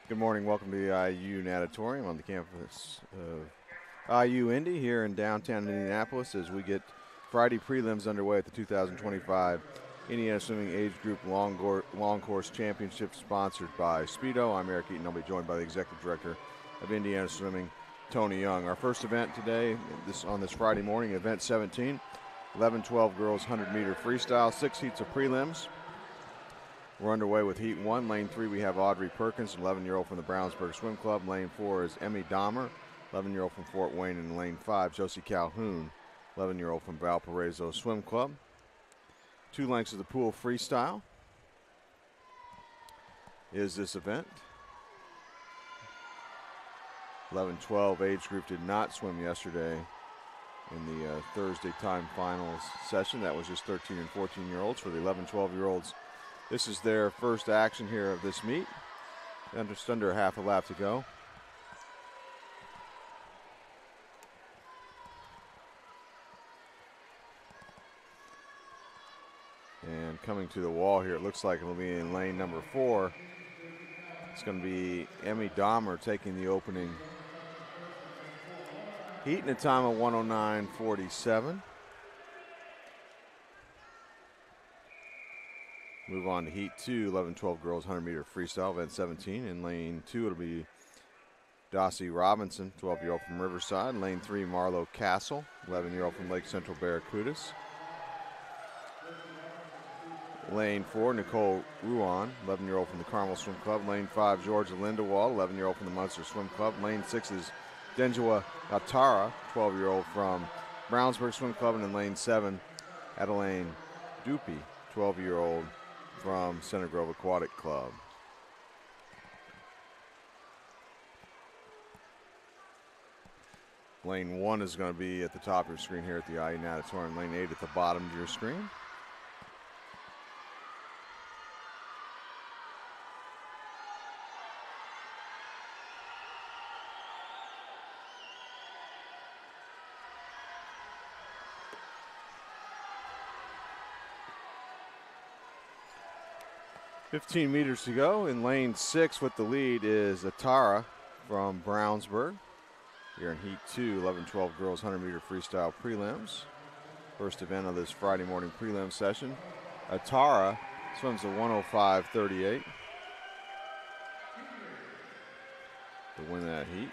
Good morning. Welcome to the IU Natatorium on the campus of IU Indy here in downtown Indianapolis as we get Friday prelims underway at the 2025 Indiana Swimming Age Group Long Course Championship sponsored by Speedo. I'm Eric Eaton. I'll be joined by the Executive Director of Indiana Swimming, Tony Young. Our first event today, on this Friday morning, Event 17, 11-12 girls 100-meter freestyle, 6 heats of prelims. We're underway with Heat 1. Lane 3, we have Audrey Perkins, an 11-year-old from the Brownsburg Swim Club. Lane 4 is Emmy Dahmer, 11-year-old from Fort Wayne. And in Lane 5, Josie Calhoun, 11-year-old from Valparaiso Swim Club. 2 lengths of the pool freestyle is this event. 11-12 age group did not swim yesterday in the Thursday time finals session. That was just 13 and 14-year-olds. For the 11-12-year-olds, this is their first action here of this meet. Just under a half a lap to go. And coming to the wall here, it looks like it'll be in lane number 4. It's going to be Emmy Dahmer taking the opening heat in a time of 109.47. Move on to Heat 2, 11-12 girls 100-meter freestyle, event 17. In lane 2, it'll be Dossie Robinson, 12-year-old from Riverside. Lane 3, Marlo Castle, 11-year-old from Lake Central Barracudas. Lane 4, Nicole Ruan, 11-year-old from the Carmel Swim Club. Lane 5, Georgia Lindewald, 11-year-old from the Munster Swim Club. Lane 6 is Denjua Atara, 12-year-old from Brownsburg Swim Club. And in lane 7, Adeline Dupi, 12-year-old from Center Grove Aquatic Club. Lane 1 is going to be at the top of your screen here at the IU Natatorium. Lane 8 at the bottom of your screen. .15 meters to go. In lane 6 with the lead is Atara from Brownsburg. Here in Heat 2, 11-12 girls 100-meter freestyle prelims. First event of this Friday morning prelim session. Atara swims a 105.38 to win that heat.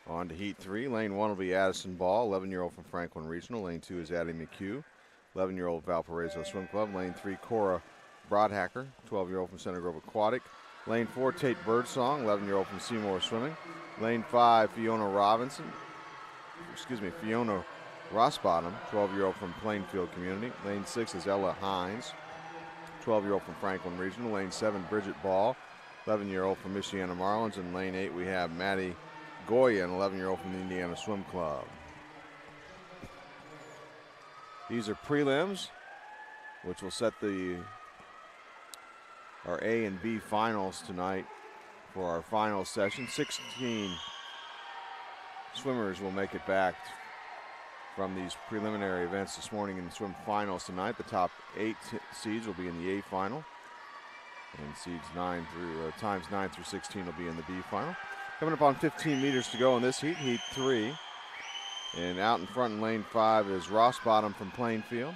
On to Heat 3. Lane 1 will be Addison Ball, 11-year-old from Franklin Regional. Lane 2 is Addie McHugh, 11-year-old Valparaiso Swim Club. Lane 3, Cora Broadhacker, 12-year-old from Center Grove Aquatic. Lane 4, Tate Birdsong, 11-year-old from Seymour Swimming. Lane 5, Fiona Rossbottom, 12-year-old from Plainfield Community. Lane 6 is Ella Hines, 12-year-old from Franklin Regional. Lane 7, Bridget Ball, 11-year-old from Michiana Marlins. And lane 8, we have Maddie Goya, an 11-year-old from the Indiana Swim Club. These are prelims, which will set our A and B finals tonight for our final session. 16 swimmers will make it back from these preliminary events this morning in the swim finals tonight. The top 8 seeds will be in the A final, and seeds times 9 through 16 will be in the B final. Coming up on 15 meters to go in this heat, Heat 3. And out in front in lane 5 is Rossbottom from Plainfield.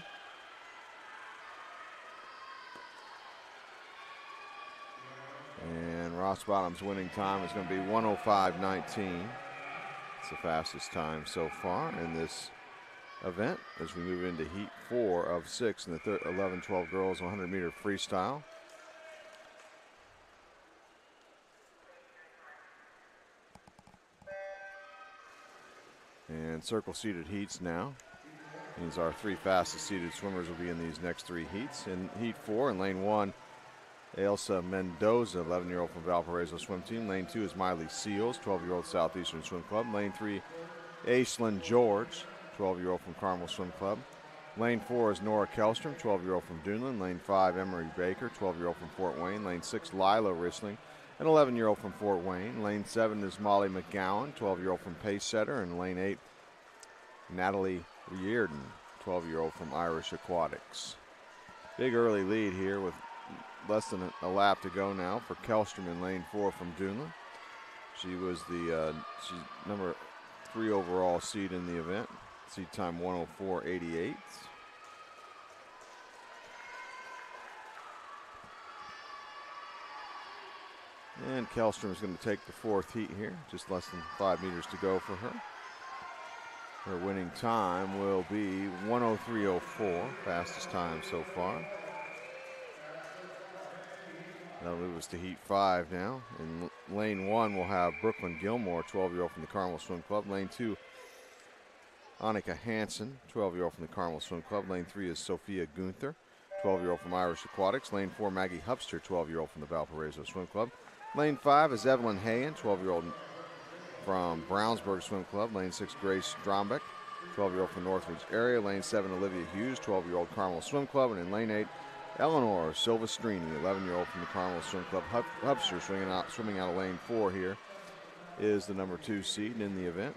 And Rossbottom's winning time is going to be 105.19. It's the fastest time so far in this event as we move into Heat 4 of 6 in the 11-12 girls 100-meter freestyle. And circle-seated heats now. Means our 3 fastest seated swimmers will be in these next 3 heats. In Heat 4, in lane 1, Ailsa Mendoza, 11-year-old from Valparaiso Swim Team. Lane 2 is Miley Seals, 12-year-old Southeastern Swim Club. Lane 3, Aislinn George, 12-year-old from Carmel Swim Club. Lane 4 is Nora Kellstrom, 12-year-old from Duneland. Lane 5, Emery Baker, 12-year-old from Fort Wayne. Lane 6, Lila Rissling, an 11-year-old from Fort Wayne. Lane 7 is Molly McGowan, 12-year-old from Pacesetter. And lane 8, Natalie Reardon, 12-year-old from Irish Aquatics. Big early lead here with less than a lap to go now for Kellstrom in lane 4 from Duneland. She was she's number 3 overall seed in the event. Seed time 1:04.88. And Kellstrom is going to take the 4th heat here. Just less than 5 meters to go for her. Her winning time will be 1:03.04, fastest time so far. That'll move us to heat 5 now. In lane 1, we'll have Brooklyn Gilmore, 12-year-old from the Carmel Swim Club. Lane 2, Annika Hansen, 12-year-old from the Carmel Swim Club. Lane 3 is Sophia Gunther, 12-year-old from Irish Aquatics. Lane 4, Maggie Hupster, 12-year-old from the Valparaiso Swim Club. Lane 5 is Evelyn Hayen, 12-year-old from Brownsburg Swim Club. Lane 6, Grace Strombeck, 12-year-old from Northridge area. Lane 7, Olivia Hughes, 12-year-old Carmel Swim Club. And in lane 8, Eleanor Silvestrini, 11-year-old from the Carmel Swim Club. Hupster swimming out of lane 4 here is the number 2 seed in the event.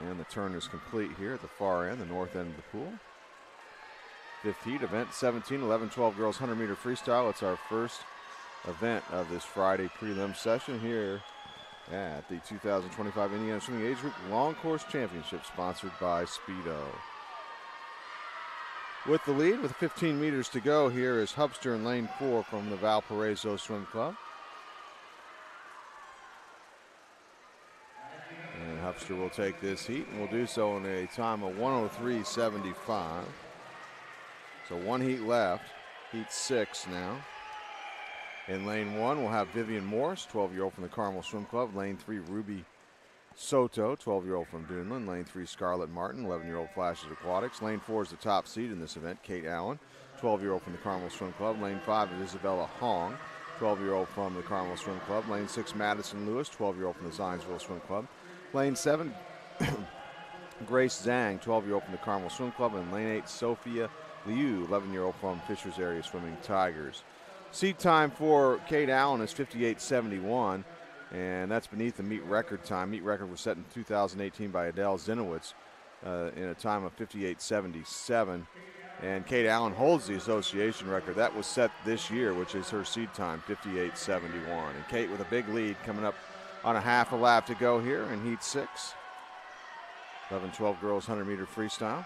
And the turn is complete here at the far end, the north end of the pool. 5th heat, event 17, 11-12 girls 100-meter freestyle. It's our first event of this Friday prelim session here at the 2025 Indiana Swimming Age Group Long Course Championship, sponsored by Speedo. With the lead, with 15 meters to go, here is Hupster in lane 4 from the Valparaiso Swim Club. And Hupster will take this heat, and will do so in a time of 1:03.75. So 1 heat left, heat 6 now. In lane 1, we'll have Vivian Morris, 12-year-old from the Carmel Swim Club. Lane 3, Ruby Soto, 12-year-old from Duneland. Lane 3, Scarlett Martin, 11-year-old Flashes Aquatics. Lane 4 is the top seed in this event, Kate Allen, 12-year-old from the Carmel Swim Club. Lane 5 is Isabella Hong, 12-year-old from the Carmel Swim Club. Lane 6, Madison Lewis, 12-year-old from the Zionsville Swim Club. Lane 7, Grace Zhang, 12-year-old from the Carmel Swim Club. And lane 8, Sophia Liu, 11-year-old from Fishers Area Swimming Tigers. Seed time for Kate Allen is 58.71, and that's beneath the meet record time. Meet record was set in 2018 by Adele Zinowitz in a time of 58.77. And Kate Allen holds the association record. That was set this year, which is her seed time, 58.71. And Kate with a big lead coming up on a half a lap to go here in heat 6. 11-12 girls 100-meter freestyle.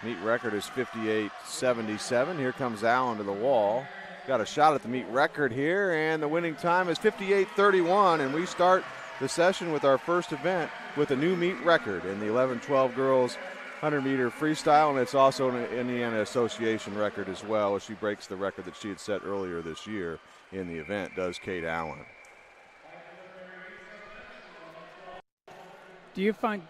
Meet record is 58.77. Here comes Allen to the wall. Got a shot at the meet record here, and the winning time is 58.31. And we start the session with our first event with a new meet record in the 11-12 girls 100-meter freestyle, and it's also an Indiana Association record as well, as she breaks the record that she had set earlier this year in the event, does Kate Allen. Do you find...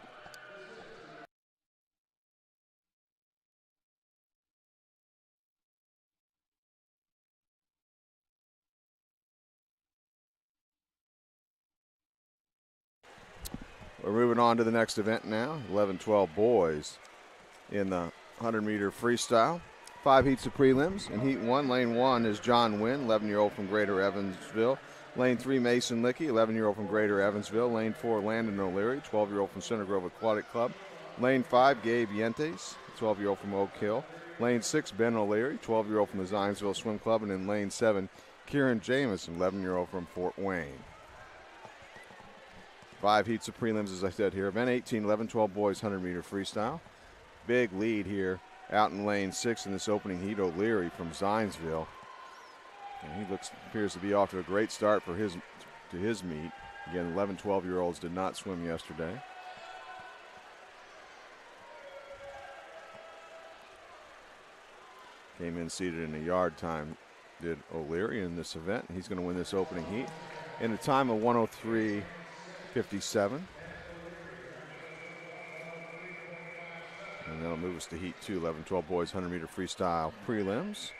We're moving on to the next event now, 11-12 boys in the 100-meter freestyle. 5 heats of prelims. In heat 1, lane 1 is John Wynn, 11-year-old from Greater Evansville. Lane 3, Mason Lickey, 11-year-old from Greater Evansville. Lane 4, Landon O'Leary, 12-year-old from Center Grove Aquatic Club. Lane 5, Gabe Yentes, 12-year-old from Oak Hill. Lane 6, Ben O'Leary, 12-year-old from the Zionsville Swim Club. And in lane 7, Kieran Jamison, 11-year-old from Fort Wayne. 5 heats of prelims, as I said here. Event 18, 11-12 boys 100-meter freestyle. Big lead here out in lane 6 in this opening heat. O'Leary from Zionsville. And he appears to be off to a great start for his meet. Again, 11, 12-year-olds did not swim yesterday. Came in seated in a yard time, did O'Leary in this event. He's going to win this opening heat in a time of 1:03.57. And that'll move us to heat 2, 11-12 boys 100-meter freestyle prelims.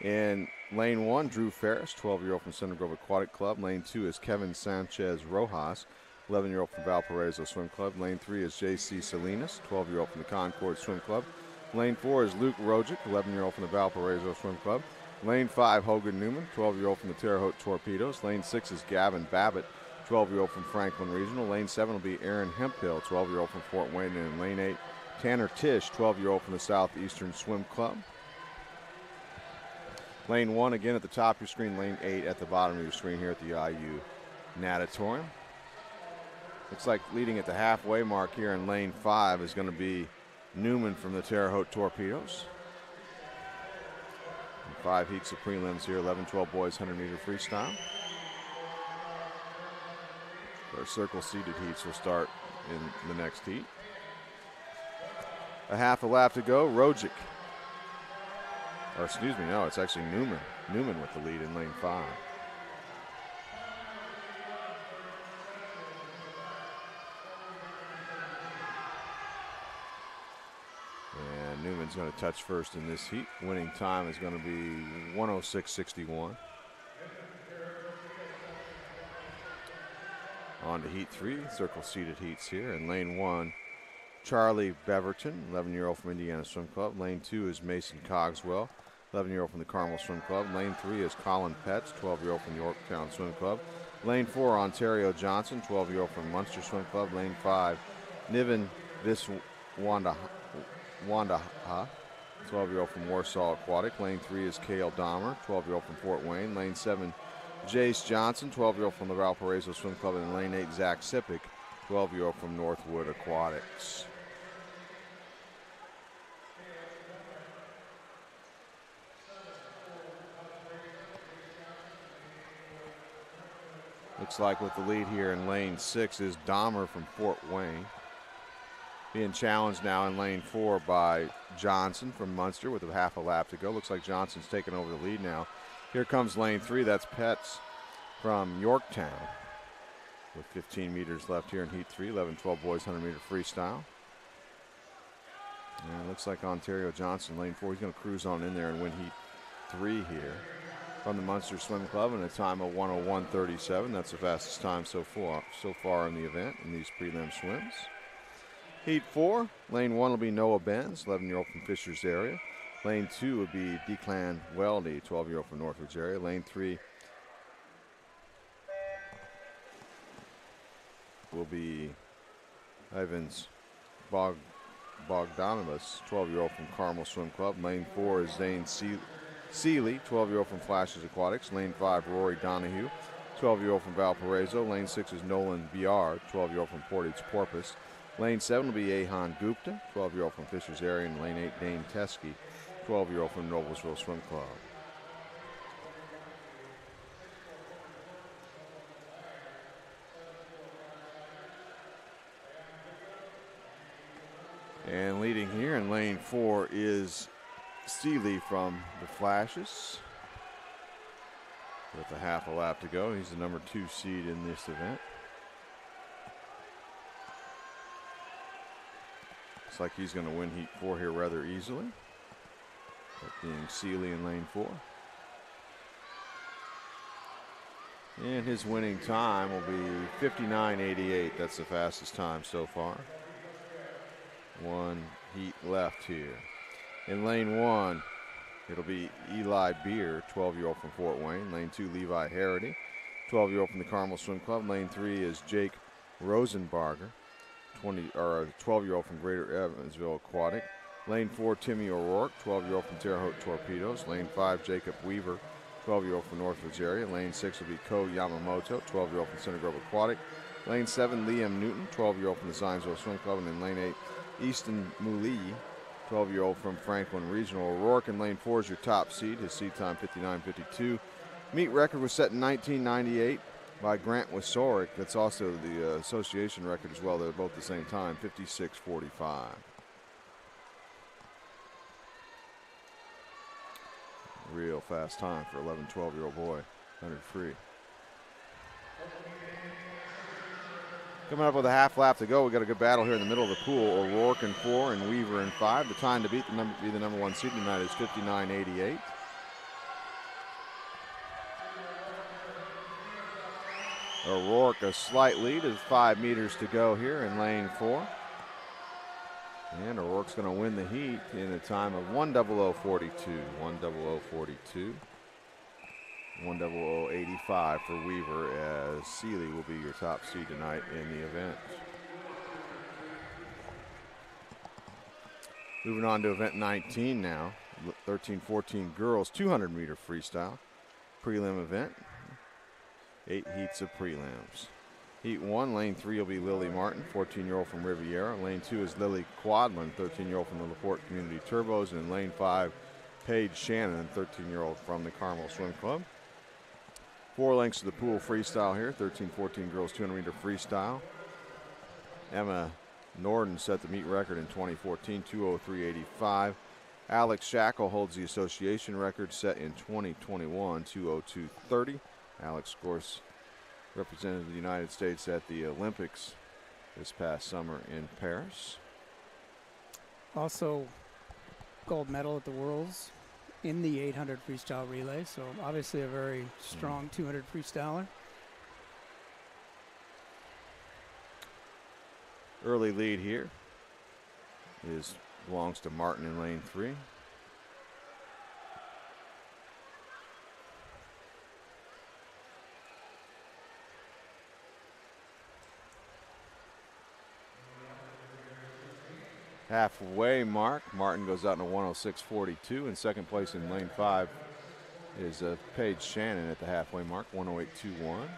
In lane 1, Drew Ferris, 12-year-old from Center Grove Aquatic Club. Lane 2 is Kevin Sanchez Rojas, 11-year-old from Valparaiso Swim Club. Lane 3 is J.C. Salinas, 12-year-old from the Concord Swim Club. Lane 4 is Luke Rogic, 11-year-old from the Valparaiso Swim Club. Lane 5, Hogan Newman, 12-year-old from the Terre Haute Torpedoes. Lane 6 is Gavin Babbitt, 12-year-old from Franklin Regional. Lane 7 will be Aaron Hemphill, 12-year-old from Fort Wayne. And in Lane 8, Tanner Tish, 12-year-old from the Southeastern Swim Club. Lane 1 again at the top of your screen, Lane 8 at the bottom of your screen here at the IU Natatorium. Looks like leading at the halfway mark here in Lane 5 is going to be Newman from the Terre Haute Torpedoes. 5 heats of prelims here, 11-12 boys, 100-meter freestyle. Our circle seated heats will start in the next heat. A half a lap to go, Rojic. Or excuse me, no, it's actually Newman. Newman with the lead in Lane 5. And Newman's going to touch first in this heat. Winning time is going to be 1:06.61. On to heat 3, circle seated heats here. In Lane 1, Charlie Beverton, 11-year-old from Indiana Swim Club. Lane 2 is Mason Cogswell, 11-year-old from the Carmel Swim Club. Lane 3 is Colin Petts, 12-year-old from Yorktown Swim Club. Lane 4, Ontario Johnson, 12-year-old from Munster Swim Club. Lane 5, Niven Viswandaha, 12-year-old from Warsaw Aquatic. Lane 3 is Cale Dahmer, 12-year-old from Fort Wayne. Lane 7, Jace Johnson, 12-year-old from the Valparaiso Swim Club. And in Lane 8, Zach Sipic, 12-year-old from Northwood Aquatics. Looks like with the lead here in Lane 6 is Dahmer from Fort Wayne. Being challenged now in Lane 4 by Johnson from Munster with a half a lap to go. Looks like Johnson's taking over the lead now. Here comes Lane 3. That's Petts from Yorktown with 15 meters left here in Heat 3. 11-12 boys, 100-meter freestyle. And it looks like Ontario Johnson, Lane 4, he's going to cruise on in there and win Heat 3 here from the Munster Swim Club in a time of 1:01.37. That's the fastest time so far in the event in these prelim swims. Heat 4, Lane 1 will be Noah Benz, 11-year-old from Fishers area. Lane 2 will be Declan Weldy, 12-year-old from Northridge area. Lane 3 will be Ivans Bogdanovas, 12-year-old from Carmel Swim Club. Lane 4 is Zane Seeley, 12-year-old from Flashes Aquatics. Lane 5, Rory Donahue, 12-year-old from Valparaiso. Lane 6 is Nolan Biard, 12-year-old from Portage Porpoise. Lane 7 will be Ahan Gupta, 12-year-old from Fishers area. And Lane 8, Dane Teskey, 12-year-old from Noblesville Swim Club. And leading here in Lane 4 is Seeley from the Flashes with a half a lap to go. He's the number 2 seed in this event. Looks like he's going to win Heat 4 here rather easily. That being Seeley in Lane 4. And his winning time will be 59.88. That's the fastest time so far. One heat left here. In Lane 1, it'll be Eli Beer, 12-year-old from Fort Wayne. Lane 2, Levi Harity, 12-year-old from the Carmel Swim Club. Lane 3 is Jake Rosenbarger, 12-year-old from Greater Evansville Aquatic. Lane 4, Timmy O'Rourke, 12-year-old from Terre Haute Torpedoes. Lane 5, Jacob Weaver, 12-year-old from Northridge area. Lane 6 will be Ko Yamamoto, 12-year-old from Center Grove Aquatic. Lane 7, Liam Newton, 12-year-old from the Zionsville Swim Club. And in Lane 8, Easton Mooley, 12-year-old from Franklin Regional. O'Rourke in Lane 4 is your top seed. His seed time 59.52. Meet record was set in 1998 by Grant Wasorick. That's also the association record as well. They're both the same time, 56.45. Real fast time for 11, 12-year-old boy, 100 free. Coming up with a half lap to go. We got a good battle here in the middle of the pool. O'Rourke in 4 and Weaver in 5. The time to beat the number 1 seed tonight is 59.88. O'Rourke a slight lead as 5 meters to go here in Lane 4. And O'Rourke's going to win the heat in a time of 1:00:42. 1:00:42. 1:00:85 for Weaver, as Seeley will be your top seed tonight in the event. Moving on to event 19 now. 13-14 girls 200-meter freestyle. Prelim event. 8 heats of prelims. Heat 1, lane 3 will be Lily Martin, 14-year-old from Riviera. Lane 2 is Lily Quadlin, 13-year-old from the LaPorte Community Turbos. And in lane 5, Paige Shannon, 13-year-old from the Carmel Swim Club. 4 lengths to the pool freestyle here, 13-14 girls 200-meter freestyle. Emma Norden set the meet record in 2014, 2:03:85. Alex Shackle holds the association record set in 2021, 2:02:30. Alex, of course, represented the United States at the Olympics this past summer in Paris. Also, gold medal at the Worlds in the 800 freestyle relay, so obviously a very strong 200 freestyler. Early lead here belongs to Martin in lane 3. Halfway mark, Martin goes out in a 1:06:42. In second place in lane 5 is Paige Shannon at the halfway mark, 1:08:21.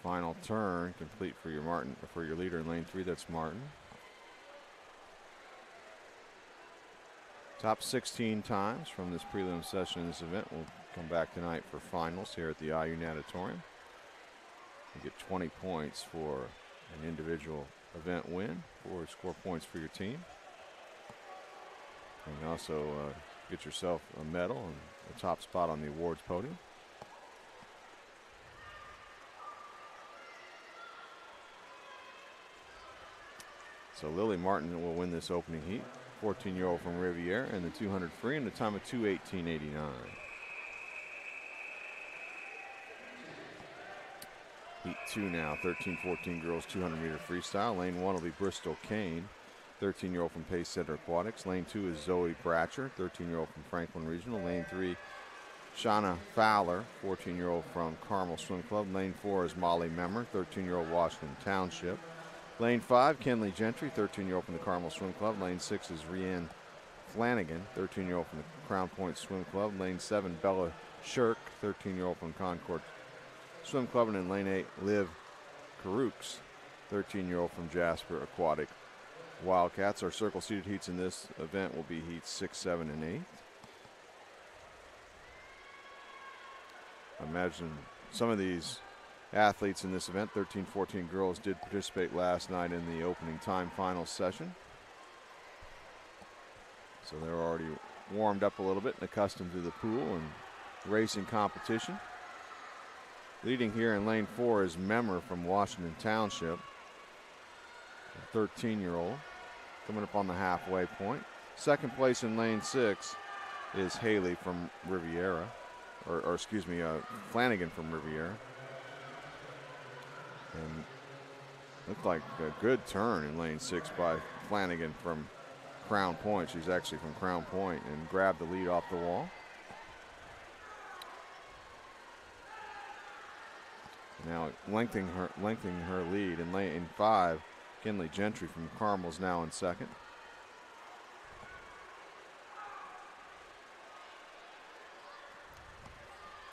Final turn complete for your leader in lane 3. That's Martin. Top 16 times from this prelim session in this event will come back tonight for finals here at the IU Natatorium. You get 20 points for an individual event win, or score points for your team. You can also get yourself a medal and a top spot on the awards podium. So Lily Martin will win this opening heat, 14-year-old from Riviera, in the 200 free in a time of 2:18:89. Heat 2 now, 13-14 girls 200-meter freestyle. Lane 1 will be Bristol Kane, 13-year-old from Pace Center Aquatics. Lane 2 is Zoe Bratcher, 13-year-old from Franklin Regional. Lane 3, Shauna Fowler, 14-year-old from Carmel Swim Club. Lane 4 is Molly Memmer, 13-year-old Washington Township. Lane 5, Kenley Gentry, 13-year-old from the Carmel Swim Club. Lane 6 is Rianne Flanagan, 13-year-old from the Crown Point Swim Club. Lane 7, Bella Shirk, 13-year-old from Concord Swim Club. And in lane 8, Liv Carooks, 13-year-old from Jasper Aquatic Wildcats. Our circle seated heats in this event will be heats 6, 7, and 8. I imagine some of these athletes in this event, 13-14 girls, did participate last night in the opening time final session. So they're already warmed up a little bit and accustomed to the pool and racing competition. Leading here in lane 4 is Memmer from Washington Township, a 13-year-old, coming up on the halfway point. Second place in lane 6 is Haley from Riviera, or excuse me, Flanagan from Riviera. And looked like a good turn in lane 6 by Flanagan from Crown Point. She's actually from Crown Point, and grabbed the lead off the wall. Now lengthening her lead in lane 5, Kenley Gentry from Carmel's now in second.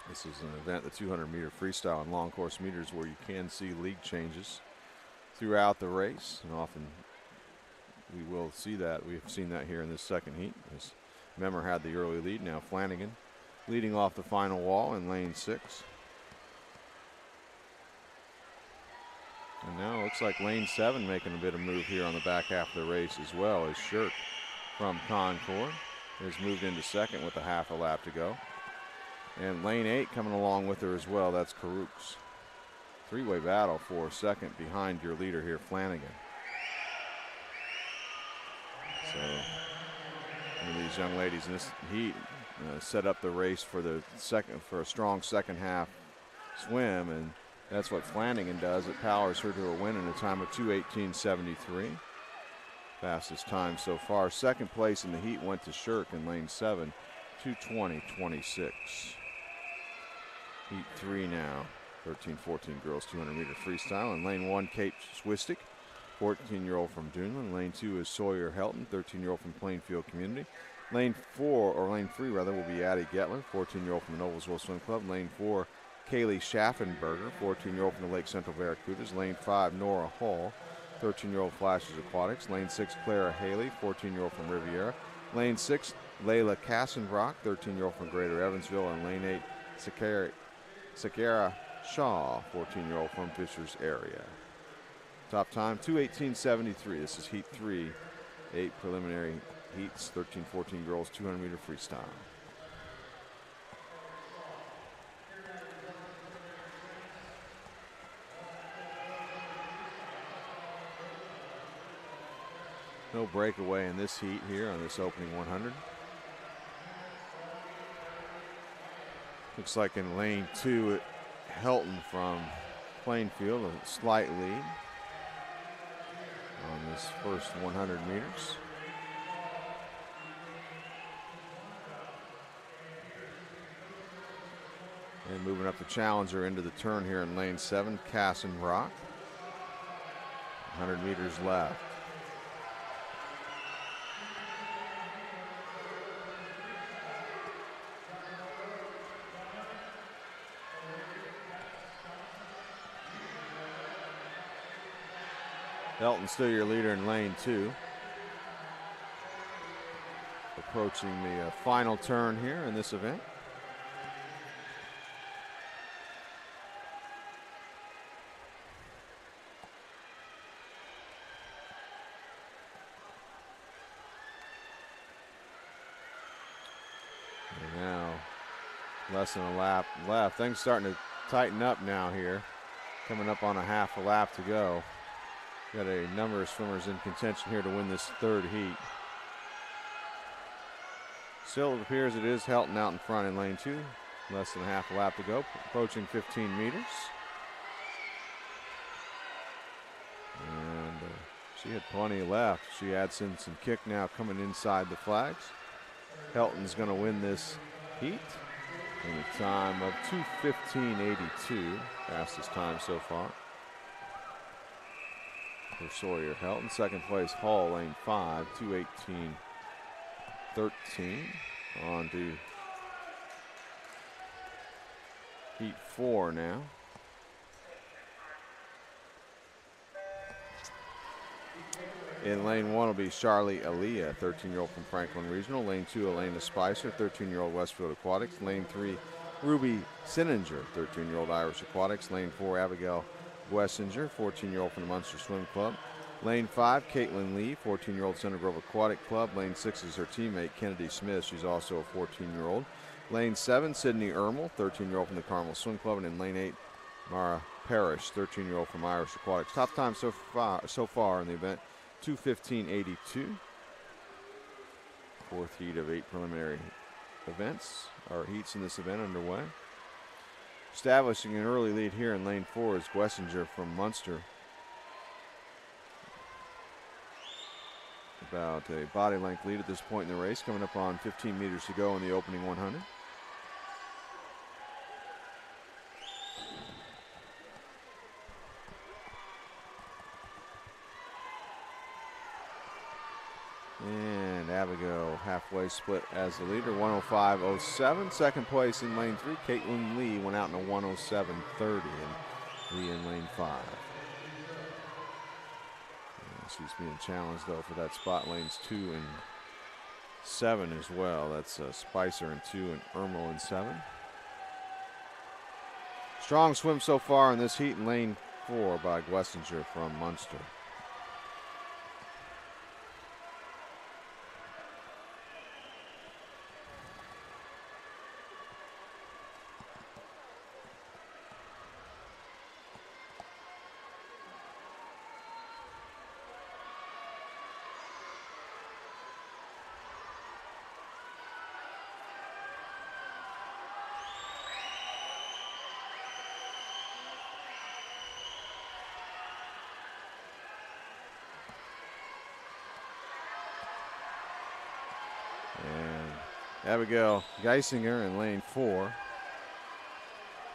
This is an event, the 200-meter freestyle and long course meters, where you can see league changes throughout the race, and often we will see that. We've seen that here in this second heat, as Memmer had the early lead. Now Flanagan leading off the final wall in lane 6. And now it looks like lane 7 making a bit of move here on the back half of the race as well, as Shirk from Concord. has moved into second with a half a lap to go. And lane 8 coming along with her as well. That's Karuk's. Three-way battle for second behind your leader here, Flanagan. So one of these young ladies in this heat set up the race for a strong second half swim, and that's what Flanagan does. It powers her to a win in a time of 2:18.73. Fastest time so far. Second place in the heat went to Shirk in lane 7, 2:20.26. Heat 3 now. 13-14 girls 200-meter freestyle. In lane 1, Kate Swistic, 14-year-old from Duneland. Lane 2 is Sawyer Helton, 13-year-old from Plainfield Community. Lane 3 will be Addie Getler, 14-year-old from the Noblesville Swim Club. Lane 4, Kaylee Schaffenberger, 14-year-old from the Lake Central Barracudas. Lane 5, Nora Hall, 13-year-old Flashes Aquatics. Lane 6, Clara Haley, 14-year-old from Riviera. Lane 6, Layla Kassenbrock, 13-year-old from Greater Evansville. And lane 8, Sakara Shaw, 14-year-old from Fishers area. Top time, 2:18.73. This is Heat 3, 8 preliminary heats, 13-14 girls, 200-meter freestyle. No breakaway in this heat here on this opening 100. Looks like in lane 2, Helton from Plainfield, a slight lead on this first 100 meters. And moving up the challenger into the turn here in lane 7, Kassenbrock. 100 meters left. Helton still your leader in lane 2. Approaching the final turn here in this event. And now less than a lap left. Things starting to tighten up now here. Coming up on a half a lap to go. Got a number of swimmers in contention here to win this third heat. Still, it appears it is Helton out in front in lane 2. Less than half a lap to go, approaching 15 meters. And she had plenty left. She adds in some kick now coming inside the flags. Helton's going to win this heat in a time of 2:15.82. Fastest time so far. For Sawyer Helton. Second place, Hall, lane 5, 2:18.13. On to heat 4 now. In lane 1 will be Charlie Aaliyah, 13-year-old from Franklin Regional. Lane 2, Elena Spicer, 13-year-old Westfield Aquatics. Lane 3, Ruby Sininger, 13-year-old Irish Aquatics. Lane 4, Abigail Wessinger, 14-year-old from the Munster Swim Club. Lane 5, Caitlin Lee, 14-year-old Center Grove Aquatic Club. Lane 6 is her teammate, Kennedy Smith. She's also a 14-year-old. Lane 7, Sydney Ermel, 13-year-old from the Carmel Swim Club. And in lane 8, Mara Parrish, 13-year-old from Irish Aquatics. Top time so far in the event, 2:15.82. Fourth heat of 8 preliminary events, or heats in this event underway. Establishing an early lead here in lane 4 is Wessinger from Munster. About a body length lead at this point in the race, coming up on 15 meters to go in the opening 100. And Abigail halfway split as the leader, 105.07. Second place in lane 3, Caitlin Lee went out in a 107.30, and Lee in lane 5. She's being challenged, though, for that spot. Lanes 2 and 7 as well. That's Spicer in 2 and Ermel in 7. Strong swim so far in this heat in lane 4 by Wessinger from Munster. Abigail Geisinger in lane 4.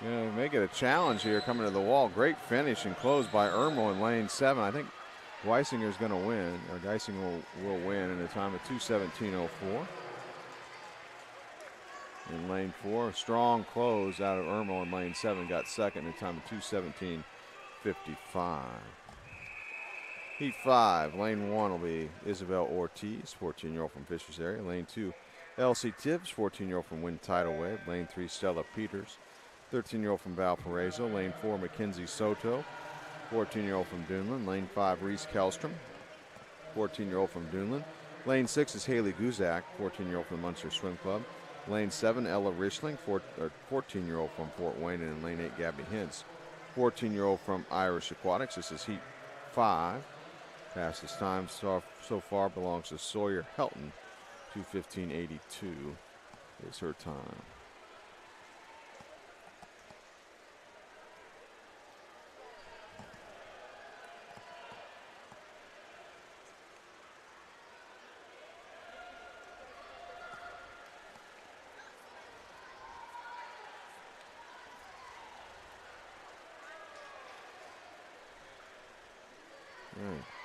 Gonna make it a challenge here coming to the wall. Great finish and close by Ermo in lane 7. I think Geisinger's gonna win, or Geisinger will win in a time of 2:17.04. In lane 4, strong close out of Ermo in lane 7. Got second in a time of 2:17.55. Heat 5, lane 1 will be Isabel Ortiz, 14-year-old from Fishers area. Lane 2, Elsie Tibbs, 14-year-old from Wind Tidal Wave. Lane 3, Stella Peters, 13-year-old from Valparaiso. Lane 4, Mackenzie Soto, 14-year-old from Dunlin. Lane 5, Reese Kellstrom, 14-year-old from Dunlin. Lane 6 is Haley Guzak, 14-year-old from Munster Swim Club. Lane 7, Ella Rishling, 14-year-old from Fort Wayne. And in lane 8, Gabby Hintz, 14-year-old from Irish Aquatics. This is Heat 5. Fastest time so far belongs to Sawyer Helton. 2:15.82 is her time.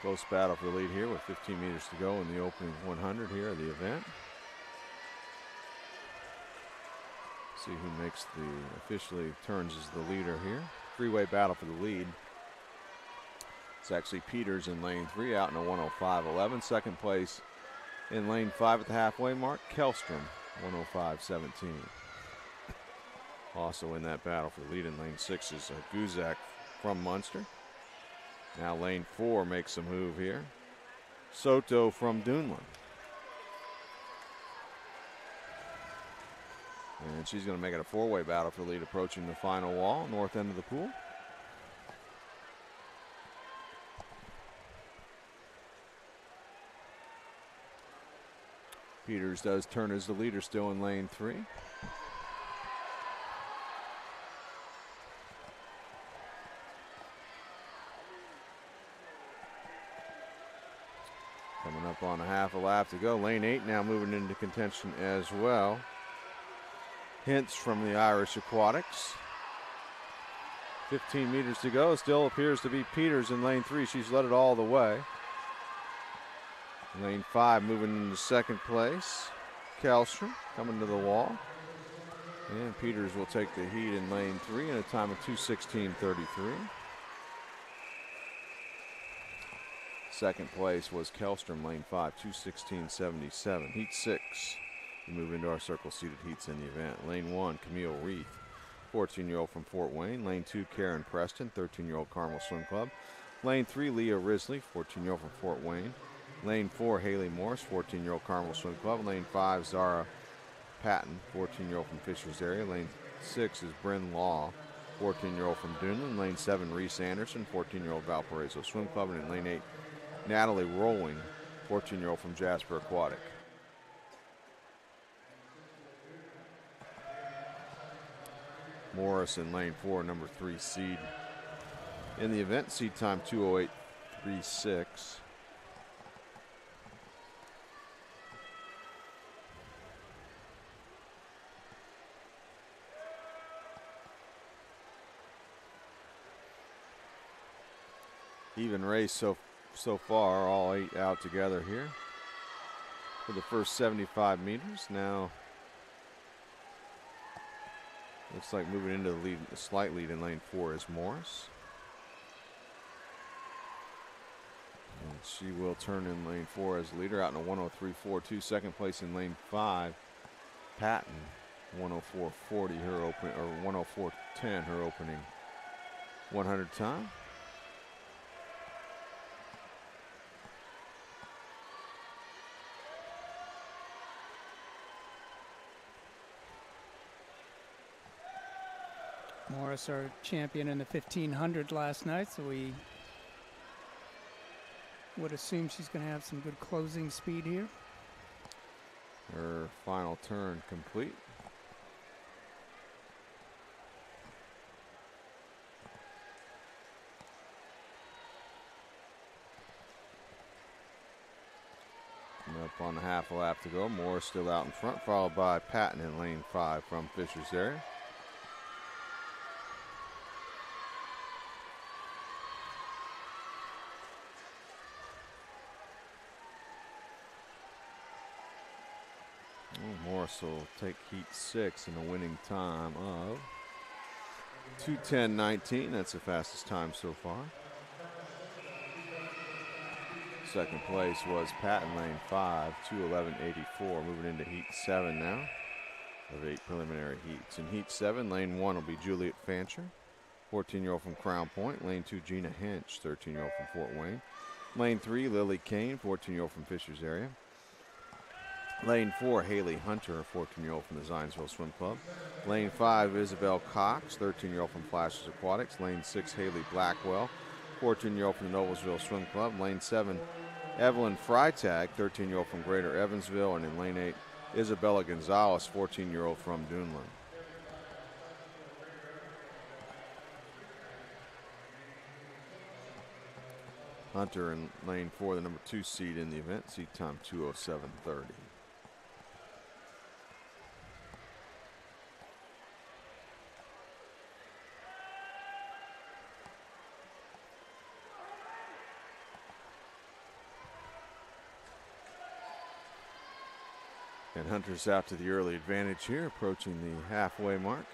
Close battle for the lead here with 15 meters to go in the opening 100 here of the event. See who makes officially turns as the leader here. Three-way battle for the lead. It's actually Peters in lane 3 out in a 105.11. Second place in lane 5 at the halfway mark, Kellstrom, 105.17. Also in that battle for the lead in lane 6 is Guzak from Munster. Now lane 4 makes a move here. Soto from Dunlin. And she's going to make it a four-way battle for the lead approaching the final wall, north end of the pool. Peters does turn as the leader still in lane 3. Coming up on a half a lap to go. Lane 8 now moving into contention as well. Hintz from the Irish Aquatics. 15 meters to go. Still appears to be Peters in lane 3. She's led it all the way. Lane 5 moving into second place. Kellstrom coming to the wall. And Peters will take the heat in lane 3 in a time of 2:16.33. Second place was Kellstrom, lane 5, 2:16.77. Heat 6. We move into our circle seated heats in the event. Lane 1, Camille Reith, 14-year-old from Fort Wayne. Lane 2, Karen Preston, 13-year-old Carmel Swim Club. Lane 3, Leah Risley, 14-year-old from Fort Wayne. Lane 4, Haley Morris, 14-year-old Carmel Swim Club. Lane 5, Zara Patton, 14-year-old from Fishers area. Lane 6 is Bryn Law, 14-year-old from Dunlin. Lane 7, Reese Anderson, 14-year-old Valparaiso Swim Club. And in lane 8, Natalie Rowling, 14-year-old from Jasper Aquatic. Morris in lane 4, number 3 seed. In the event, seed time 2:08.36. Even race so far, all 8 out together here for the first 75 meters. Now looks like moving into the lead, a slight lead in lane 4 is Morris. And she will turn in lane 4 as leader out in a 103.42. Second place in lane 5, Patton, 104.40 her open, or 104.10 her opening 100 time. Morris, our champion in the 1500 last night, so we would assume she's going to have some good closing speed here. Her final turn complete. Coming up up on the half a lap to go. Morris still out in front, followed by Patton in lane 5 from Fisher's area. Morris will take heat 6 in a winning time of 2:10.19. That's the fastest time so far. Second place was Patton, lane 5, 2:11.84. Moving into heat 7 now of 8 preliminary heats. In heat 7, lane 1 will be Juliet Fancher, 14-year-old from Crown Point. Lane 2, Gina Hinch, 13-year-old from Fort Wayne. Lane 3, Lily Kane, 14-year-old from Fisher's area. Lane 4, Haley Hunter, 14-year-old from the Zionsville Swim Club. Lane 5, Isabel Cox, 13-year-old from Flashes Aquatics. Lane 6, Haley Blackwell, 14-year-old from the Noblesville Swim Club. Lane 7, Evelyn Freitag, 13-year-old from Greater Evansville. And in lane 8, Isabella Gonzalez, 14-year-old from Duneland. Hunter in lane 4, the number 2 seed in the event, seed time 2:07.30. And Hunter's out to the early advantage here, approaching the halfway mark.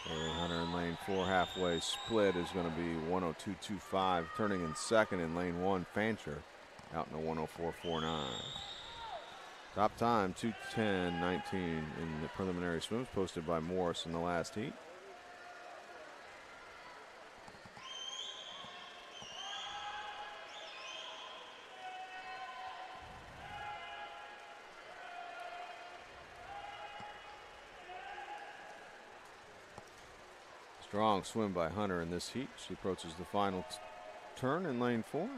Hunter in lane 4, halfway split is going to be 1:02.25. Turning in second in lane 1, Fancher out in a 1:04.49. Top time 2:10.19 in the preliminary swims, posted by Morris in the last heat. Strong swim by Hunter in this heat. She approaches the final turn in lane 4.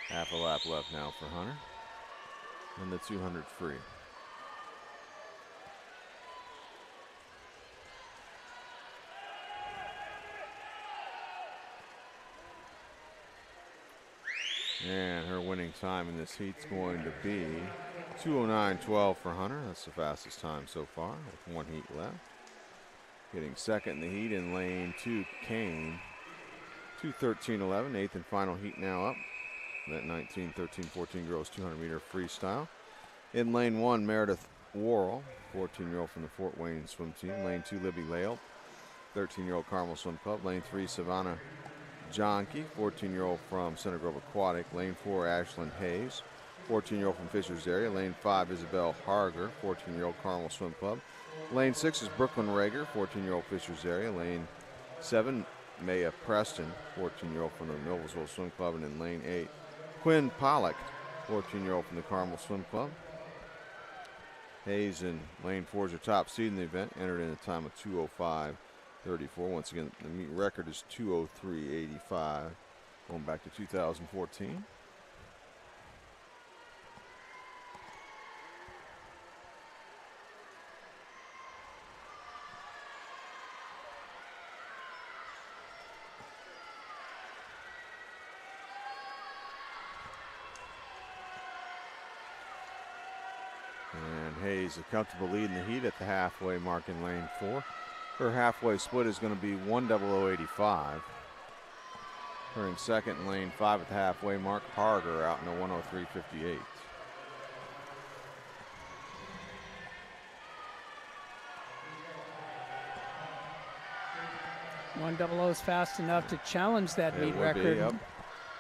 Half a lap left now for Hunter. And the 200 free. And her winning time in this heat's going to be 2:09.12 for Hunter. That's the fastest time so far with 1 heat left. Getting second in the heat in lane 2, Kane. 2:13.11, 8th and final heat now up. That 19-13-14 girls 200-meter freestyle. In lane 1, Meredith Worrell, 14-year-old from the Fort Wayne swim team. Lane 2, Libby Lale, 13-year-old Carmel Swim Club. Lane 3, Savannah Johnke, 14-year-old from Center Grove Aquatic. Lane 4, Ashlyn Hayes, 14-year-old from Fisher's area. Lane 5, Isabel Harger, 14-year-old Carmel Swim Club. Lane 6 is Brooklyn Rager, 14-year-old Fisher's area. Lane 7, Maya Preston, 14-year-old from the Noblesville Swim Club. And in lane 8, Quinn Pollock, 14-year-old from the Carmel Swim Club. Hayes in lane 4 is her top seed in the event, entered in a time of 2:05.34. Once again, the meet record is 2:03.85, going back to 2014. And Hayes a comfortable lead in the heat at the halfway mark in lane 4. Her halfway split is going to be 1:00.85. Turning second in lane 5 at the halfway mark, Harger out in a 1:03.58. $1:00 is fast enough to challenge that meet record. Yep.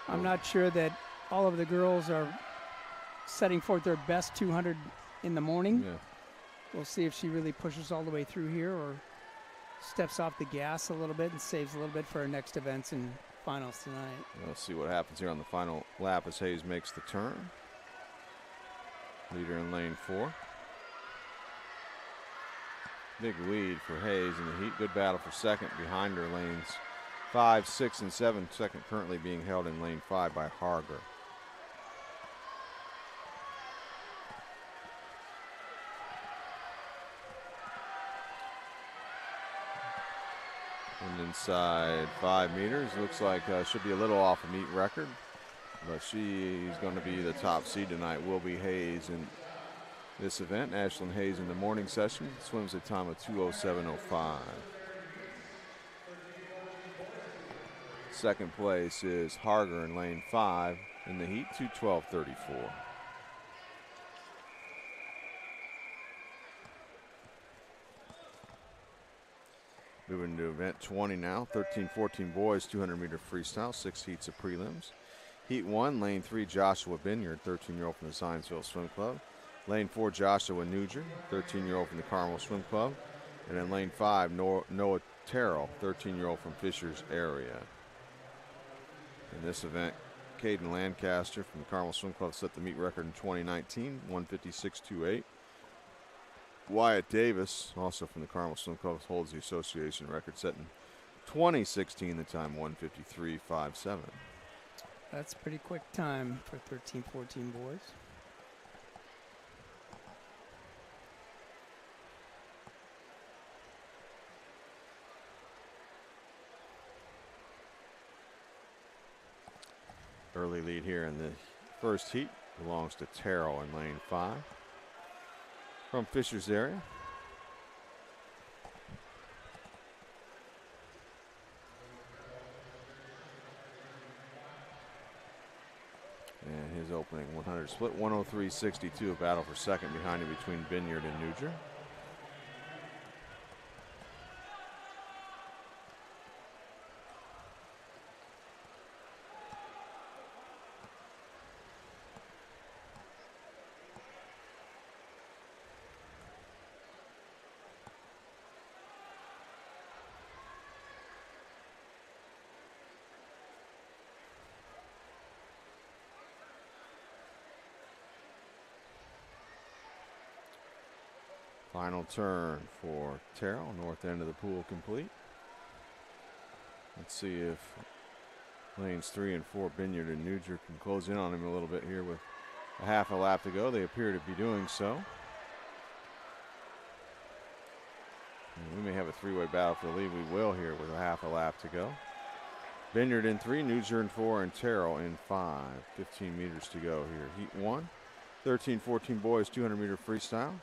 I'm not sure that all of the girls are setting forth their best 200 in the morning. Yeah. We'll see if she really pushes all the way through here or steps off the gas a little bit and saves a little bit for our next events and finals tonight. We'll see what happens here on the final lap as Hayes makes the turn. Leader in lane 4. Big lead for Hayes in the heat. Good battle for second behind her lanes 5, 6, and 7. Second currently being held in lane 5 by Harger. And inside 5 meters, looks like should be a little off a meet record, but she's going to be the top seed tonight. Will be Hayes in this event. Ashlyn Hayes in the morning session swims a time of 2:07.05. Second place is Harger in lane 5 in the heat, 2:12.34. Moving to event 20 now, 13-14 boys, 200-meter freestyle, 6 heats of prelims. Heat 1, lane 3, Joshua Binyard, 13-year-old from the Zionsville Swim Club. Lane 4, Joshua Nugent, 13-year-old from the Carmel Swim Club. And in lane 5, Noah Terrell, 13-year-old from Fishers area. In this event, Caden Lancaster from the Carmel Swim Club set the meet record in 2019, 156.28. Wyatt Davis, also from the Carmel Swim Club, holds the association record set in 2016, the time 153.57. That's a pretty quick time for 13-14 boys. Early lead here in the first heat belongs to Terrell in lane 5 from Fishers area. And his opening 100 split 103.62, a battle for second behind him between Binyard and Nugent. Final turn for Terrell, north end of the pool complete. Let's see if lanes 3 and 4, Binyard and Nugent, can close in on him a little bit here with a half a lap to go. They appear to be doing so. And we may have a three-way battle for the lead. We will here with a half a lap to go. Binyard in 3, Nugent in 4, and Terrell in 5. 15 meters to go here. Heat 1, 13-14 boys, 200-meter freestyle.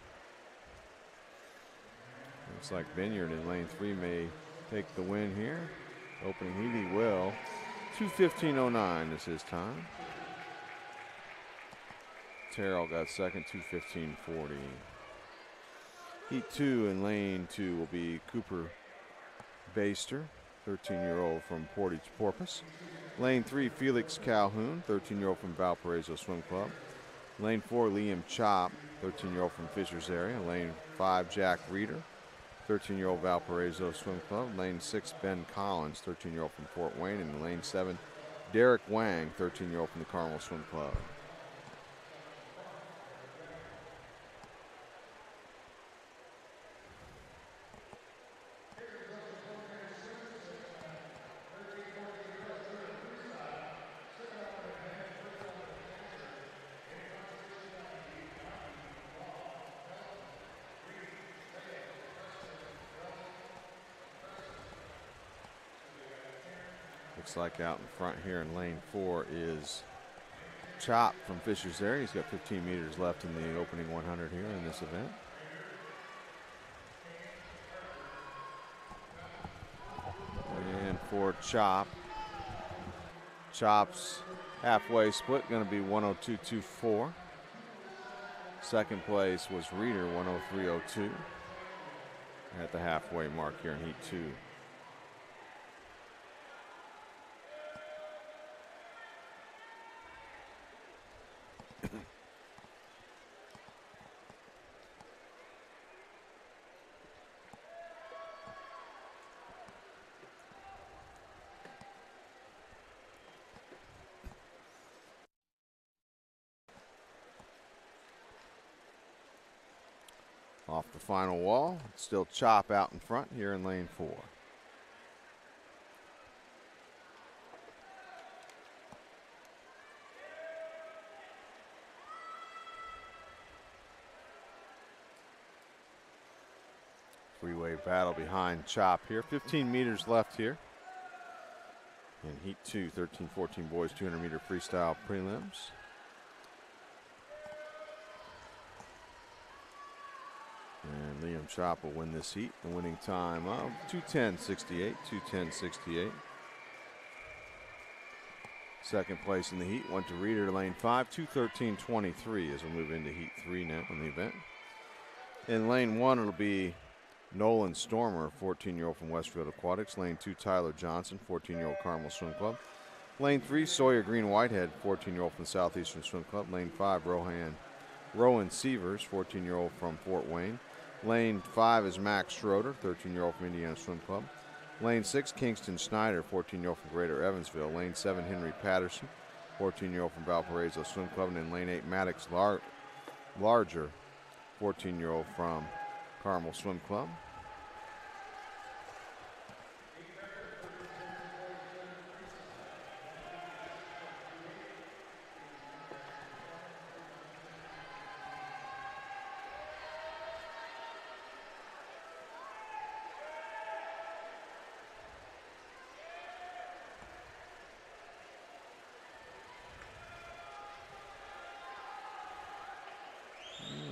Looks like Binyard in lane 3 may take the win here. Opening heat, he will. 2:15.09 is his time. Terrell got second, 2:15.40. Heat 2 in lane 2 will be Cooper Baster, 13-year-old from Portage Porpoise. Lane 3, Felix Calhoun, 13-year-old from Valparaiso Swim Club. Lane 4, Liam Chop, 13-year-old from Fishers area. Lane 5, Jack Reeder, 13-year-old Valparaiso Swim Club. Lane 6, Ben Collins, 13-year-old from Fort Wayne. And lane 7, Derek Wang, 13-year-old from the Carmel Swim Club. Looks like out in front here in lane 4 is Chop from Fishers area. He's got 15 meters left in the opening 100 here in this event. And for Chop, Chop's halfway split going to be 102.24. Second place was Reeder, 103.02 at the halfway mark here in heat 2. Off the final wall, still Chop out in front here in lane 4. freeway battle behind Chop here. 15 meters left here in Heat 2, 13-14 boys 200-meter freestyle prelims. And Liam Chop will win this heat. The winning time of 2:10.68, 2:10.68. Second place in the heat went to Reeder, lane 5, 2:13.23 as we move into Heat 3 now in the event. In lane 1, it'll be Nolan Stormer, 14-year-old from Westfield Aquatics. Lane 2, Tyler Johnson, 14-year-old Carmel Swim Club. Lane 3, Sawyer Green Whitehead, 14-year-old from Southeastern Swim Club. Lane 5, Rowan Sievers, 14-year-old from Fort Wayne. Lane 5 is Max Schroeder, 13-year-old from Indiana Swim Club. Lane 6, Kingston Snyder, 14-year-old from Greater Evansville. Lane 7, Henry Patterson, 14-year-old from Valparaiso Swim Club. And in lane 8, Maddox Larger, 14-year-old from Carmel Swim Club.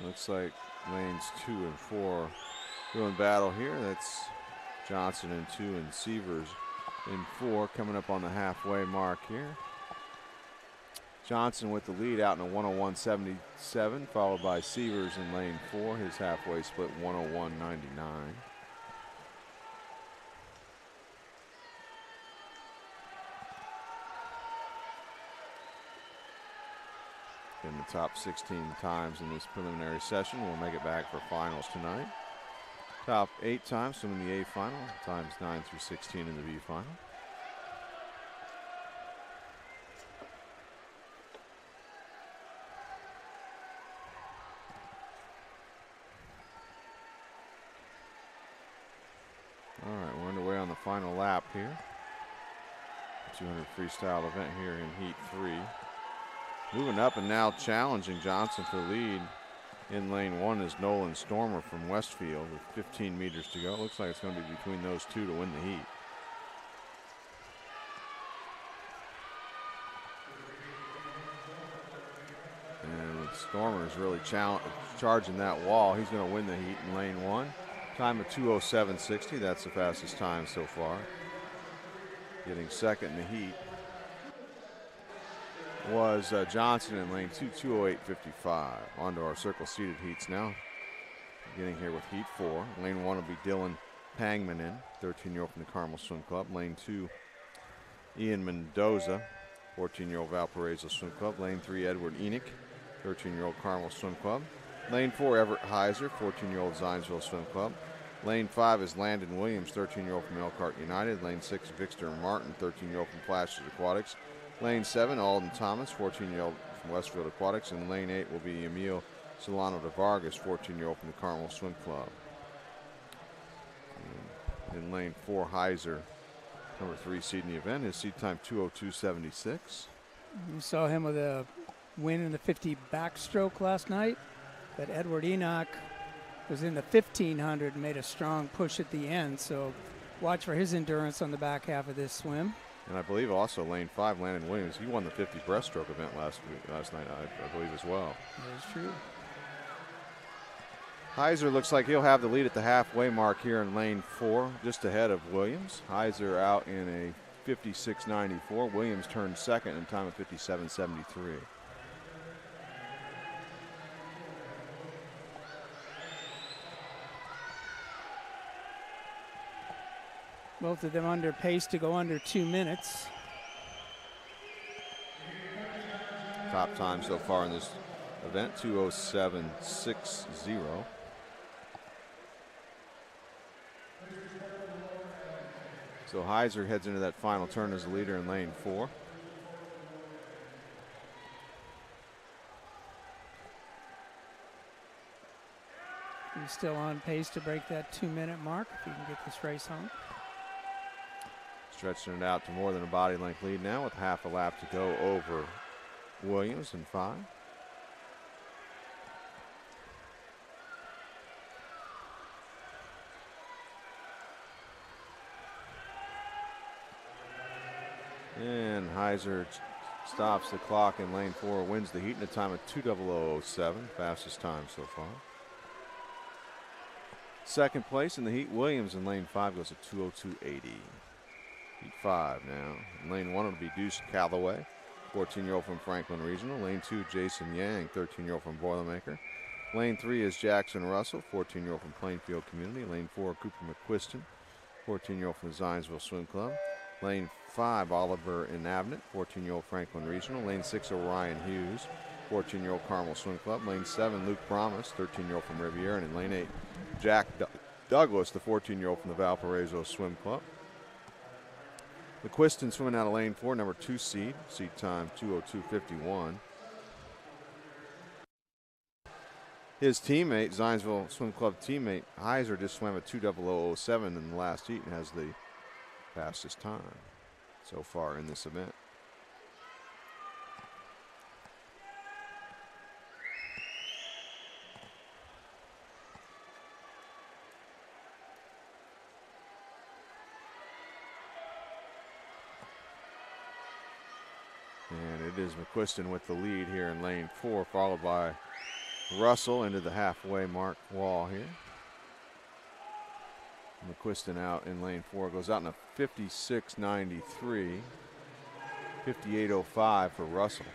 Looks like lanes 2 and 4 doing battle here. That's Johnson in 2 and Sievers in 4, coming up on the halfway mark here. Johnson with the lead out in a 101.77, followed by Sievers in lane 4. His halfway split 101.99. In the top 16 times in this preliminary session will make it back for finals tonight. Top 8 times, some in the A final, times 9 through 16 in the B final. All right, we're underway on the final lap here. 200 freestyle event here in Heat 3. Moving up and now challenging Johnson for the lead in lane 1 is Nolan Stormer from Westfield with 15 meters to go. It looks like it's going to be between those two to win the heat. And Stormer's really charging that wall. He's going to win the heat in lane 1. Time of 2:07.60. That's the fastest time so far. Getting second in the heat was Johnson in lane 2, 2:08.55. On to our circle seated heats now. Beginning here with heat 4. Lane 1 will be Dylan Pangman in, 13-year-old from the Carmel Swim Club. Lane 2, Ian Mendoza, 14-year-old Valparaiso Swim Club. Lane 3, Edward Enoch, 13-year-old Carmel Swim Club. Lane 4, Everett Heiser, 14-year-old Zionsville Swim Club. Lane 5 is Landon Williams, 13-year-old from Elkhart United. Lane 6, Victor Martin, 13-year-old from Flashes Aquatics. Lane 7, Alden Thomas, 14-year-old from Westfield Aquatics. And lane 8 will be Emil Solano de Vargas, 14-year-old from the Carmel Swim Club. And in lane 4, Heiser, number 3 seed in the event. His seed time 2:02.76. You saw him with a win in the 50 backstroke last night. But Edward Enoch was in the 1500 and made a strong push at the end. So watch for his endurance on the back half of this swim. And I believe also lane 5, Landon Williams, he won the 50 breaststroke event last night, I believe as well. That is true. Heiser looks like he'll have the lead at the halfway mark here in lane 4, just ahead of Williams. Heiser out in a 56.94. Williams turned second in time of 57.73. Both of them under pace to go under 2 minutes. Top time so far in this event, 2:07.60. So Heiser heads into that final turn as the leader in lane 4. He's still on pace to break that 2-minute mark if he can get this race home. Stretching it out to more than a body length lead now with half a lap to go over Williams in 5. And Heiser stops the clock in lane 4, wins the heat in a time of 2:00:07, fastest time so far. Second place in the heat, Williams in lane 5 goes at 2:02:80. Heat 5 now. In lane 1 it'll be Deuce Calloway, 14-year-old from Franklin Regional. Lane 2, Jason Yang, 13-year-old from Boilermaker. Lane 3 is Jackson Russell, 14-year-old from Plainfield Community. Lane 4, Cooper McQuiston, 14-year-old from the Zionsville Swim Club. Lane 5, Oliver in Avnet, 14-year-old Franklin Regional. Lane 6, Orion Hughes, 14-year-old Carmel Swim Club. Lane 7, Luke Promise, 13-year-old from Riviera. And in lane 8, Jack Douglas, the 14-year-old from the Valparaiso Swim Club. McQuiston swimming out of lane 4, number 2 seed time 2:02:51. His teammate, Zionsville Swim Club teammate Heiser, just swam at 2:00:07 in the last heat and has the fastest time so far in this event. And it is McQuiston with the lead here in lane 4, followed by Russell into the halfway mark wall here. McQuiston out in lane 4, goes out in a 56.93, 58.05 for Russell.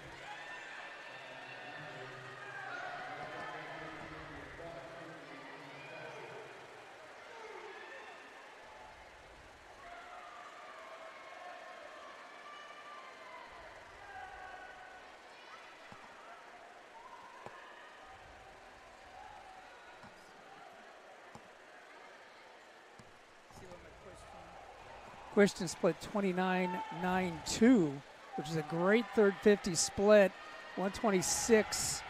Christian split 29.92, which is a great third 50 split. 126.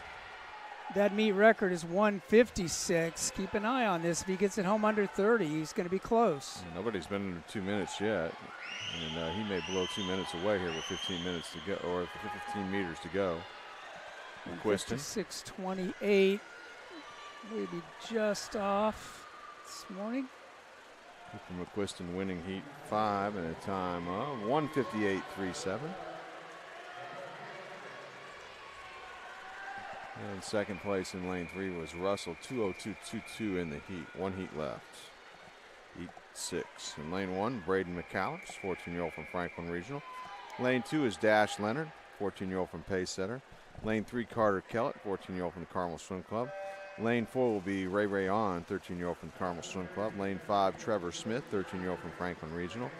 That meet record is 156. Keep an eye on this. If he gets it home under 30, he's going to be close. Yeah, nobody's been under 2 minutes yet. And he may blow 2 minutes away here with 15 minutes to go, or 15 meters to go. McQuiston. 56.28. Maybe just off this morning. Cooper McQuiston winning heat 5 in a time of 1:58.37. And second place in lane 3 was Russell, 2:02.22 in the heat. 1 heat left. Heat 6. In lane 1, Braden McCallops, 14-year-old from Franklin Regional. Lane 2 is Dash Leonard, 14-year-old from Pacesetter. Lane 3, Carter Kellett, 14-year-old from the Carmel Swim Club. Lane 4 will be Ray On, 13-year-old from the Carmel Swim Club. Lane 5, Trevor Smith, 13-year-old from Franklin Regional.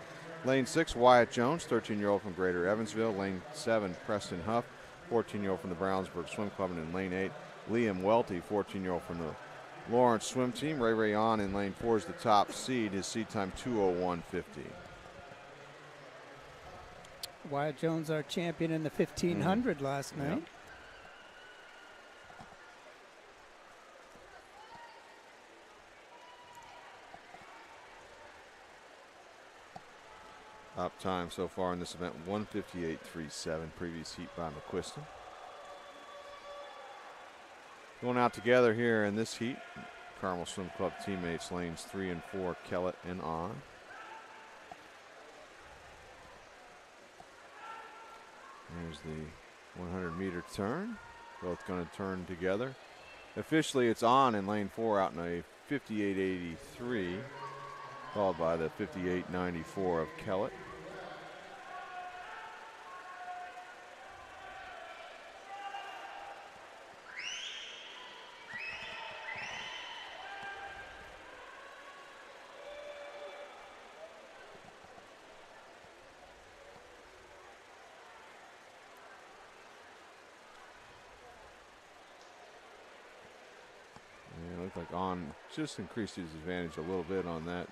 Lane 6, Wyatt Jones, 13-year-old from Greater Evansville. Lane 7, Preston Huff, 14-year-old from the Brownsburg Swim Club. And in lane 8, Liam Welty, 14-year-old from the Lawrence Swim Team. Ray On in lane 4 is the top seed. His seed time 2:01:50. Wyatt Jones, our champion in the 1500 last night. Yep. Top time so far in this event, 1:58.37, previous heat by McQuiston. Going out together here in this heat, Carmel Swim Club teammates, lanes 3 and 4, Kellett and On. Here's the 100-meter turn. Both going to turn together. Officially, it's On in lane 4 out in a 58.83, followed by the 58.94 of Kellett. Like On just increased his advantage a little bit on that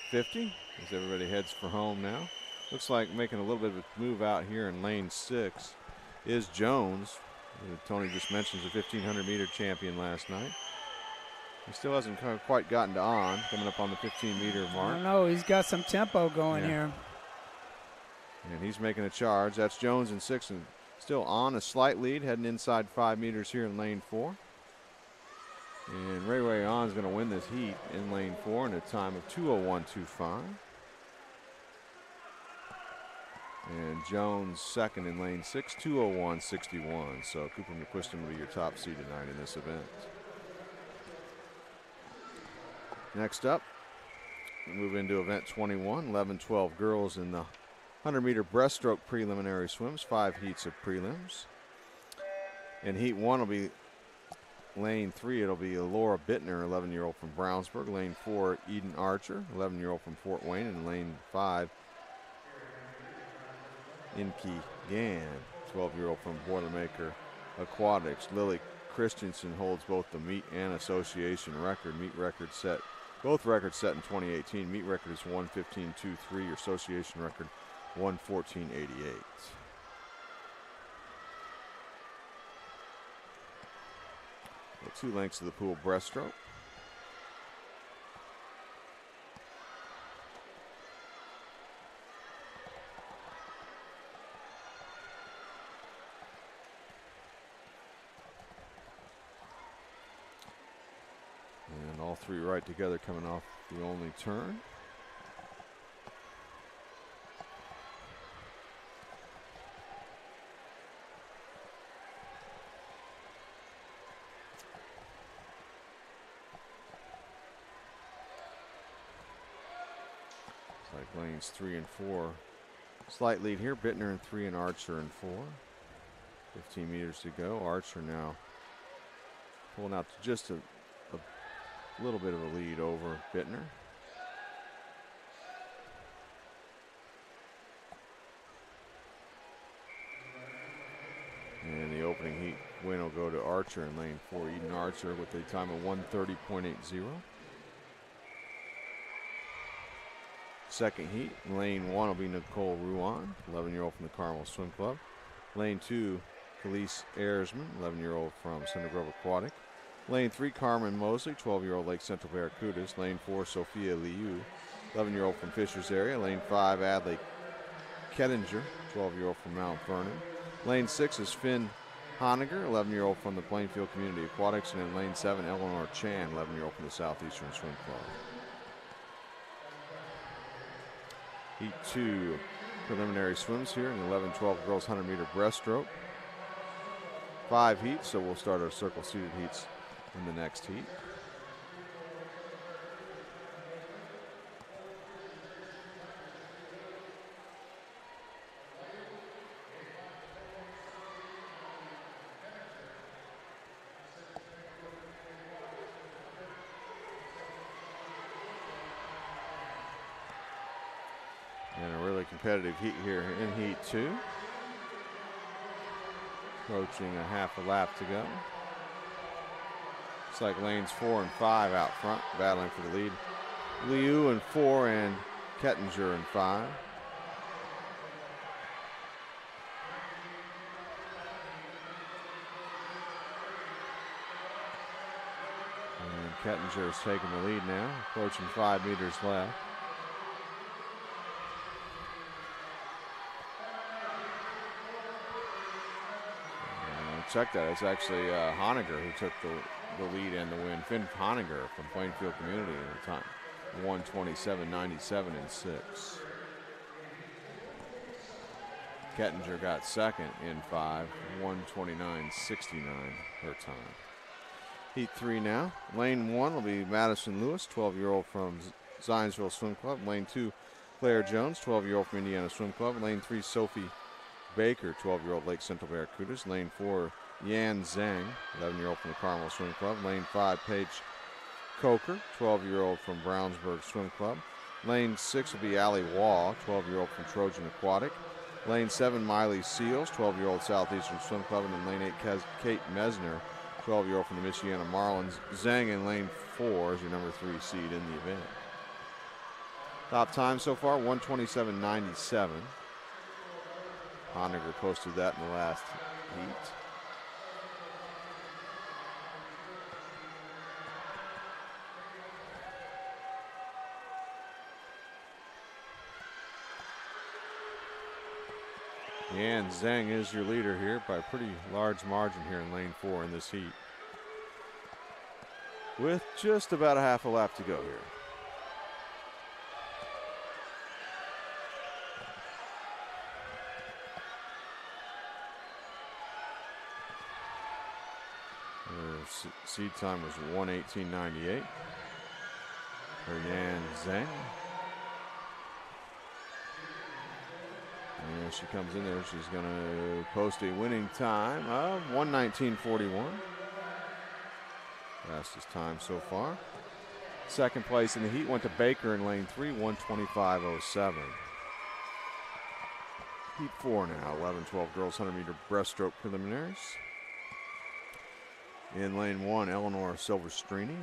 50 as everybody heads for home now. Looks like making a little bit of a move out here in lane 6 is Jones. Tony just mentions the 1500-meter champion last night. He still hasn't quite gotten to On, coming up on the 15-meter mark. I don't know, he's got some tempo going here. And he's making a charge. That's Jones in 6 and still On a slight lead, heading inside 5 meters here in lane 4. And Ray On is going to win this heat in lane 4 in a time of 2:01:25. And Jones second in lane 6, 2:01.61. So Cooper McQuiston will be your top seed tonight in this event. Next up, we move into event 21, 11-12 girls in the 100-meter breaststroke preliminary swims, 5 heats of prelims. In heat 1 will be lane 3, it'll be Laura Bittner, 11-year-old from Brownsburg. Lane 4, Eden Archer, 11-year-old from Fort Wayne. And lane 5, Inky Gann, 12-year-old from Boilermaker Aquatics. Lily Christensen holds both the meet and association record. Meet record set, both records set in 2018. Meet record is 1:15.23. Your association record 1:14.88. The 2 lengths of the pool breaststroke. And all 3 right together coming off the only turn. Like lanes 3 and 4. Slight lead here. Bittner in 3 and Archer in 4. 15 meters to go. Archer now pulling out to just a little bit of a lead over Bittner. And the opening heat win will go to Archer in lane 4. Eden Archer with a time of 1:30.80. Second heat, lane 1 will be Nicole Ruan, 11-year-old from the Carmel Swim Club. Lane 2, Khalees Ayersman, 11-year-old from Center Grove Aquatic. Lane 3, Carmen Mosley, 12-year-old Lake Central Barracudas. Lane 4, Sophia Liu, 11-year-old from Fishers area. Lane 5, Adley Kettinger, 12-year-old from Mount Vernon. Lane 6 is Finn Honiger, 11-year-old from the Plainfield Community Aquatics. And in lane 7, Eleanor Chan, 11-year-old from the Southeastern Swim Club. Heat 2 preliminary swims here in the 11-12 girls 100-meter breaststroke. 5 heats, so we'll start our circle seated heats in the next heat. And a really competitive heat here in heat 2. Approaching a half a lap to go. It's like lanes 4 and 5 out front, battling for the lead. Liu in 4 and Kettinger in 5. And Kettinger is taking the lead now, approaching 5 meters left. Check that. It's actually Honiger who took the lead and the win. Finn Honiger from Plainfield Community at the time. 1:27.97 and 6. Kettinger got second in 5. 1:29.69 her time. Heat 3 now. Lane 1 will be Madison Lewis, 12-year-old from Zionsville Swim Club. Lane 2, Claire Jones, 12-year-old from Indiana Swim Club. Lane 3, Sophie Baker, 12-year-old Lake Central Barracudas. Lane 4, Yan Zhang, 11-year-old from the Carmel Swim Club. Lane 5, Paige Coker, 12-year-old from Brownsburg Swim Club. Lane 6 will be Allie Waugh, 12-year-old from Trojan Aquatic. Lane 7, Miley Seals, 12-year-old Southeastern Swim Club. And then lane 8, Kate Mesner, 12-year-old from the Michiana Marlins. Zhang in lane 4 is your number 3 seed in the event. Top time so far, 1:27.97. Honiger posted that in the last heat. And Zhang is your leader here by a pretty large margin here in lane 4 in this heat. With just about a half a lap to go here. seed time was 1:18.98 for Yan Zhang. And she comes in there, she's going to post a winning time of 1:19.41. Fastest time so far. Second place in the heat went to Baker in lane 3, 1:25.07. Heat 4 now, 11-12 girls 100-meter breaststroke preliminaries. In lane 1, Eleanor Silverstrini,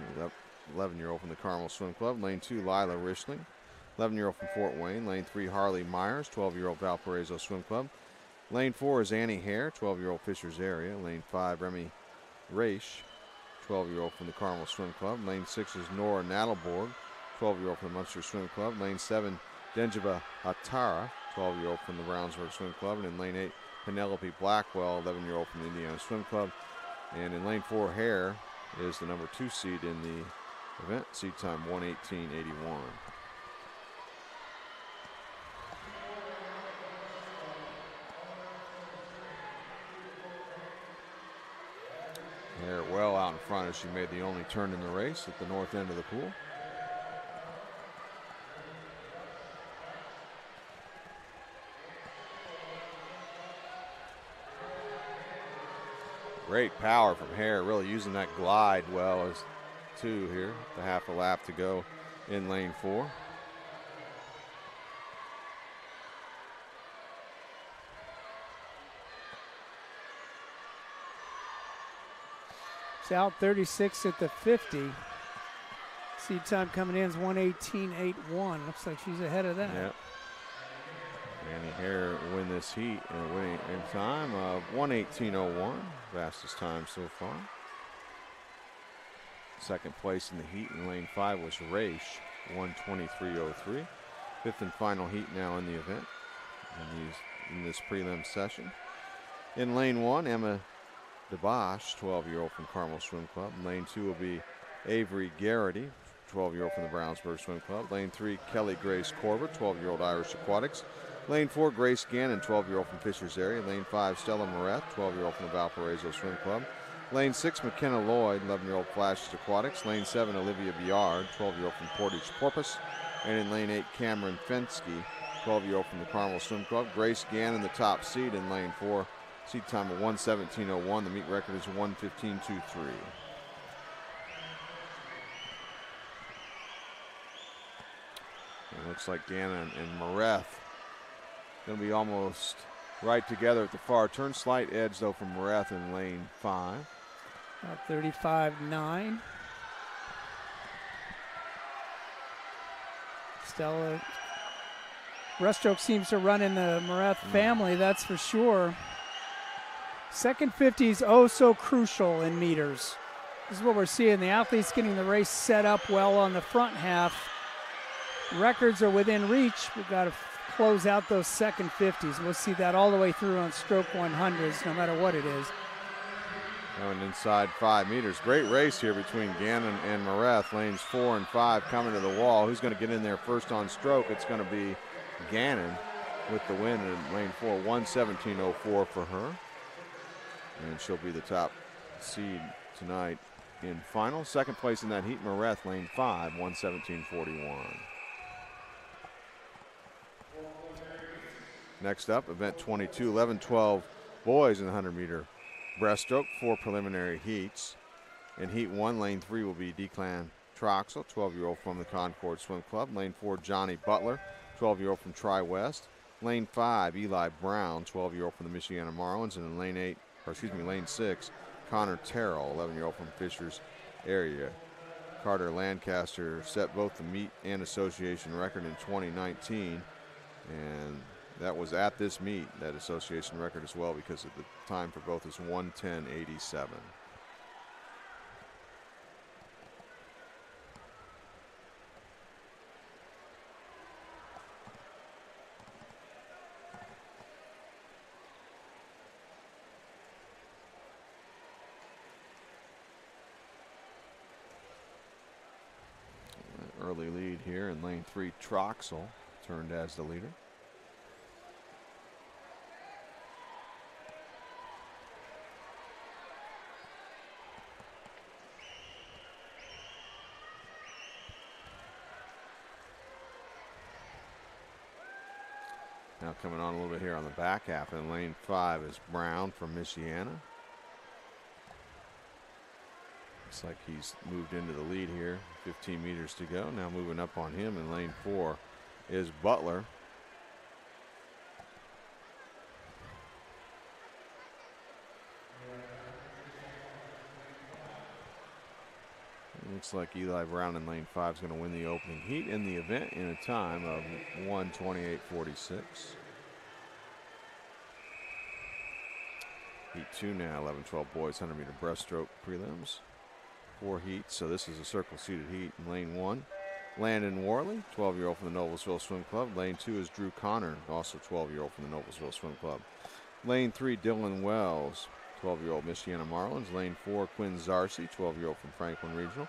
11-year-old from the Carmel Swim Club. Lane 2, Lila Rishling, 11-year-old from Fort Wayne. Lane 3, Harley Myers, 12-year-old Valparaiso Swim Club. Lane 4 is Annie Hare, 12-year-old Fishers Area. Lane 5, Remy Raish, 12-year-old from the Carmel Swim Club. Lane 6 is Nora Nadelborg, 12-year-old from the Munster Swim Club. Lane 7, Denjiba Hatara, 12-year-old from the Brownsburg Swim Club. And in lane 8, Penelope Blackwell, 11-year-old from the Indiana Swim Club. And in lane 4, Hare is the number 2 seed in the event. Seed time 1:18.81. Hare well out in front as she made the only turn in the race at the north end of the pool. Great power from Hare, really using that glide well as 2 here. The half a lap to go in lane 4. It's out 36 at the 50. Seed time coming in is 1:18.81. Looks like she's ahead of that. Yep. Annie Hare win this heat and winning in time of 1:18.01. Fastest time so far. Second place in the heat in lane 5 was Raish, 1:23.03. Fifth and final heat now in the event in this prelim session. In lane 1, Emma DeBosch, 12-year-old from Carmel Swim Club. Lane 2 will be Avery Garrity, 12-year-old from the Brownsburg Swim Club. Lane 3, Kelly Grace Corbett, 12-year-old Irish Aquatics. Lane 4, Grace Gannon, 12-year-old from Fishers Area. Lane 5, Stella Moret, 12-year-old from the Valparaiso Swim Club. Lane 6, McKenna Lloyd, 11-year-old Flashes Aquatics. Lane 7, Olivia Biard, 12-year-old from Portage Porpoise. And in lane 8, Cameron Fensky, 12-year-old from the Carmel Swim Club. Grace Gannon, the top seed in lane 4. Seed time of 1:17.01. The meet record is 1:15.23. It looks like Gannon and Mareth going to be almost right together at the far turn. Slight edge, though, from Mareth in lane 5. About 35.9. Stella. Breaststroke seems to run in the Mareth family, that's for sure. Second 50 is oh so crucial in meters. This is what we're seeing. The athletes getting the race set up well on the front half. Records are within reach. We've got to close out those second 50s. We'll see that all the way through on stroke 100s, no matter what it is. Going inside 5 meters. Great race here between Gannon and Mareth. Lanes 4 and 5 coming to the wall. Who's going to get in there first on stroke? It's going to be Gannon with the win in lane 4. 1:17.04 for her. And she'll be the top seed tonight in final. Second place in that heat, Mareth, lane 5, 1:17.41. Next up, event 22, 11-12 boys in the 100-meter breaststroke, 4 preliminary heats. In heat 1, lane 3 will be Declan Troxel, 12-year-old from the Concord Swim Club. Lane 4, Johnny Butler, 12-year-old from Tri-West. Lane 5, Eli Brown, 12-year-old from the Michiana Marlins. And in lane 6, Connor Terrell, 11-year-old from Fishers Area. Carter Lancaster set both the meet and association record in 2019, and that was at this meet, that association record as well, because of the time for both is 1:10.87. Early lead here in lane 3, Troxel turned as the leader. Now coming on a little bit here on the back half in lane 5 is Brown from Michiana. Looks like he's moved into the lead here. 15 meters to go. Now moving up on him in lane 4 is Butler. Looks like Eli Brown in lane 5 is going to win the opening heat in the event in a time of 1:28.46. Heat 2 now, 11-12 boys, 100-meter breaststroke prelims. 4 heats, so this is a circle-seated heat. In lane 1, Landon Worley, 12-year-old from the Noblesville Swim Club. Lane 2 is Drew Connor, also 12-year-old from the Noblesville Swim Club. Lane 3, Dylan Wells, 12-year-old Michiana Marlins. Lane 4, Quinn Zarcy, 12-year-old from Franklin Regional.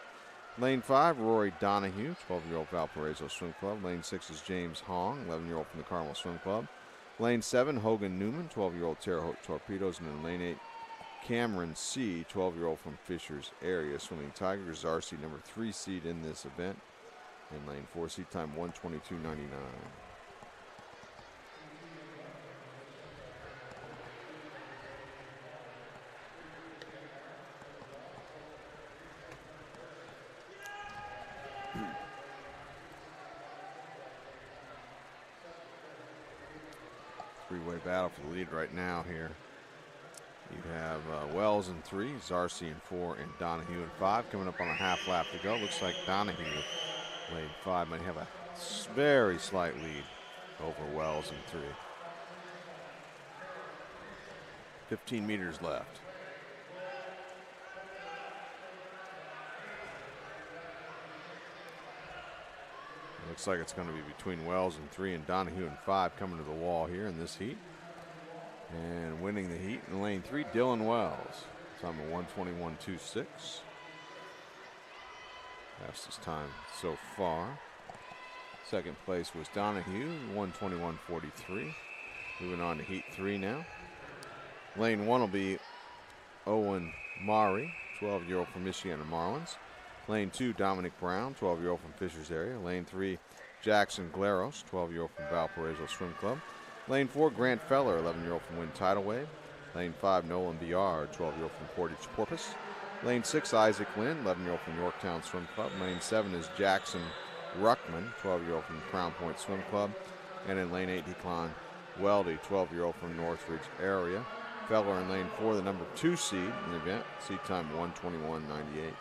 Lane 5, Rory Donahue, 12-year-old Valparaiso Swim Club. Lane 6 is James Hong, 11-year-old from the Carmel Swim Club. Lane 7, Hogan Newman, 12-year-old Terre Haute Torpedoes. And in lane 8, Cameron C., 12-year-old from Fishers area swimming Tigers. Zarcy, number 3 seed in this event. In lane 4, seed time 1:22.99. 3-way battle for the lead right now here. You have Wells in 3, Zarcy in 4, and Donahue in 5. Coming up on a half lap to go. Looks like Donahue, lane 5, might have a very slight lead over Wells in 3. 15 meters left. Looks like it's going to be between Wells in 3 and Donahue in 5 coming to the wall here in this heat. And winning the heat in lane 3, Dylan Wells. Time of 1:21.26. Fastest time so far. Second place was Donahue, 1:21.43. Moving on to heat 3 now. Lane 1 will be Owen Mari, 12-year-old from Michiana Marlins. Lane 2, Dominic Brown, 12-year-old from Fishers area. Lane 3, Jackson Glaros, 12-year-old from Valparaiso Swim Club. Lane 4, Grant Feller, 11-year-old from Wind Tidal Wave. Lane 5, Nolan Biard, 12-year-old from Portage Porpoise. Lane 6, Isaac Lynn, 11-year-old from Yorktown Swim Club. Lane 7 is Jackson Ruckman, 12-year-old from Crown Point Swim Club. And in lane 8, Declan Weldy, 12-year-old from Northridge area. Feller in lane 4, the number 2 seed in the event. Seed time 1:21.98.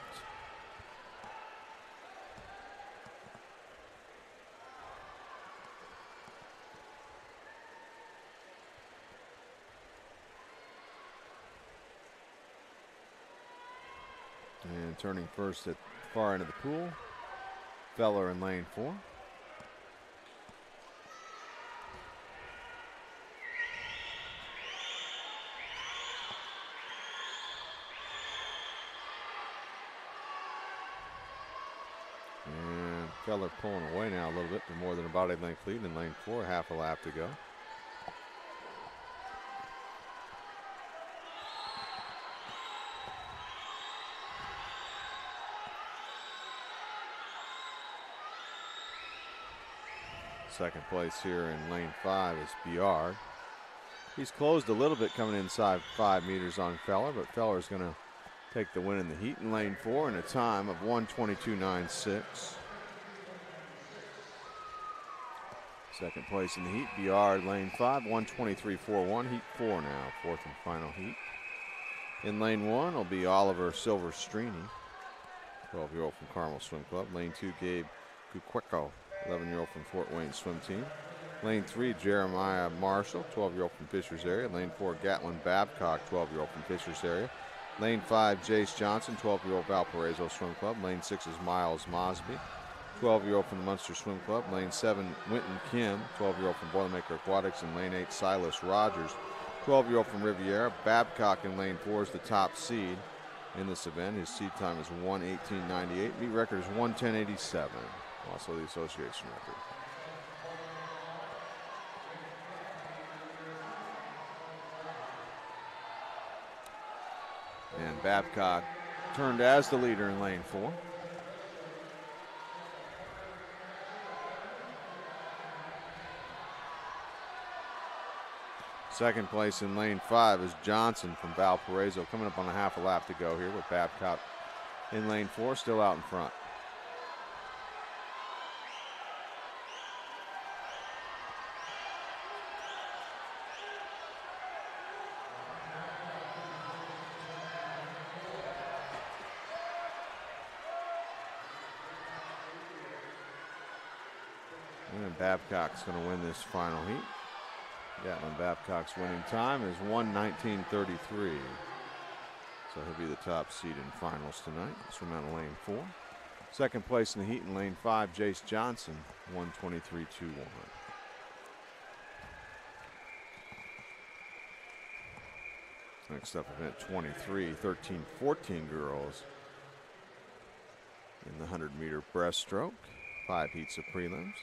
And turning first at the far end of the pool, Feller in lane 4. And Feller pulling away now a little bit for more than a body length lead in lane 4, half a lap to go. Second place here in lane 5 is Biard. He's closed a little bit coming inside 5 meters on Feller, but Feller's going to take the win in the heat in lane 4 in a time of 1:22.96. Second place in the heat, Biard, lane 5, 1:23.41. Heat 4 now, fourth and final heat. In lane 1 will be Oliver Silverstrini, 12-year-old from Carmel Swim Club. Lane 2, Gabe Cuqueco, 11-year-old from Fort Wayne Swim Team. Lane 3, Jeremiah Marshall, 12-year-old from Fishers area. Lane 4, Gatlin Babcock, 12-year-old from Fishers area. Lane 5, Jace Johnson, 12-year-old Valparaiso Swim Club. Lane 6 is Miles Mosby, 12-year-old from the Munster Swim Club. Lane 7, Winton Kim, 12-year-old from Boilermaker Aquatics. And lane 8, Silas Rogers, 12-year-old from Riviera. Babcock in lane 4 is the top seed in this event. His seed time is 1:18.98. Meet record is 1:10.87. Also the association record. And Babcock turned as the leader in lane 4. Second place in lane 5 is Johnson from Valparaiso, coming up on a half a lap to go here with Babcock in lane 4, still out in front. And Babcock's going to win this final heat. Gatlin Babcock's winning time is 1:19:33. So he'll be the top seed in finals tonight. Swim out of lane 4. Second place in the heat in lane 5, Jace Johnson, 1:23.21. Next up, event 23, 13-14 girls in the 100-meter breaststroke. 5 heats of prelims.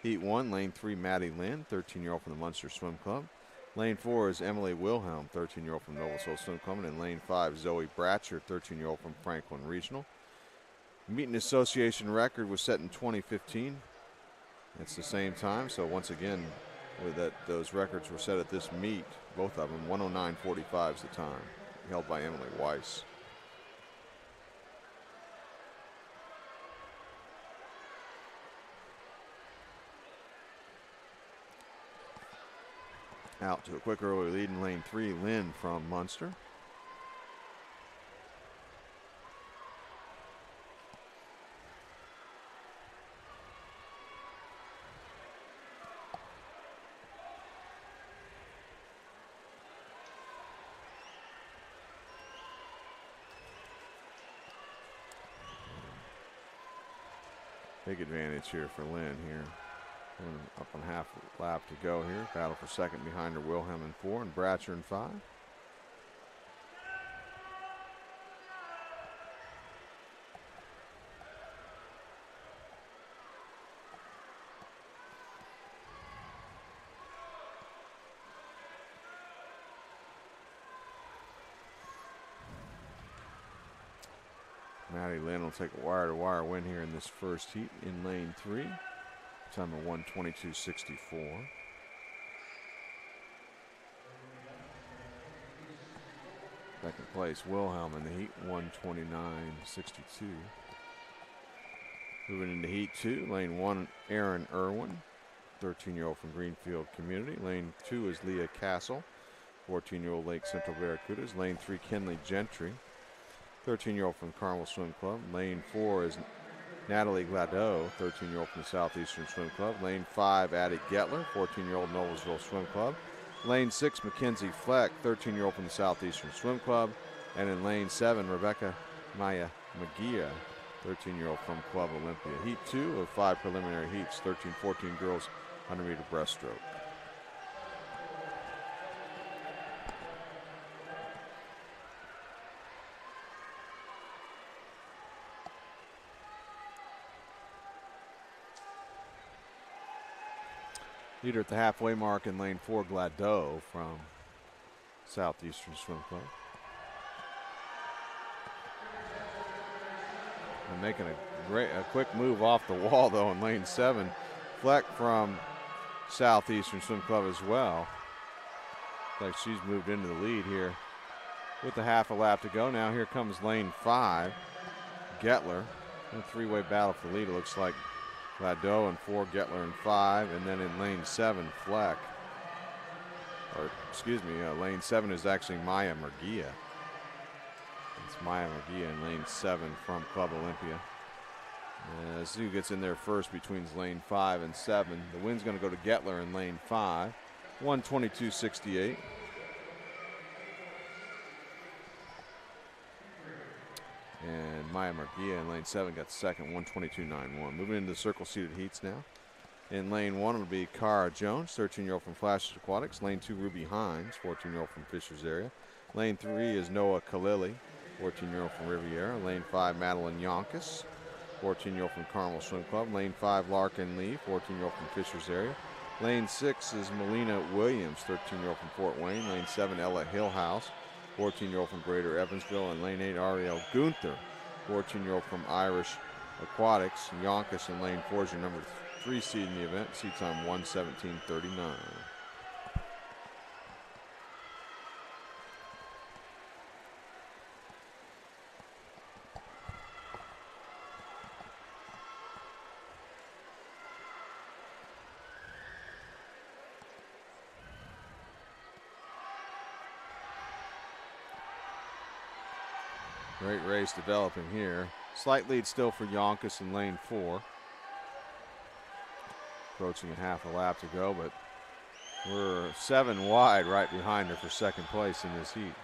Heat 1, lane 3, Maddie Lynn, 13-year-old from the Munster Swim Club. Lane 4 is Emily Wilhelm, 13-year-old from Noblesville Swim Club. And in lane 5, Zoe Bratcher, 13-year-old from Franklin Regional. Meeting association record was set in 2015. It's the same time, so once again, those records were set at this meet, both of them. 1:09:45 is the time, held by Emily Weiss. Out to a quick early lead in lane 3, Lynn from Munster. Big advantage here for Lynn here. Up on half lap to go here. Battle for second behind her, Wilhelm in 4 and Bratcher in 5. Maddie Lynn will take a wire-to-wire win here in this first heat in lane 3. Time of 1:22:64. Second place, Wilhelm in the heat, 1:29:62. Moving into heat 2, lane 1, Aaron Irwin, 13-year-old from Greenfield Community. Lane 2 is Leah Castle, 14-year-old Lake Central Barracudas. Lane 3, Kenley Gentry, 13-year-old from Carmel Swim Club. Lane 4 is Natalie Gladeau, 13-year-old from the Southeastern Swim Club. Lane 5, Addie Getler, 14-year-old Noblesville Swim Club. Lane 6, Mackenzie Fleck, 13-year-old from the Southeastern Swim Club. And in lane 7, Rebecca Maya Magia, 13-year-old from Club Olympia. Heat 2 of 5 preliminary heats, 13-14 girls, 100-meter breaststroke. Leader at the halfway mark in lane 4, Gladeau from Southeastern Swim Club. And making a quick move off the wall though in lane 7. Fleck from Southeastern Swim Club as well. Like she's moved into the lead here with a half a lap to go. Now here comes lane 5, Getler. A three-way battle for the lead, it looks like. Gladeau in 4, Getler in 5, and then in lane 7, Fleck. Or, excuse me, lane 7 is actually Maya Murguia. It's Maya Murguia in lane 7 from Club Olympia. As who gets in there first between lane 5 and 7. The win's going to go to Getler in lane 5, 1:22:68. And Maya Murguia in lane 7 got second, 1:22.91. Moving into the circle seated heats now. In lane 1 it'll be Cara Jones, 13-year-old from Flashes Aquatics. Lane 2, Ruby Hines, 14-year-old from Fishers area. Lane 3 is Noah Kalili, 14-year-old from Riviera. Lane 5, Madeline Yonkis, 14-year-old from Carmel Swim Club. Lane 5, Larkin Lee, 14-year-old from Fishers area. Lane 6 is Melina Williams, 13-year-old from Fort Wayne. Lane 7, Ella Hillhouse, 14-year-old from Greater Evansville. And lane 8, Ariel Gunther, 14-year-old from Irish Aquatics. Yonkis in lane 4 is your number 3 seed in the event. Seed time 1:17:39. Great race developing here. Slight lead still for Yonkis in lane 4. Approaching a half a lap to go, but we're 7 wide right behind her for second place in this heat.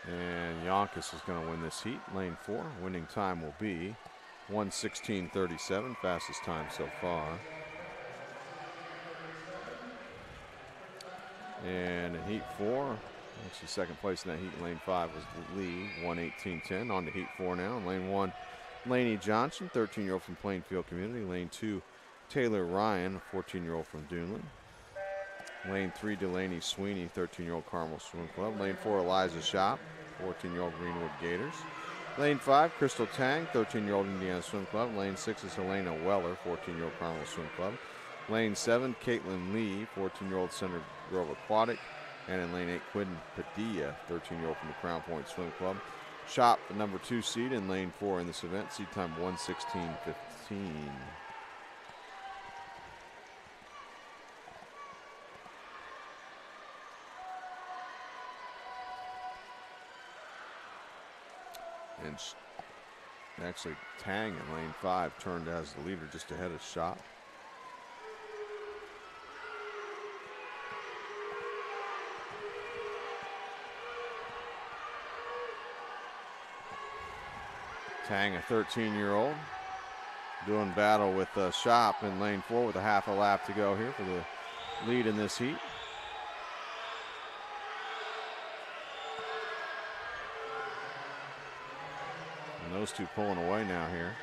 And Yonkis is going to win this heat, lane 4. Winning time will be 1:16.37, fastest time so far. And in heat 4, actually second place in that heat in lane 5 was Lee, 1:18.10. On to heat 4 now. In lane 1, Laney Johnson, 13-year-old from Plainfield Community. Lane 2, Taylor Ryan, 14-year-old from Duneland. Lane 3, Delaney Sweeney, 13-year-old Carmel Swim Club. Lane 4, Eliza Shop, 14-year-old Greenwood Gators. Lane 5, Crystal Tang, 13-year-old Indiana Swim Club. Lane 6 is Helena Weller, 14-year-old Carmel Swim Club. Lane 7, Caitlin Lee, 14-year-old Center Grove Aquatic. And in lane 8, Quinn Padilla, 13-year-old from the Crown Point Swim Club. Shop, the number 2 seed in lane 4 in this event. Seed time 1:16.15. And actually, Tang in lane 5 turned as the leader just ahead of Shop. Tang, a 13-year-old, doing battle with Shop in lane 4 with a half a lap to go here for the lead in this heat. And those two pulling away now here.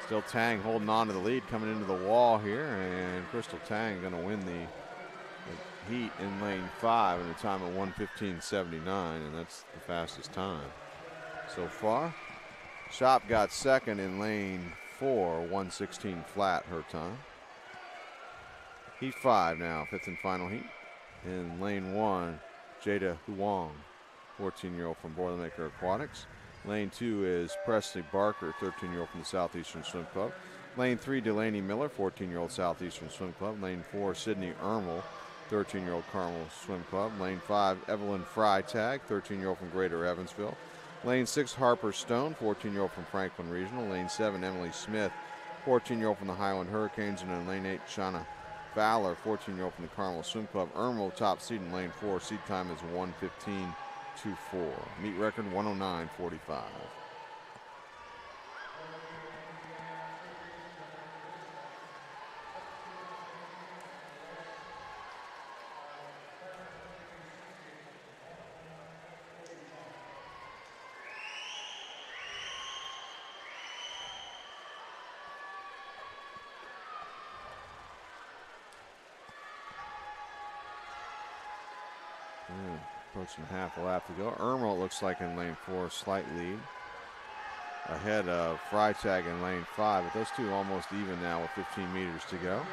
Still Tang holding on to the lead, coming into the wall here, and Crystal Tang going to win the heat in lane 5 in a time of 1:15.79, and that's the fastest time so far. Shop got second in lane 4, 1:16 flat her time. Heat 5 now, 5th and final heat. In lane 1, Jada Huang, 14-year-old from Boilermaker Aquatics. Lane 2 is Presley Barker, 13-year-old from the Southeastern Swim Club. Lane 3, Delaney Miller, 14-year-old Southeastern Swim Club. Lane 4, Sydney Ermel, 13-year-old Carmel Swim Club. Lane 5, Evelyn Freitag, 13-year-old from Greater Evansville. Lane 6, Harper Stone, 14-year-old from Franklin Regional. Lane 7, Emily Smith, 14-year-old from the Highland Hurricanes. And in lane 8, Shauna Fowler, 14-year-old from the Carmel Swim Club. Ermel top seed in lane 4. Seed time is 1:15.24. Meet record 1:09.45. Approaching half a lap to go. Ermel, it looks like in lane 4, slight lead ahead of Freitag in lane 5, but those two almost even now with 15 meters to go.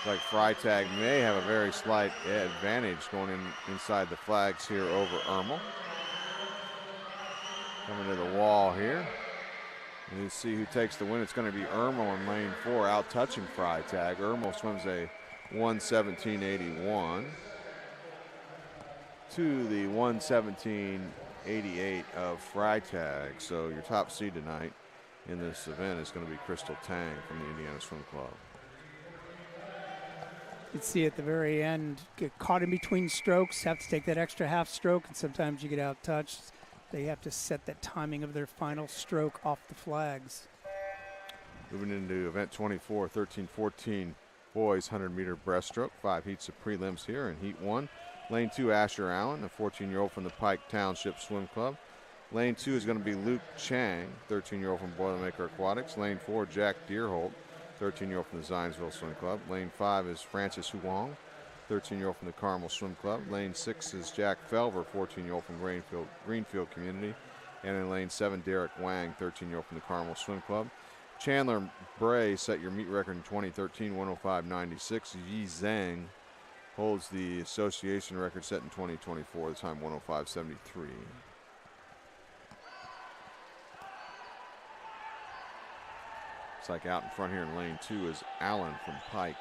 Looks like Freitag may have a very slight advantage going inside the flags here over Ermel. Coming to the wall here. And you see who takes the win. It's going to be Ermel in lane 4, out touching Freitag. Ermel swims a 1:17.81 to the 1:17.88 of Freitag. So your top seed tonight in this event is going to be Crystal Tang from the Indiana Swim Club. You can see at the very end, get caught in between strokes, have to take that extra half stroke, and sometimes you get out touched. They have to set that timing of their final stroke off the flags. Moving into event 24, 13-14 boys 100-meter breaststroke. 5 heats of prelims here in heat 1. Lane 2, Asher Allen, a 14-year-old from the Pike Township Swim Club. Lane 2 is going to be Luke Chang, 13-year-old from Boilermaker Aquatics. Lane 4, Jack Deerholt, 13-year-old from the Zionsville Swim Club. Lane 5 is Francis Huang, 13-year-old from the Carmel Swim Club. Lane 6 is Jack Felver, 14-year-old from Greenfield Community. And in lane 7, Derek Wang, 13-year-old from the Carmel Swim Club. Chandler Bray set your meet record in 2013, 1:05.96. Yi Zhang holds the association record set in 2024, the time 1:05.73. Looks like out in front here in lane 2 is Allen from Pike.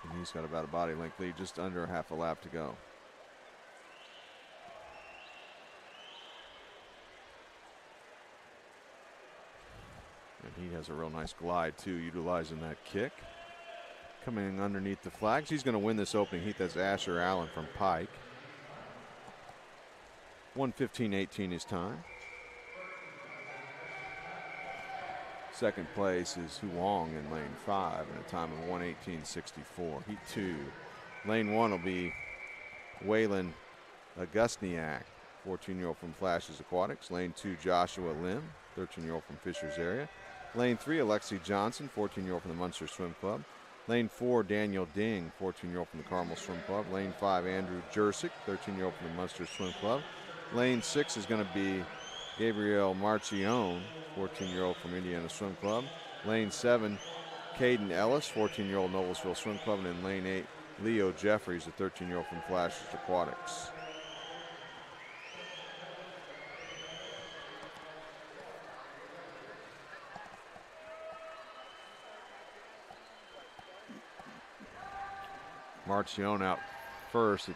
And he's got about a body length lead, just under a half a lap to go. And he has a real nice glide too, utilizing that kick. Coming underneath the flags. He's going to win this opening heat. That's Asher Allen from Pike. 1:15.18 his time. Second place is Huang in lane 5 in a time of 1:18.64. Heat 2. Lane 1 will be Waylon Augustniak, 14-year-old from Flashes Aquatics. Lane 2, Joshua Lim, 13-year-old from Fishers area. Lane 3, Alexi Johnson, 14-year-old from the Munster Swim Club. Lane 4, Daniel Ding, 14-year-old from the Carmel Swim Club. Lane 5, Andrew Jersick, 13-year-old from the Munster Swim Club. Lane 6 is going to be Gabriel Marcion, 14-year-old from Indiana Swim Club. Lane 7, Caden Ellis, 14-year-old Noblesville Swim Club. And in lane 8, Leo Jeffries, a 13-year-old from Flashes Aquatics. Marcion out first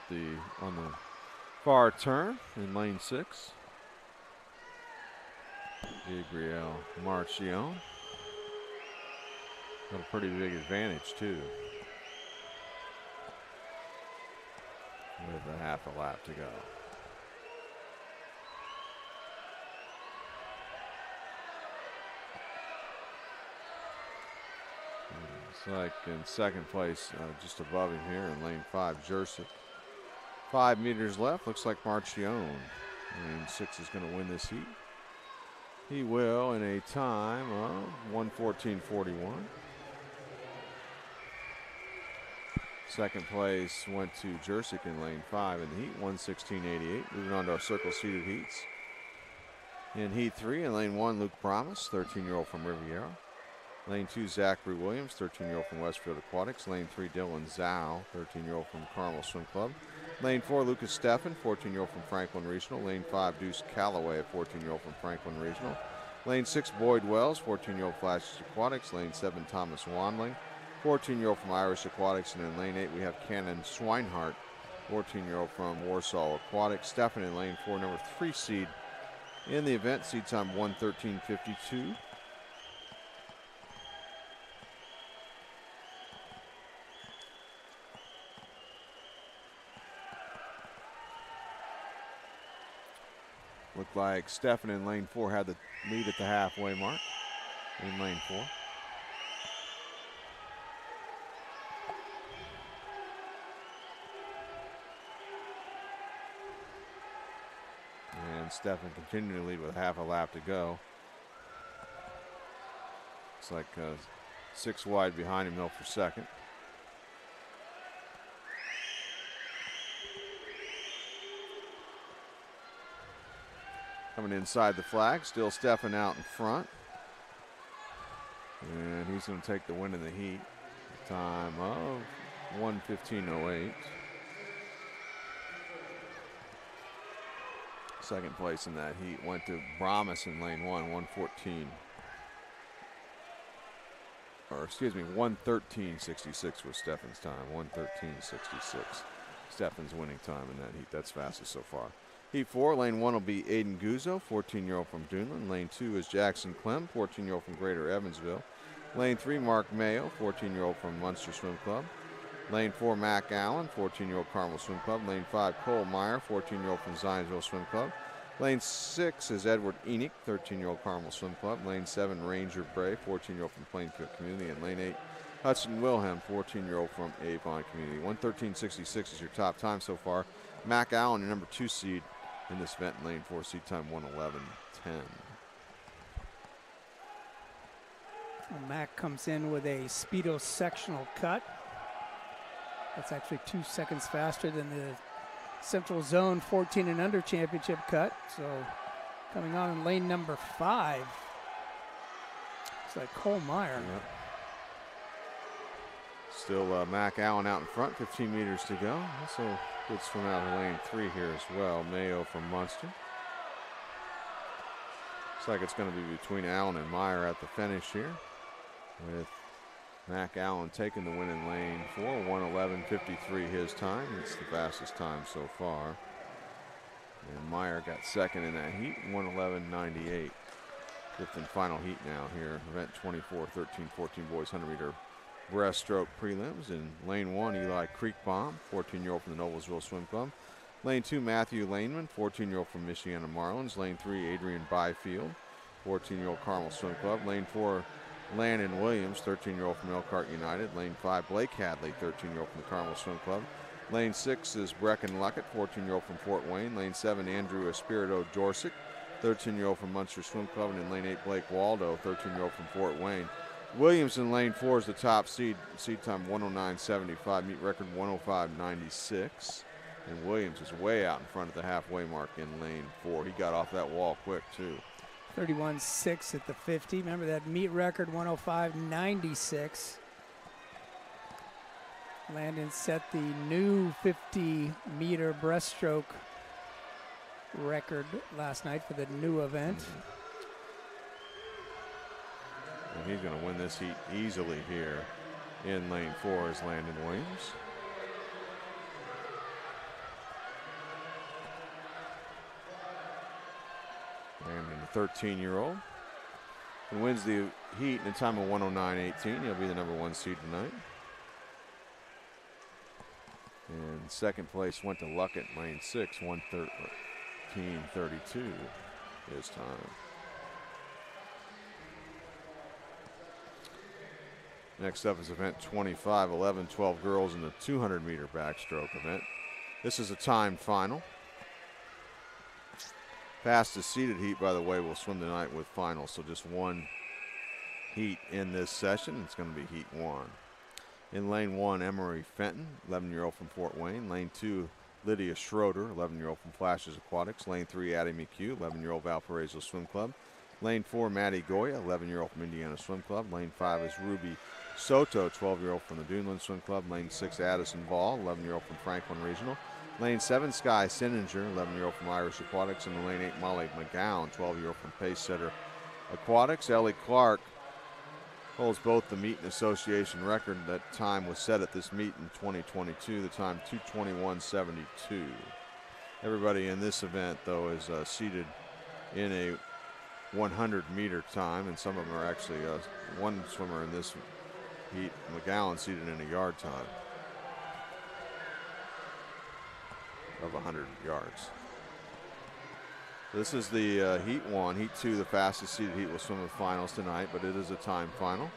on the far turn in lane 6. Gabriel Marcion got a pretty big advantage too, with a half a lap to go. It's like in second place, just above him here in lane 5, Jersick. 5 meters left. Looks like Marcion, lane 6, is going to win this heat. He will in a time of 1:14.41. Second place went to Jersick in lane 5 in the heat, 1:16.88. Moving on to our circle seated heats. In heat 3, in lane 1, Luke Promise, 13-year-old from Riviera. Lane 2, Zachary Williams, 13-year-old from Westfield Aquatics. Lane 3, Dylan Zhao, 13-year-old from Carmel Swim Club. Lane 4, Lucas Steffen, 14-year-old from Franklin Regional. Lane 5, Deuce Calloway, a 14-year-old from Franklin Regional. Lane 6, Boyd Wells, 14-year-old Flashes Aquatics. Lane 7, Thomas Wanling, 14-year-old from Irish Aquatics. And in lane 8, we have Cannon Swinehart, 14-year-old from Warsaw Aquatics. Steffen in lane 4, number 3 seed in the event, seed time 1:13.52. Looked like Steffen in lane 4 had the lead at the halfway mark in lane 4. And Steffen continuing to lead with half a lap to go. Looks like 6 wide behind him though for second. Coming inside the flag, still Steffen out in front. And he's going to take the win in the heat. Time of 1:15.08. Second place in that heat went to Brahmas in lane 1, 1:14. Or excuse me, 1:13.66 was Steffen's time, 1:13.66. Steffen's winning time in that heat. That's fastest so far. Heat 4, lane 1 will be Aiden Guzzo, 14-year-old from Duneland. Lane 2 is Jackson Clem, 14-year-old from Greater Evansville. Lane 3, Mark Mayo, 14-year-old from Munster Swim Club. Lane 4, Mac Allen, 14-year-old Carmel Swim Club. Lane 5, Cole Meyer, 14-year-old from Zionsville Swim Club. Lane 6 is Edward Enoch, 13-year-old Carmel Swim Club. Lane 7, Ranger Bray, 14-year-old from Plainfield Community. And lane 8, Hudson Wilhelm, 14-year-old from Avon Community. 1:13.66 is your top time so far. Mac Allen, your number 2 seed in this event in lane 4, seed time 1:11.10. Mac comes in with a Speedo sectional cut. That's actually 2 seconds faster than the Central Zone 14 and under championship cut. So coming on in lane number 5. It's like Cole Meyer. Yep. Still Mac Allen out in front, 15 meters to go. Also Good swim out of lane 3 here as well. Mayo from Munster. Looks like it's going to be between Allen and Meyer at the finish here, with Mac Allen taking the win in lane 4. 1:11.53 his time. It's the fastest time so far. And Meyer got second in that heat, 1:11.98. Fifth and final heat now here. Event 24, 13-14 boys 100 meter breaststroke prelims. In lane 1, Eli Creekbaum, 14-year-old from the Noblesville Swim Club. Lane 2, Matthew Laneman, 14-year-old from Michiana Marlins. Lane 3, Adrian Byfield, 14-year-old Carmel Swim Club. Lane 4, Landon Williams, 13-year-old from Elkhart United. Lane 5, Blake Hadley, 13-year-old from the Carmel Swim Club. Lane 6 is Brecken Luckett, 14-year-old from Fort Wayne. Lane 7, Andrew Espirito Dorsick, 13-year-old from Munster Swim Club. And in lane 8, Blake Waldo, 13-year-old from Fort Wayne. Williams in lane 4 is the top seed. Seed time 1:09.75, meet record 1:05.96. And Williams is way out in front of the halfway mark in lane 4. He got off that wall quick too. 31.6 at the 50. Remember that meet record 1:05.96. Landon set the new 50-meter breaststroke record last night for the new event. And he's going to win this heat easily here in lane 4 is Landon Williams. Landon, the 13-year-old, and wins the heat in a time of 1:09.18. He'll be the number 1 seed tonight. And second place went to Luckett, lane 6, 1:13.32 his time. Next up is event 25, 11-12 girls in the 200-meter backstroke event. This is a timed final. Fastest seeded heat, by the way, will swim tonight with finals. So just one heat in this session. It's going to be heat 1. In lane 1, Emery Fenton, 11-year-old from Fort Wayne. Lane 2, Lydia Schroeder, 11-year-old from Flashes Aquatics. Lane 3, Addie McHugh, 11-year-old Valparaiso Swim Club. Lane 4, Maddie Goya, 11-year-old from Indiana Swim Club. Lane 5 is Ruby Soto, 12-year-old from the Duneland Swim Club. Lane 6, Addison Ball, 11-year-old from Franklin Regional. Lane 7, Sky Sinninger, 11-year-old from Irish Aquatics. And in lane 8, Molly McGowan, 12-year-old from Pace Setter Aquatics. Ellie Clark holds both the meet and association record. That time was set at this meet in 2022, the time 2:21.72. Everybody in this event, though, is seated in a 100-meter time, and some of them are actually one swimmer in this heat, McGowan, seated in a yard time of 100 yards. This is the heat 1. Heat 2, the fastest seeded heat, will swim the finals tonight, but it is a time final.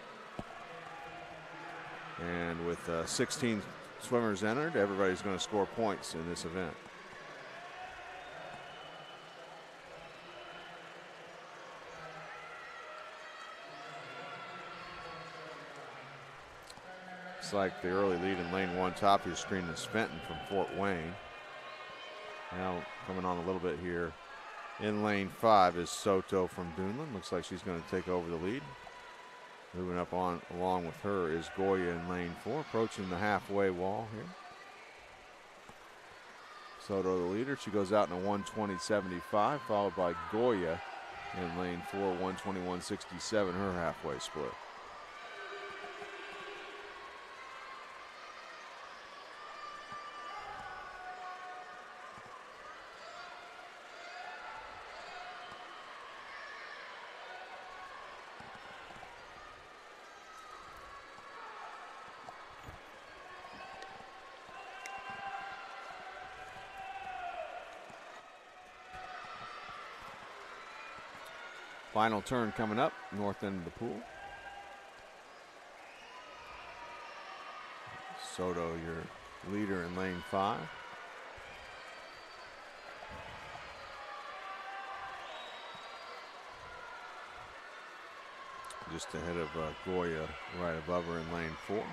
And with 16 swimmers entered, everybody's going to score points in this event. It's like the early lead in lane 1, top of your screen, is Fenton from Fort Wayne. Now coming on a little bit here. In lane 5 is Soto from Duneland. Looks like she's going to take over the lead. Moving up on along with her is Goya in lane 4, approaching the halfway wall here. Soto the leader. She goes out in a 1:20.75, followed by Goya in lane 4, 1:21.67, her halfway split. Final turn coming up, north end of the pool. Soto, your leader in lane 5. Just ahead of Goya, right above her in lane 4.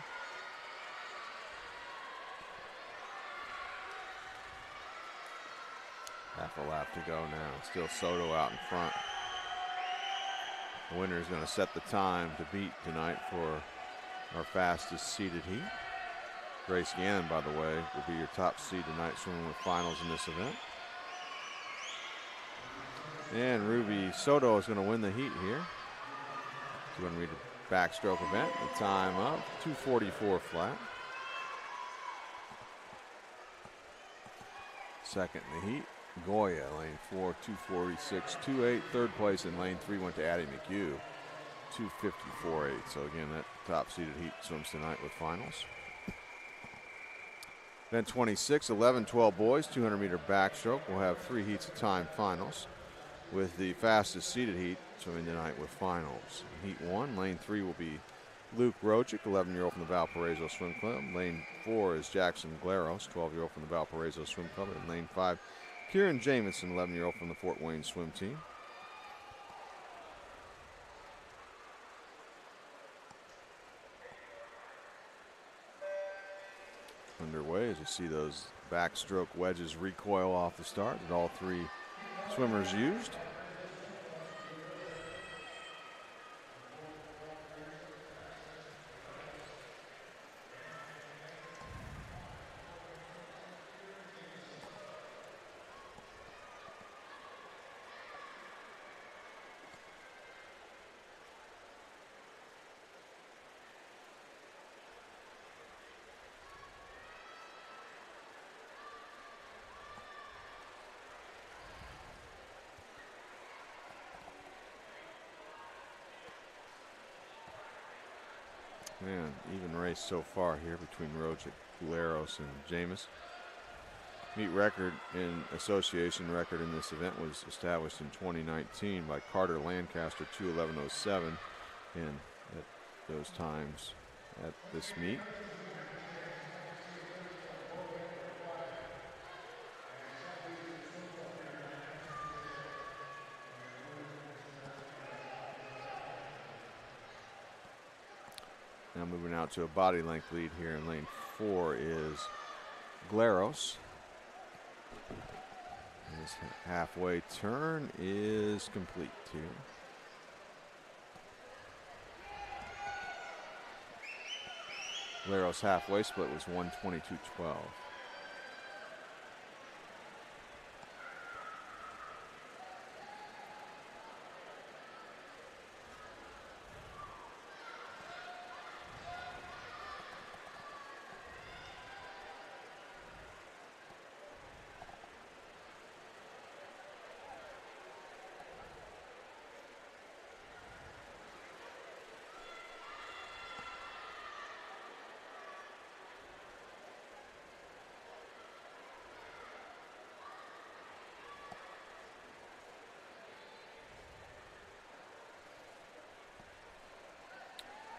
Half a lap to go now. Still Soto out in front. The winner is going to set the time to beat tonight for our fastest seeded heat. Grace Gannon, by the way, will be your top seed tonight swimming with finals in this event. And Ruby Soto is going to win the heat here. 200 meter backstroke event. The time up 2:44 flat. Second in the heat, Goya, lane 4, 2:46.28. Third place in lane 3 went to Addie McHugh, 2:54.8. So again, that top seeded heat swims tonight with finals. Then 26, 11, 12 boys, 200 meter backstroke. We'll have 3 heats of time finals, with the fastest seeded heat swimming tonight with finals. In heat 1, lane 3 will be Luke Rojic, 11-year-old from the Valparaiso Swim Club. Lane 4 is Jackson Glaros, 12-year-old from the Valparaiso Swim Club. And lane 5, Kieran Jamison, 11-year-old from the Fort Wayne Swim Team. Underway as you see those backstroke wedges recoil off the start that all 3 swimmers used. Man, even race so far here between Rojic, Guleros, and James. Meet record in association record in this event was established in 2019 by Carter Lancaster, 2:11.07, and at those times at this meet. Now moving out to a body length lead here in lane 4 is Glaros. His halfway turn is complete here. Glaros' halfway split was 1:22.12.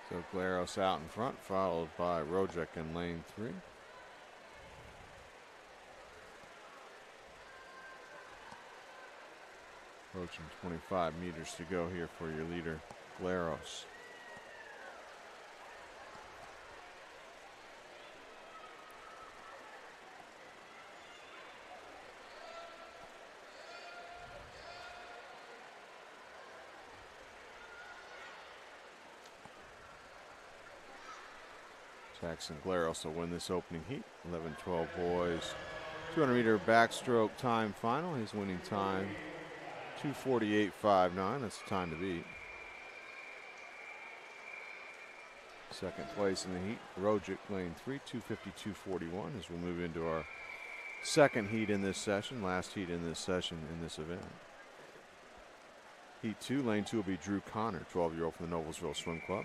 So Glaros out in front, followed by Rojic in lane 3. Approaching 25 meters to go here for your leader, Glaros. Jackson Glaros will win this opening heat. 11-12 boys, 200 meter backstroke time final. His winning time 2:48.59. That's the time to beat. Second place in the heat, Rojic, lane 3, 2:52.41, as we'll move into our second heat in this session, last heat in this session in this event. Heat 2, lane 2 will be Drew Connor, 12-year-old from the Noblesville Swim Club.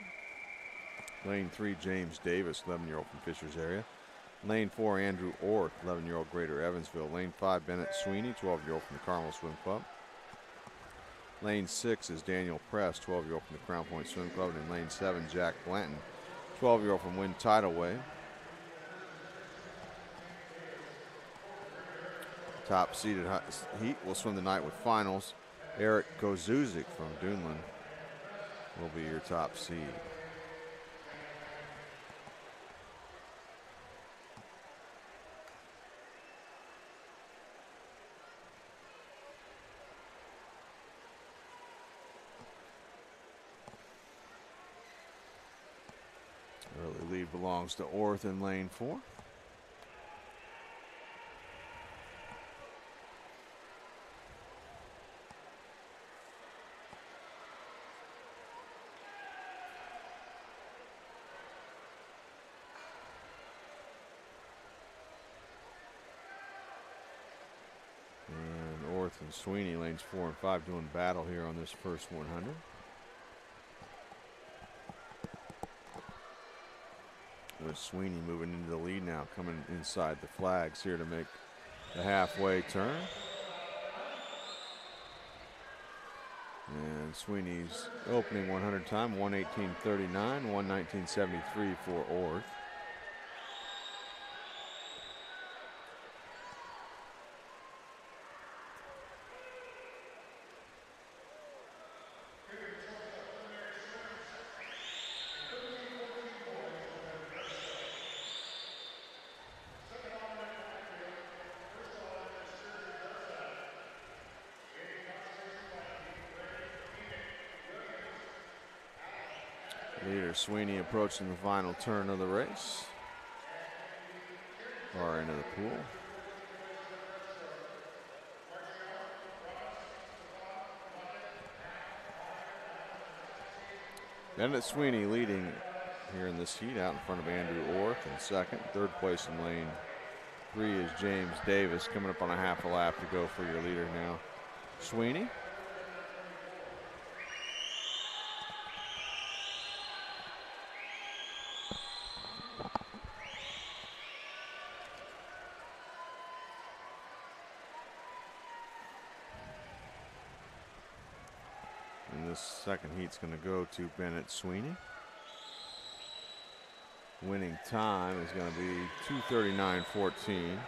Lane 3, James Davis, 11-year-old from Fishers area. Lane 4, Andrew Orth, 11-year-old Greater Evansville. Lane 5, Bennett Sweeney, 12-year-old from the Carmel Swim Club. Lane 6 is Daniel Press, 12-year-old from the Crown Point Swim Club. And in lane 7, Jack Blanton, 12-year-old from Wind Tidal Wave. Top seeded heat will swim the night with finals. Eric Kozuzik from Duneland will be your top seed. Early lead belongs to Orth in lane 4. And Sweeney, lanes 4 and 5, doing battle here on this first 100. With Sweeney moving into the lead now, coming inside the flags here to make the halfway turn. And Sweeney's opening 100 time, 1:18:39, 1:19:73 for Orth. Leader Sweeney approaching the final turn of the race. Far into the pool. Bennett Sweeney leading here in this heat out in front of Andrew Orth in second. Third place in lane 3 is James Davis, coming up on a half a lap to go for your leader now. Sweeney. Second heat's going to go to Bennett Sweeney. Winning time is going to be 2:39.14.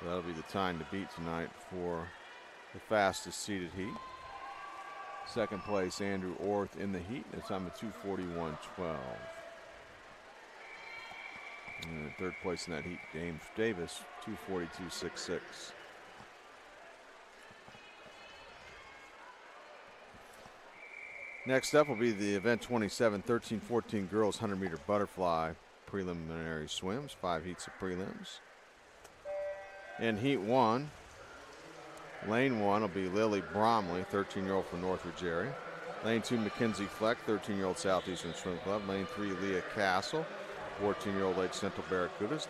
That'll be the time to beat tonight for the fastest seeded heat. Second place, Andrew Orth in the heat, a time of 2:41.12. And third place in that heat, James Davis, 2:42.66. Next up will be the event 27 13-14 girls 100-meter butterfly preliminary swims, 5 heats of prelims. In heat 1, lane 1 will be Lily Bromley, 13-year-old from Northridge area. Lane 2, Mackenzie Fleck, 13-year-old Southeastern Swim Club. Lane 3, Leah Castle, 14-year-old Lake Central Barracudas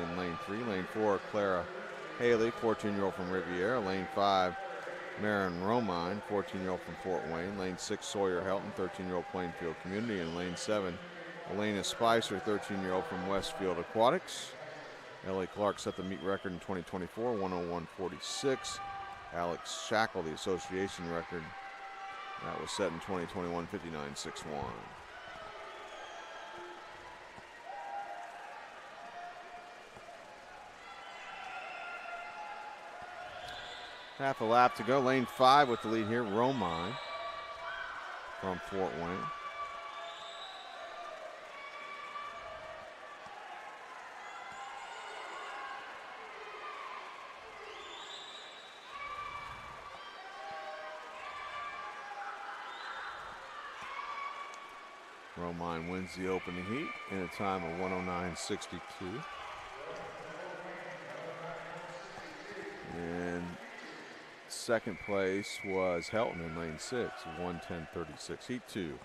in lane 3. Lane 4, Clara Haley, 14-year-old from Riviera. Lane 5, Marin Romine, 14-year-old from Fort Wayne. Lane 6, Sawyer Helton, 13-year-old Plainfield Community. And lane 7, Elena Spicer, 13-year-old from Westfield Aquatics. Ellie Clark set the meet record in 2024, 1:01:46. Alex Shackle, the association record, that was set in 2021, 59:61. Half a lap to go. Lane 5 with the lead here, Romine from Fort Wayne. Romine wins the opening heat in a time of 1:09:62. And second place was Helton in lane 6, 1:10:36. Heat 2.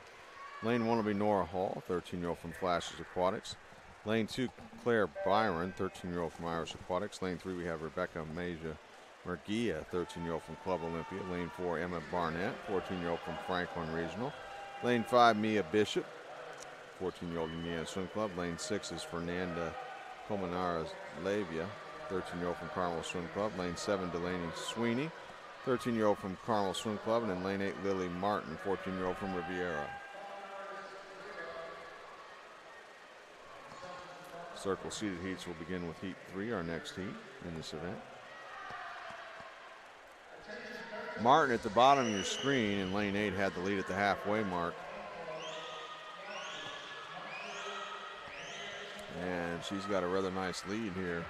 Lane 1 will be Nora Hall, 13-year-old from Flashes Aquatics. Lane 2, Claire Byron, 13-year-old from Irish Aquatics. Lane 3, we have Rebecca Maja Murguia, 13-year-old from Club Olympia. Lane 4, Emma Barnett, 14-year-old from Franklin Regional. Lane 5, Mia Bishop, 14-year-old Indiana Swim Club. Lane 6 is Fernanda Colmenares Lavia, 13-year-old from Carmel Swim Club. Lane 7, Delaney Sweeney, 13-year-old from Carmel Swim Club. And in lane 8, Lily Martin, 14-year-old from Riviera. Circle seated heats will begin with heat 3, our next heat in this event. Martin at the bottom of your screen in lane 8 had the lead at the halfway mark. And she's got a rather nice lead here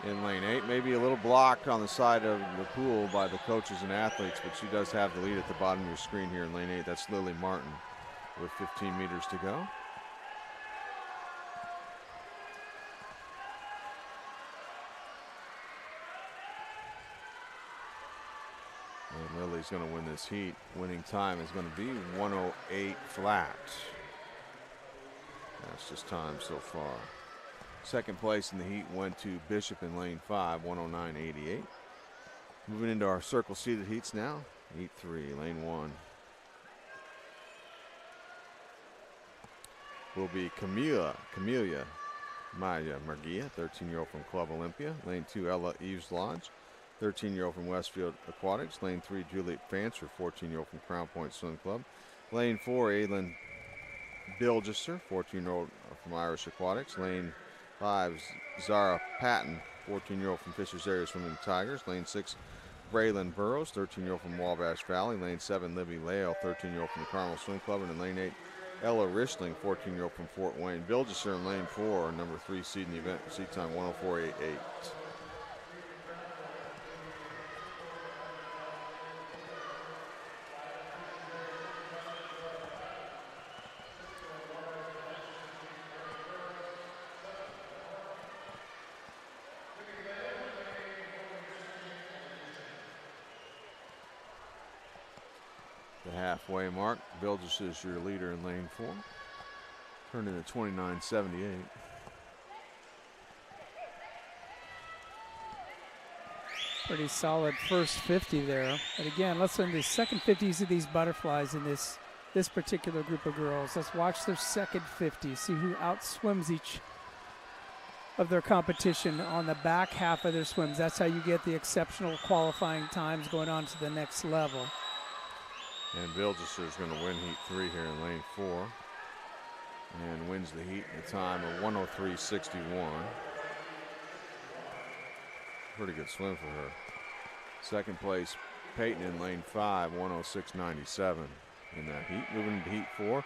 in lane 8. Maybe a little blocked on the side of the pool by the coaches and athletes, but she does have the lead at the bottom of your screen here in lane 8. That's Lily Martin with 15 meters to go. And Lilly's going to win this heat. Winning time is going to be 108 flat. That's just time so far. Second place in the heat went to Bishop in lane 5, 109.88. Moving into our circle seated heats now. Heat 3, lane 1. Will be Camelia Maya Murguia, 13-year-old from Club Olympia. Lane 2, Ella Eves Lodge, 13-year-old from Westfield Aquatics. Lane 3, Juliet Fancher, 14-year-old from Crown Point Swim Club. Lane 4, Aylin Bilgister, 14-year-old from Irish Aquatics. Lane 5, Zara Patton, 14-year-old from Fishers Area Swimming Tigers. Lane 6, Braylon Burrows, 13-year-old from Wabash Valley. Lane 7, Libby Lale, 13-year-old from the Carmel Swim Club. And in lane 8, Ella Rishling, 14-year-old from Fort Wayne. Bilgister in lane 4, number 3 seed in the event, seed time 104.88. The halfway mark, Bilgister is your leader in lane 4. Turned into 29.78. Pretty solid first 50 there. And again, let's learn the second 50s of these butterflies in this particular group of girls. Let's watch their second 50, see who outswims each of their competition on the back half of their swims. That's how you get the exceptional qualifying times going on to the next level. And Bilgister is going to win heat 3 here in lane 4. And wins the heat in a time of 103.61. Pretty good swim for her. Second place, Peyton in lane 5, 106.97 in that heat. Moving into heat 4,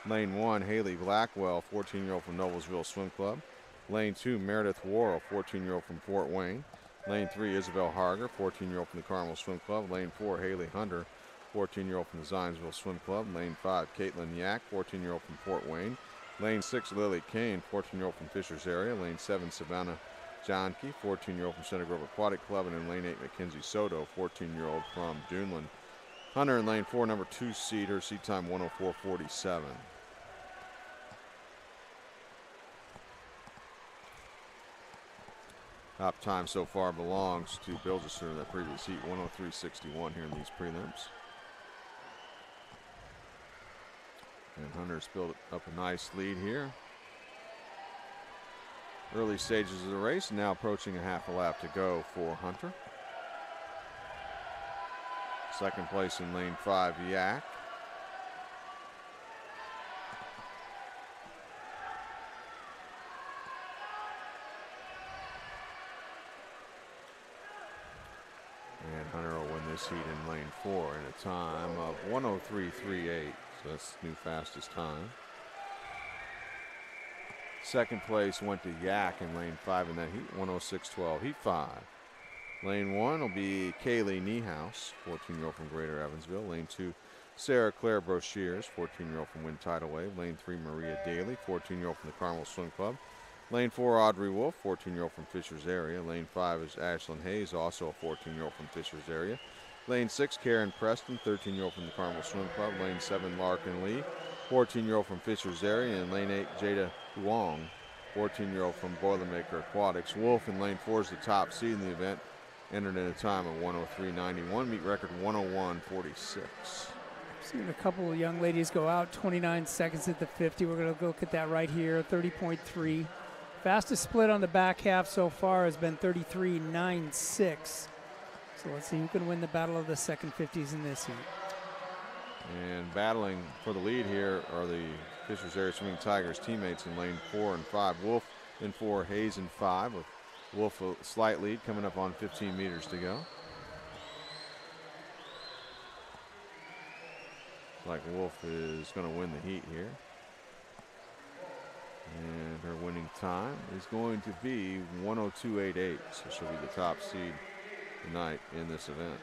lane 1, Haley Blackwell, 14-year-old from Noblesville Swim Club. Lane 2, Meredith Worrell, 14-year-old from Fort Wayne. Lane 3, Isabel Harger, 14-year-old from the Carmel Swim Club. Lane 4, Haley Hunter, 14-year-old from the Zionsville Swim Club. Lane 5, Caitlin Yak, 14-year-old from Fort Wayne. Lane 6, Lily Kane, 14-year-old from Fishers Area. Lane 7, Savannah Johnke, 14-year-old from Center Grove Aquatic Club. And in lane 8, Mackenzie Soto, 14-year-old from Duneland. Hunter in lane 4, number 2 seed, her seed time 104.47. Top time so far belongs to Bilgister in that previous heat, 103.61 here in these prelims. And Hunter's built up a nice lead here. Early stages of the race, now approaching a half a lap to go for Hunter. Second place in lane 5, Yak. And Hunter will win this heat in lane 4 in a time of 103.38. So that's the new fastest time. Second place went to Yak in lane 5 in that heat, 106.12. Heat 5. Lane 1 will be Kaylee Niehaus, 14-year-old from Greater Evansville. Lane 2, Sarah Claire Broshiers, 14-year-old from Wind Tidal Wave. Lane 3, Maria Daly, 14-year-old from the Carmel Swim Club. Lane 4, Audrey Wolf, 14-year-old from Fishers Area. Lane 5 is Ashlyn Hayes, also a 14-year-old from Fishers Area. Lane 6, Karen Preston, 13-year-old from the Carmel Swim Club. Lane 7, Larkin Lee, 14-year-old from Fishers Area. And lane 8, Jada Huang, 14-year-old from Boilermaker Aquatics. Wolf in lane 4 is the top seed in the event. Entered in a time of 103.91, meet record 101.46. Seen a couple of young ladies go out, 29 seconds at the 50. We're going to look at that right here, 30.3. Fastest split on the back half so far has been 33.96. So let's see who can win the battle of the second 50s in this heat. And battling for the lead here are the Fishers Area Swimming Tigers teammates in lane 4 and 5. Wolf in 4, Hayes in 5, with Wolf a slight lead coming up on 15 meters to go. Like Wolf is going to win the heat here. And her winning time is going to be 102.88. So she'll be the top seed tonight in this event.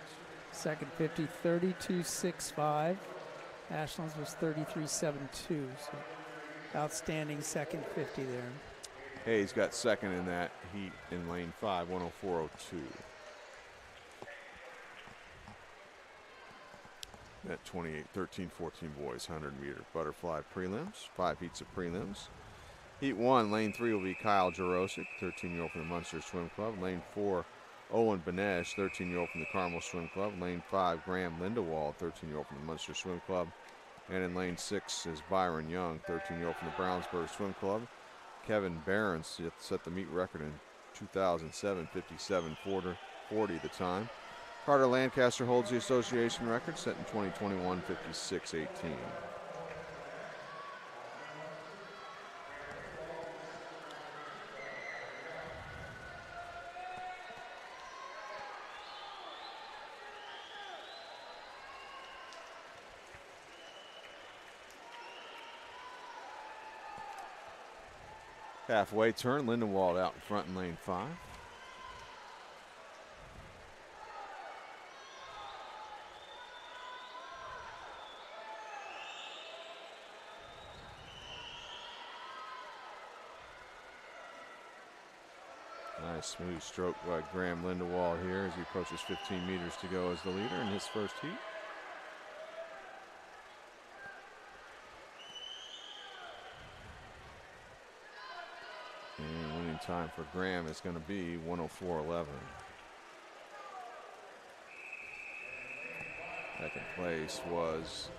Second 50, 32.65. Ashland's was 33.72. So outstanding second 50 there. Hayes got second in that heat in lane 5, 104.02. at 28-13-14 boys 100-meter butterfly prelims. 5 heats of prelims. Heat 1, lane 3 will be Kyle Jarosik, 13-year-old from the Munster Swim Club. Lane 4, Owen Banesh, 13-year-old from the Carmel Swim Club. Lane 5, Graham Lindewald, 13-year-old from the Munster Swim Club. And in lane 6 is Byron Young, 13-year-old from the Brownsburg Swim Club. Kevin Barons set the meet record in 2007, 57:40 the time. Carter Lancaster holds the association record, set in 2021, 56:18. Halfway turn, Lindenwald out in front in lane 5. Nice smooth stroke by Graham Lindewald here as he approaches 15 meters to go as the leader in his first heat. And winning time for Graham is going to be 1:04.11. Second place was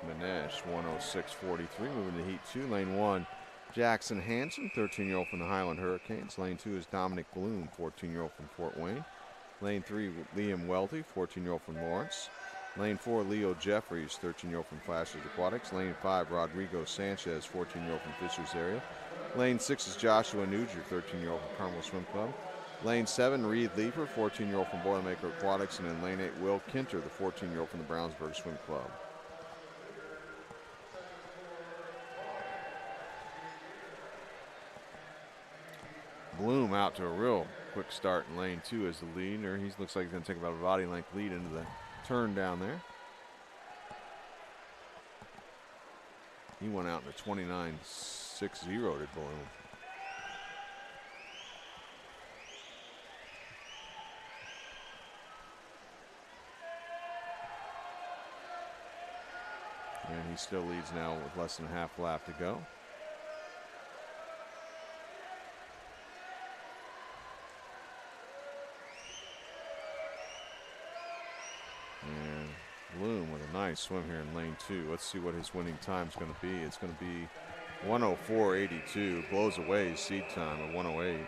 Manesh, 1:06.43. Moving to heat 2, lane 1, Jackson Hanson, 13-year-old from the Highland Hurricanes. Lane 2 is Dominic Bloom, 14-year-old from Fort Wayne. Lane 3, Liam Welty, 14-year-old from Lawrence. Lane 4, Leo Jeffries, 13-year-old from Flashers Aquatics. Lane 5, Rodrigo Sanchez, 14-year-old from Fishers area. Lane 6 is Joshua Nugent, 13-year-old from Carmel Swim Club. Lane 7, Reed Leeper, 14-year-old from Boilermaker Aquatics. And in lane 8, Will Kinter, the 14-year-old from the Brownsburg Swim Club. Bloom out to a real quick start in lane 2 as the leader. He looks like he's going to take about a body length lead into the turn down there. He went out in a 29.60 did Bloom. And he still leads now with less than a half lap to go. And Bloom with a nice swim here in lane 2. Let's see what his winning time is going to be. It's going to be 1:04.82. Blows away his seed time of 1:08.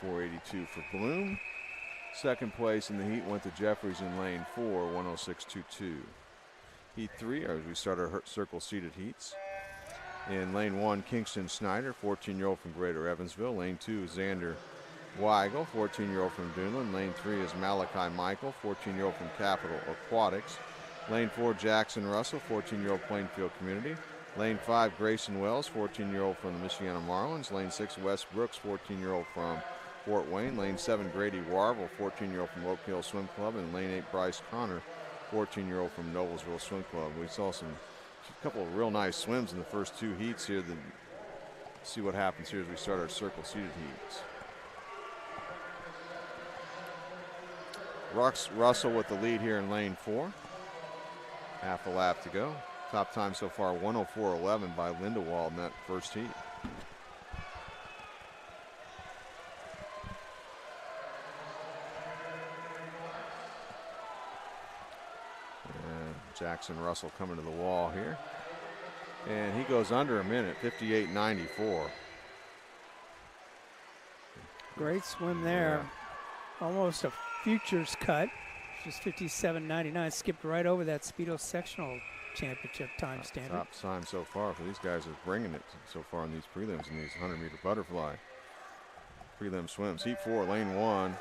1:04.82 for Bloom. Second place in the heat went to Jeffries in lane 4, 1:06.22. Heat 3, as we start our circle seated heats. In lane 1, Kingston Snyder, 14-year-old from Greater Evansville. Lane 2, Xander Weigel, 14-year-old from Dunland. Lane 3 is Malachi Michael, 14-year-old from Capital Aquatics. Lane 4, Jackson Russell, 14-year-old Plainfield Community. Lane 5, Grayson Wells, 14-year-old from the Michiana Marlins. Lane 6, Wes Brooks, 14-year-old from Fort Wayne. Lane 7, Grady Warble, 14-year-old from Oak Hill Swim Club. And lane 8, Bryce Connor, 14-year-old from Noblesville Swim Club. We saw a couple of real nice swims in the first 2 heats here. See what happens here as we start our circle seated heats. Russell with the lead here in lane 4. Half a lap to go. Top time so far, 1:04.11 by Lindewald in that first heat. And Jackson Russell coming to the wall here. And he goes under a minute, 58.94. Great swim there. Yeah. Almost a futures cut, just 57.99. Skipped right over that Speedo sectional championship time standard. Top time so far for these guys are bringing it so far in these prelims in these 100-meter butterfly prelim swims. Heat 4, lane 1,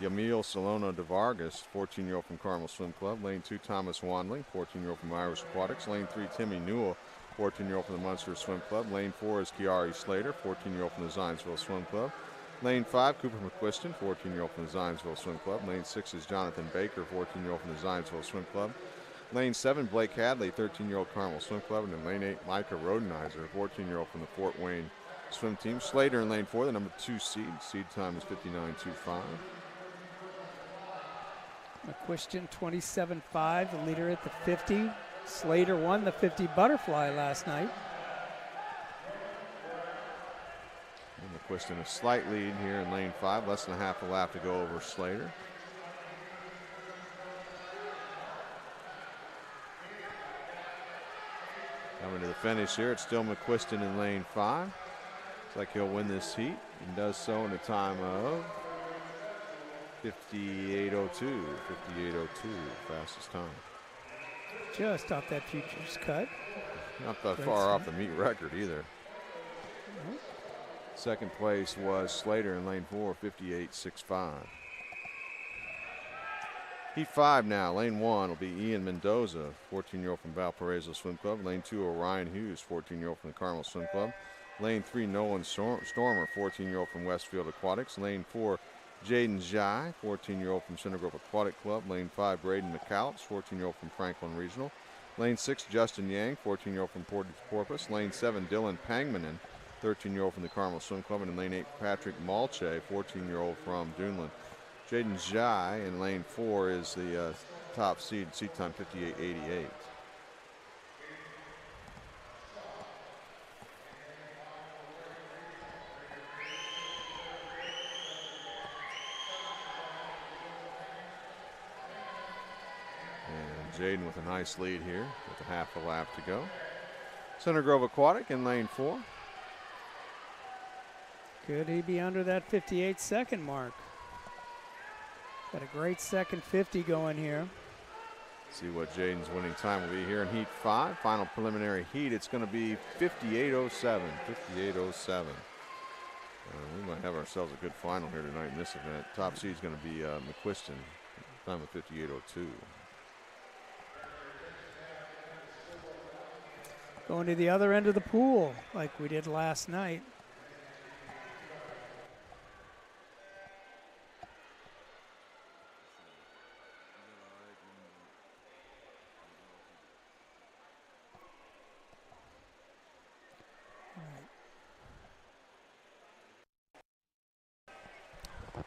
Yamil Solano de Vargas, 14-year-old from Carmel Swim Club. Lane 2, Thomas Wandling, 14-year-old from Irish Aquatics. Lane 3, Timmy Newell, 14-year-old from the Munster Swim Club. Lane 4 is Kiari Slater, 14-year-old from the Zionsville Swim Club. Lane 5, Cooper McQuiston, 14-year-old from the Zionsville Swim Club. Lane 6 is Jonathan Baker, 14-year-old from the Zionsville Swim Club. Lane 7, Blake Hadley, 13-year-old Carmel Swim Club. And in lane 8, Micah Rodenizer, 14-year-old from the Fort Wayne Swim Team. Slater in lane 4, the number 2 seed. Seed time is 59.25. McQuiston 27-5, the leader at the 50. Slater won the 50 butterfly last night. And McQuiston a slight lead here in lane 5, less than a half a lap to go over Slater. Coming to the finish here, it's still McQuiston in lane 5. Looks like he'll win this heat and does so in a time of 58:02. 58:02, fastest time. Just off that futures cut. Not that far off the meet record either. Second place was Slater in lane 4, 58.65. Heat 5 now. Lane 1 will be Ian Mendoza, 14-year-old from Valparaiso Swim Club. Lane 2, Orion Hughes, 14-year-old from the Carmel Swim Club. Lane 3, Nolan Stormer, 14-year-old from Westfield Aquatics. Lane 4, Jaden Jai, 14-year-old from Center Grove Aquatic Club. Lane 5, Braden McCallops, 14-year-old from Franklin Regional. Lane 6, Justin Yang, 14-year-old from Portage Porpoise. Lane 7, Dylan Pangmanen, 13-year-old from the Carmel Swim Club. And in lane 8, Patrick Malche, 14-year-old from Duneland. Jaden Jai in lane 4 is the top seed time 58.88. Jaden with a nice lead here with a half a lap to go. Center Grove Aquatic in lane 4. Could he be under that 58-second mark? Got a great second 50 going here. See what Jaden's winning time will be here in Heat 5. Final preliminary heat. It's going to be 58:07. 58:07. We might have ourselves a good final here tonight in this event. Top seed is going to be McQuiston. Time of 58:02. Going to the other end of the pool like we did last night.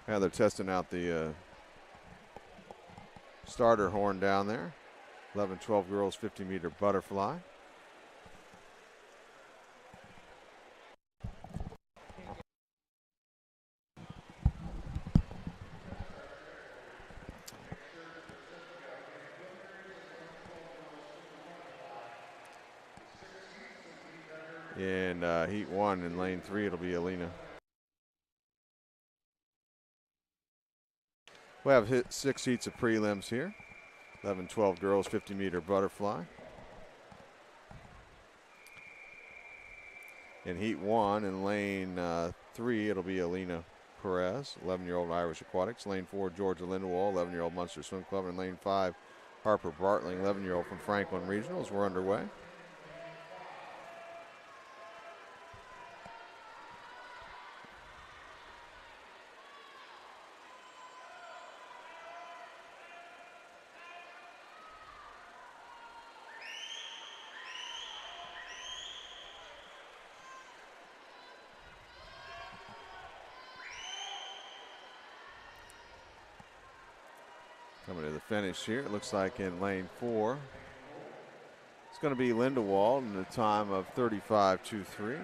Yeah, they're testing out the starter horn down there. 11-12 girls 50-meter butterfly. In Heat 1 in lane 3, it'll be Alina. We have hit 6 heats of prelims here. 11-12 girls 50-meter butterfly. In Heat 1 in lane 3, it'll be Alina Perez, 11-year-old Irish Aquatics. Lane 4, Georgia Lindewall, 11-year-old Munster Swim Club. And lane 5, Harper Bartling, 11-year-old from Franklin Regionals. We're underway. Coming to the finish here, it looks like in lane 4, it's going to be Lindewald in a time of 35.23.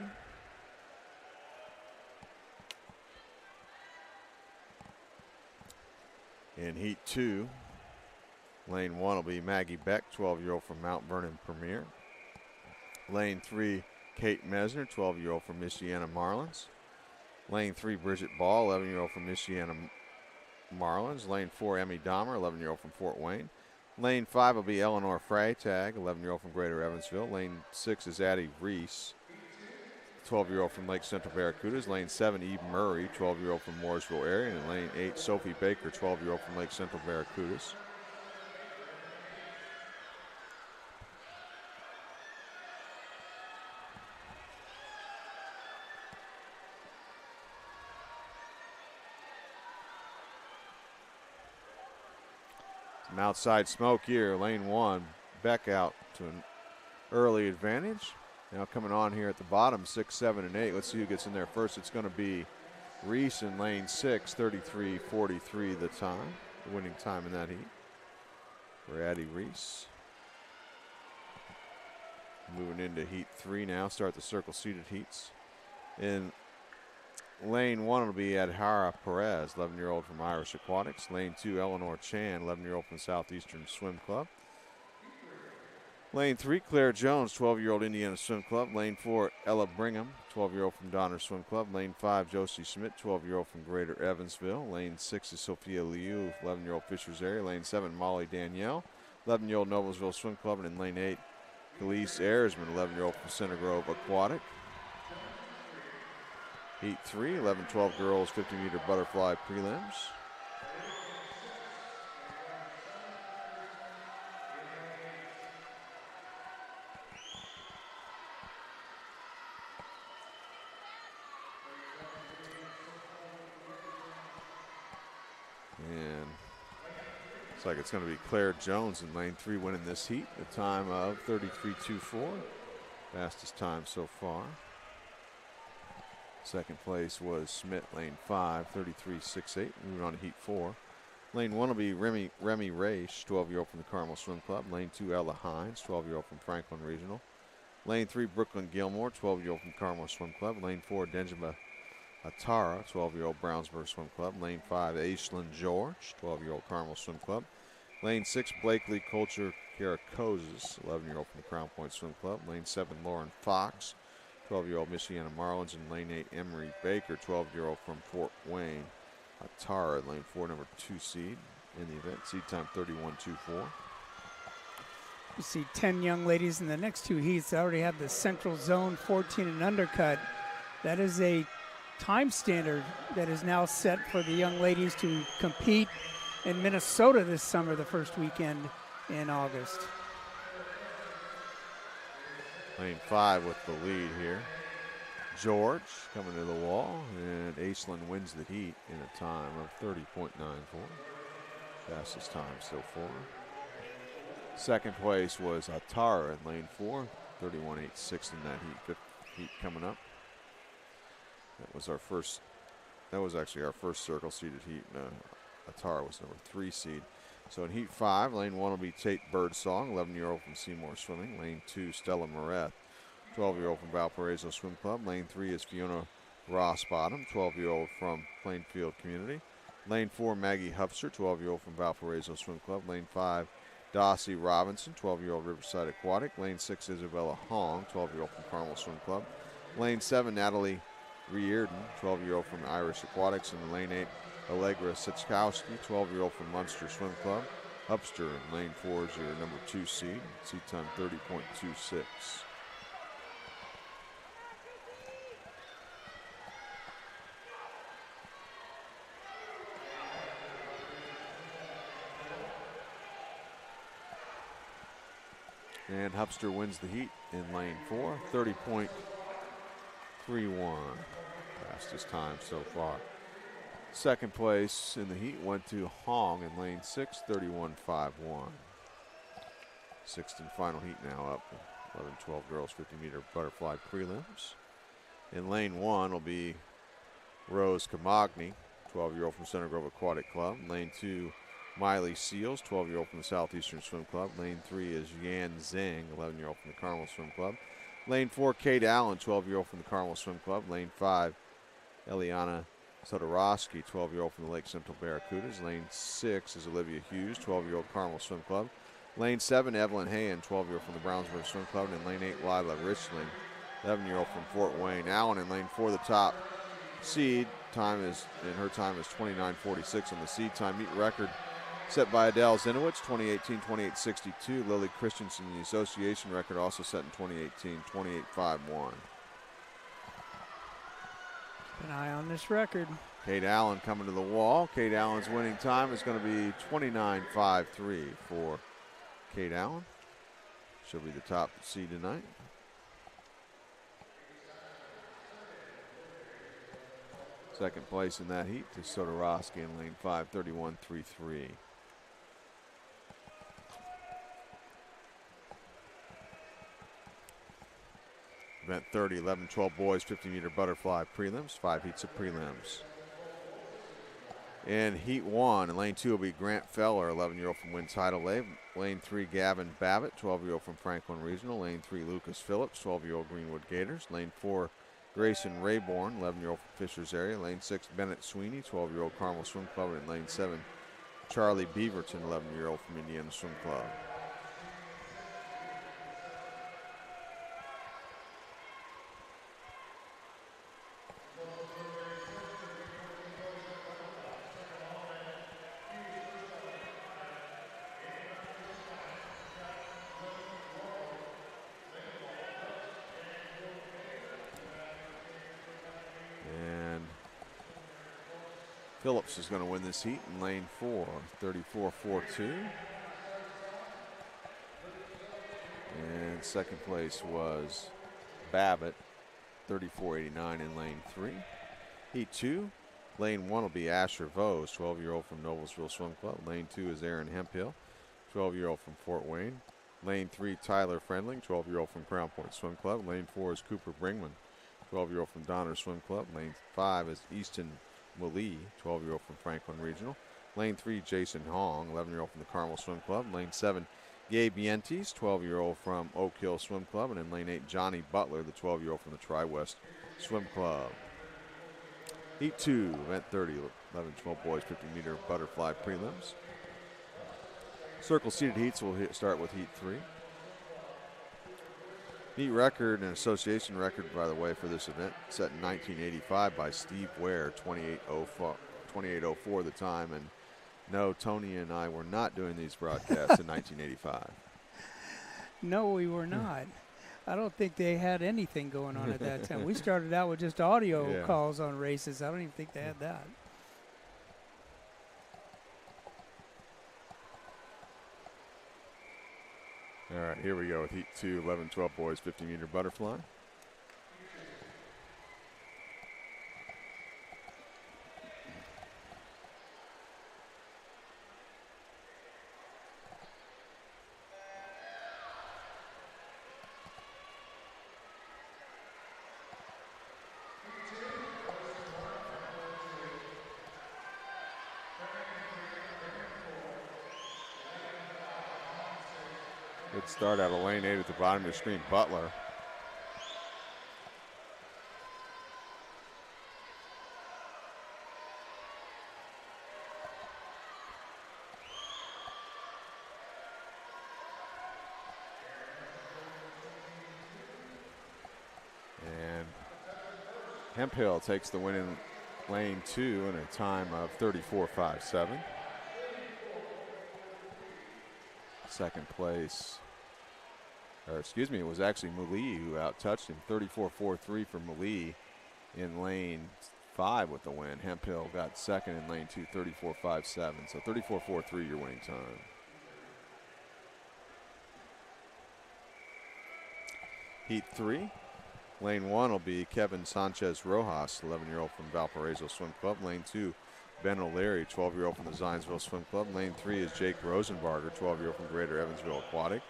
In Heat 2, lane 1 will be Maggie Beck, 12-year-old from Mount Vernon Premier. Lane 3, Kate Mesner, 12-year-old from Michiana Marlins. Lane 3, Bridget Ball, 11-year-old from Michiana Marlins. Lane 4, Emmy Dahmer, 11-year-old from Fort Wayne. Lane 5 will be Eleanor Freitag, 11-year-old from Greater Evansville. Lane 6 is Addie Reese, 12-year-old from Lake Central Barracudas. Lane 7, Eve Murray, 12-year-old from Mooresville area. And in lane 8, Sophie Baker, 12-year-old from Lake Central Barracudas. Some outside smoke here. Lane 1, Beck out to an early advantage. Now coming on here at the bottom, 6, 7, and 8. Let's see who gets in there first. It's going to be Reese in lane 6, 33.43 the time, the winning time in that heat. for Addie Reese. Moving into heat 3 now, start the circle seated heats. In lane 1 will be Adhara Perez, 11-year-old from Irish Aquatics. Lane 2, Eleanor Chan, 11-year-old from Southeastern Swim Club. Lane 3, Claire Jones, 12-year-old Indiana Swim Club. Lane 4, Ella Brigham, 12-year-old from Donner Swim Club. Lane 5, Josie Schmidt, 12-year-old from Greater Evansville. Lane 6 is Sophia Liu, 11-year-old Fishers area. Lane 7, Molly Danielle, 11-year-old Noblesville Swim Club. And in lane 8, Khalees Ayersman, 11-year-old from Center Grove Aquatic. Heat 3, 11-12 girls, 50-meter butterfly prelims. And looks like it's going to be Claire Jones in lane 3 winning this heat. A time of 33.24. Fastest time so far. Second place was Schmidt, lane 5, 33.68. Moving on to heat 4. Lane 1 will be Remy Raish, 12-year-old from the Carmel Swim Club. Lane 2, Ella Hines, 12-year-old from Franklin Regional. Lane 3, Brooklyn Gilmore, 12-year-old from Carmel Swim Club. Lane 4, Denjima Atara, 12-year-old Brownsburg Swim Club. Lane 5, Aislinn George, 12-year-old Carmel Swim Club. Lane 6, Blakely Culture Karakozes, 11-year-old from the Crown Point Swim Club. Lane 7, Lauren Fox, 12-year-old Michiana Marlins. In lane 8, Emery Baker, 12-year-old from Fort Wayne. Atara, lane 4, number 2 seed in the event. Seed time 31.24. You see 10 young ladies in the next 2 heats. They already have the Central Zone 14 and undercut. That is a time standard that is now set for the young ladies to compete in Minnesota this summer, the first weekend in August. Lane 5 with the lead here. George coming to the wall, and Aislinn wins the heat in a time of 30.94. Fastest time so far. Second place was Atara in lane 4, 31.86 in that heat. Fifth heat coming up. That was actually our first circle seeded heat. Atara was number 3 seed. So in heat 5, lane 1 will be Tate Birdsong, 11-year-old from Seymour Swimming. Lane 2, Stella Moret, 12-year-old from Valparaiso Swim Club. Lane 3 is Fiona Rossbottom, 12-year-old from Plainfield Community. Lane 4, Maggie Hupster, 12-year-old from Valparaiso Swim Club. Lane 5, Dossie Robinson, 12-year-old Riverside Aquatic. Lane 6, Isabella Hong, 12-year-old from Carmel Swim Club. Lane 7, Natalie Reardon, 12-year-old from Irish Aquatics. And in lane 8, Allegra Sitzkowski, 12-year-old from Munster Swim Club. Hupster in lane 4 is your number 2 seed. Seed time 30.26. And Hupster wins the heat in lane 4, 30.31. Fastest time so far. Second place in the heat went to Hong in lane 6, 31.51. Sixth and final heat now up. 11-12 girls 50-meter butterfly prelims. In lane 1 will be Rose Camagni, 12-year-old from Center Grove Aquatic Club. Lane 2, Miley Seals, 12-year-old from the Southeastern Swim Club. Lane 3 is Yan Zhang, 11-year-old from the Carmel Swim Club. Lane 4, Kate Allen, 12-year-old from the Carmel Swim Club. Lane 5, Eliana Sodorowski, 12-year-old from the Lake Central Barracudas. Lane 6 is Olivia Hughes, 12-year-old Carmel Swim Club. Lane 7, Evelyn Hayen, 12-year-old from the Brownsburg Swim Club. And in lane 8, Lila Richling, 11-year-old from Fort Wayne. Allen in lane 4, the top seed. Her time is 29.46 on the seed time. Meet record set by Adele Zinowitz, 2018, 28.62. Lily Christensen, the association record, also set in 2018, 28.51. Keep an eye on this record. Kate Allen coming to the wall. Kate Allen's winning time is going to be 29.53 for Kate Allen. She'll be the top seed tonight. Second place in that heat to Sodorowski in lane 5, 31.33. Event 30, 11-12 boys, 50-meter butterfly prelims, 5 heats of prelims. In Heat 1, in Lane 2 will be Grant Feller, 11-year-old from Win Tidal Wave. Lane 3, Gavin Babbitt, 12-year-old from Franklin Regional. Lane 3, Lucas Phillips, 12-year-old Greenwood Gators. Lane 4, Grayson Rayborn, 11-year-old from Fishers area. Lane 6, Bennett Sweeney, 12-year-old Carmel Swim Club. And in Lane 7, Charlie Beaverton, 11-year-old from Indiana Swim Club. Phillips is going to win this heat in Lane 4, 34.42. And second place was Babbitt, 34.89 in Lane 3. Heat 2, Lane 1 will be Asher Vose, 12-year-old from Noblesville Swim Club. Lane 2 is Aaron Hemphill, 12-year-old from Fort Wayne. Lane 3, Tyler Friendling, 12-year-old from Crown Point Swim Club. Lane 4 is Cooper Bringman, 12-year-old from Donner Swim Club. Lane 5 is Easton Malee, 12-year-old from Franklin Regional. Lane 3, Jason Hong, 11-year-old from the Carmel Swim Club. Lane 7, Gabe Yentes, 12-year-old from Oak Hill Swim Club. And in Lane 8, Johnny Butler, the 12-year-old from the Tri-West Swim Club. Heat 2, event 30, 11-12 boys, 50-meter butterfly prelims. Circle seated heats will start with Heat 3. Heat record and association record, by the way, for this event, set in 1985 by Steve Ware, 28:04 the time. And no, Tony and I were not doing these broadcasts in 1985. No, we were not. I don't think they had anything going on at that time. We started out with just audio calls on races. I don't even think they had that. All right, here we go with Heat 2, 11-12 boys, 50-meter butterfly. Good start out of lane 8 at the bottom of the screen, Butler. And Hemphill takes the win in lane 2 in a time of 34.57. Second place, or excuse me, it was actually Malee who out-touched him. 34.43 for Malee in lane 5 with the win. Hemphill got second in lane 2, 34.57. So 34.43 your winning time. Heat 3, lane 1 will be Kevin Sanchez Rojas, 11-year-old from Valparaiso Swim Club. Lane 2, Ben O'Leary, 12-year-old from the Zionsville Swim Club. Lane 3 is Jake Rosenbarger, 12-year-old from Greater Evansville Aquatic.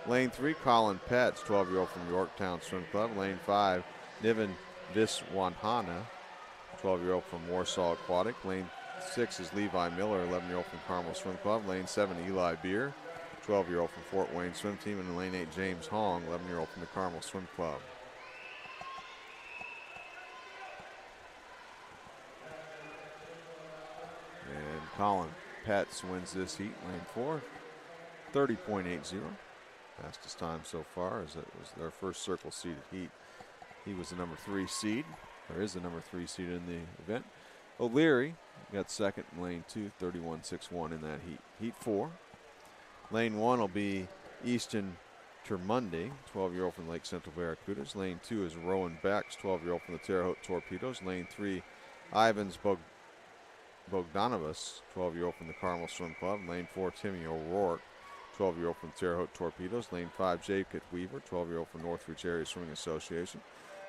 Lane 3, Colin Petts, 12-year-old from Yorktown Swim Club. Lane 5, Niven Viswanhana, 12-year-old from Warsaw Aquatic. Lane 6 is Levi Miller, 11-year-old from Carmel Swim Club. Lane 7, Eli Beer, 12-year-old from Fort Wayne Swim Team. And in lane 8, James Hong, 11-year-old from the Carmel Swim Club. Colin Petts wins this heat, lane 4, 30.80. Fastest time so far, as it was their first circle seeded heat. He was the number 3 seed, or is the number 3 seed in the event. O'Leary got second in lane 2, 31.61 in that heat. Heat 4, lane 1 will be Easton Termundi, 12-year-old from Lake Central Barracudas. Lane 2 is Rowan Becks, 12-year-old from the Terre Haute Torpedoes. Lane 3, Ivans Bogdanovas, 12-year-old from the Carmel Swim Club. Lane 4, Timmy O'Rourke, 12-year-old from Terre Haute Torpedoes. Lane 5, Jacob Weaver, 12-year-old from Northridge Area Swimming Association.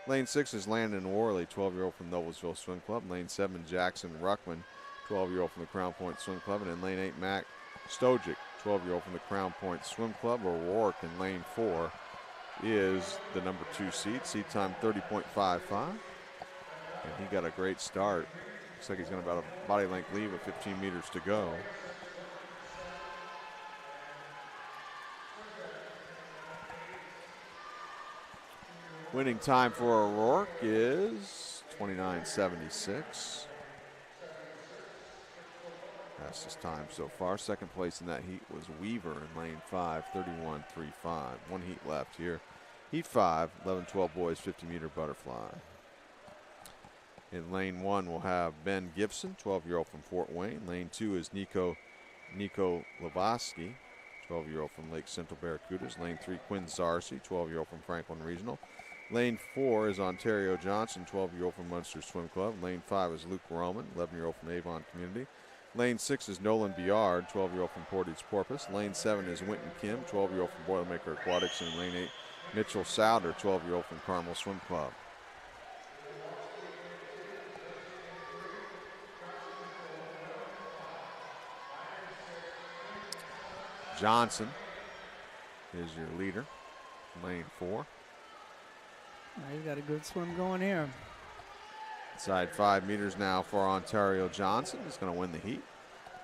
Lane 6 is Landon Worley, 12-year-old from Noblesville Swim Club. Lane 7, Jackson Ruckman, 12-year-old from the Crown Point Swim Club. And in lane 8, Mac Stojic, 12-year-old from the Crown Point Swim Club. O'Rourke in lane 4 is the number 2 seed. Seed time 30.55. And he got a great start. Looks like he's going to about a body length lead with 15 meters to go. Winning time for O'Rourke is 29.76. Fastest time so far. Second place in that heat was Weaver in lane 5, 31.35. One heat left here. Heat 5, 11-12 boys, 50-meter butterfly. In lane 1, we'll have Ben Gibson, 12-year-old from Fort Wayne. Lane 2 is Nico Lavoski, 12-year-old from Lake Central Barracudas. Lane 3, Quinn Zarcy, 12-year-old from Franklin Regional. Lane 4 is Ontario Johnson, 12-year-old from Munster Swim Club. Lane 5 is Luke Roman, 11-year-old from Avon Community. Lane 6 is Nolan Biard, 12-year-old from Portage Porpoise. Lane 7 is Winton Kim, 12-year-old from Boilermaker Aquatics. And lane 8, Mitchell Souder, 12-year-old from Carmel Swim Club. Johnson is your leader, lane 4. He's got a good swim going here. Inside 5 meters now for Ontario Johnson. He's going to win the heat.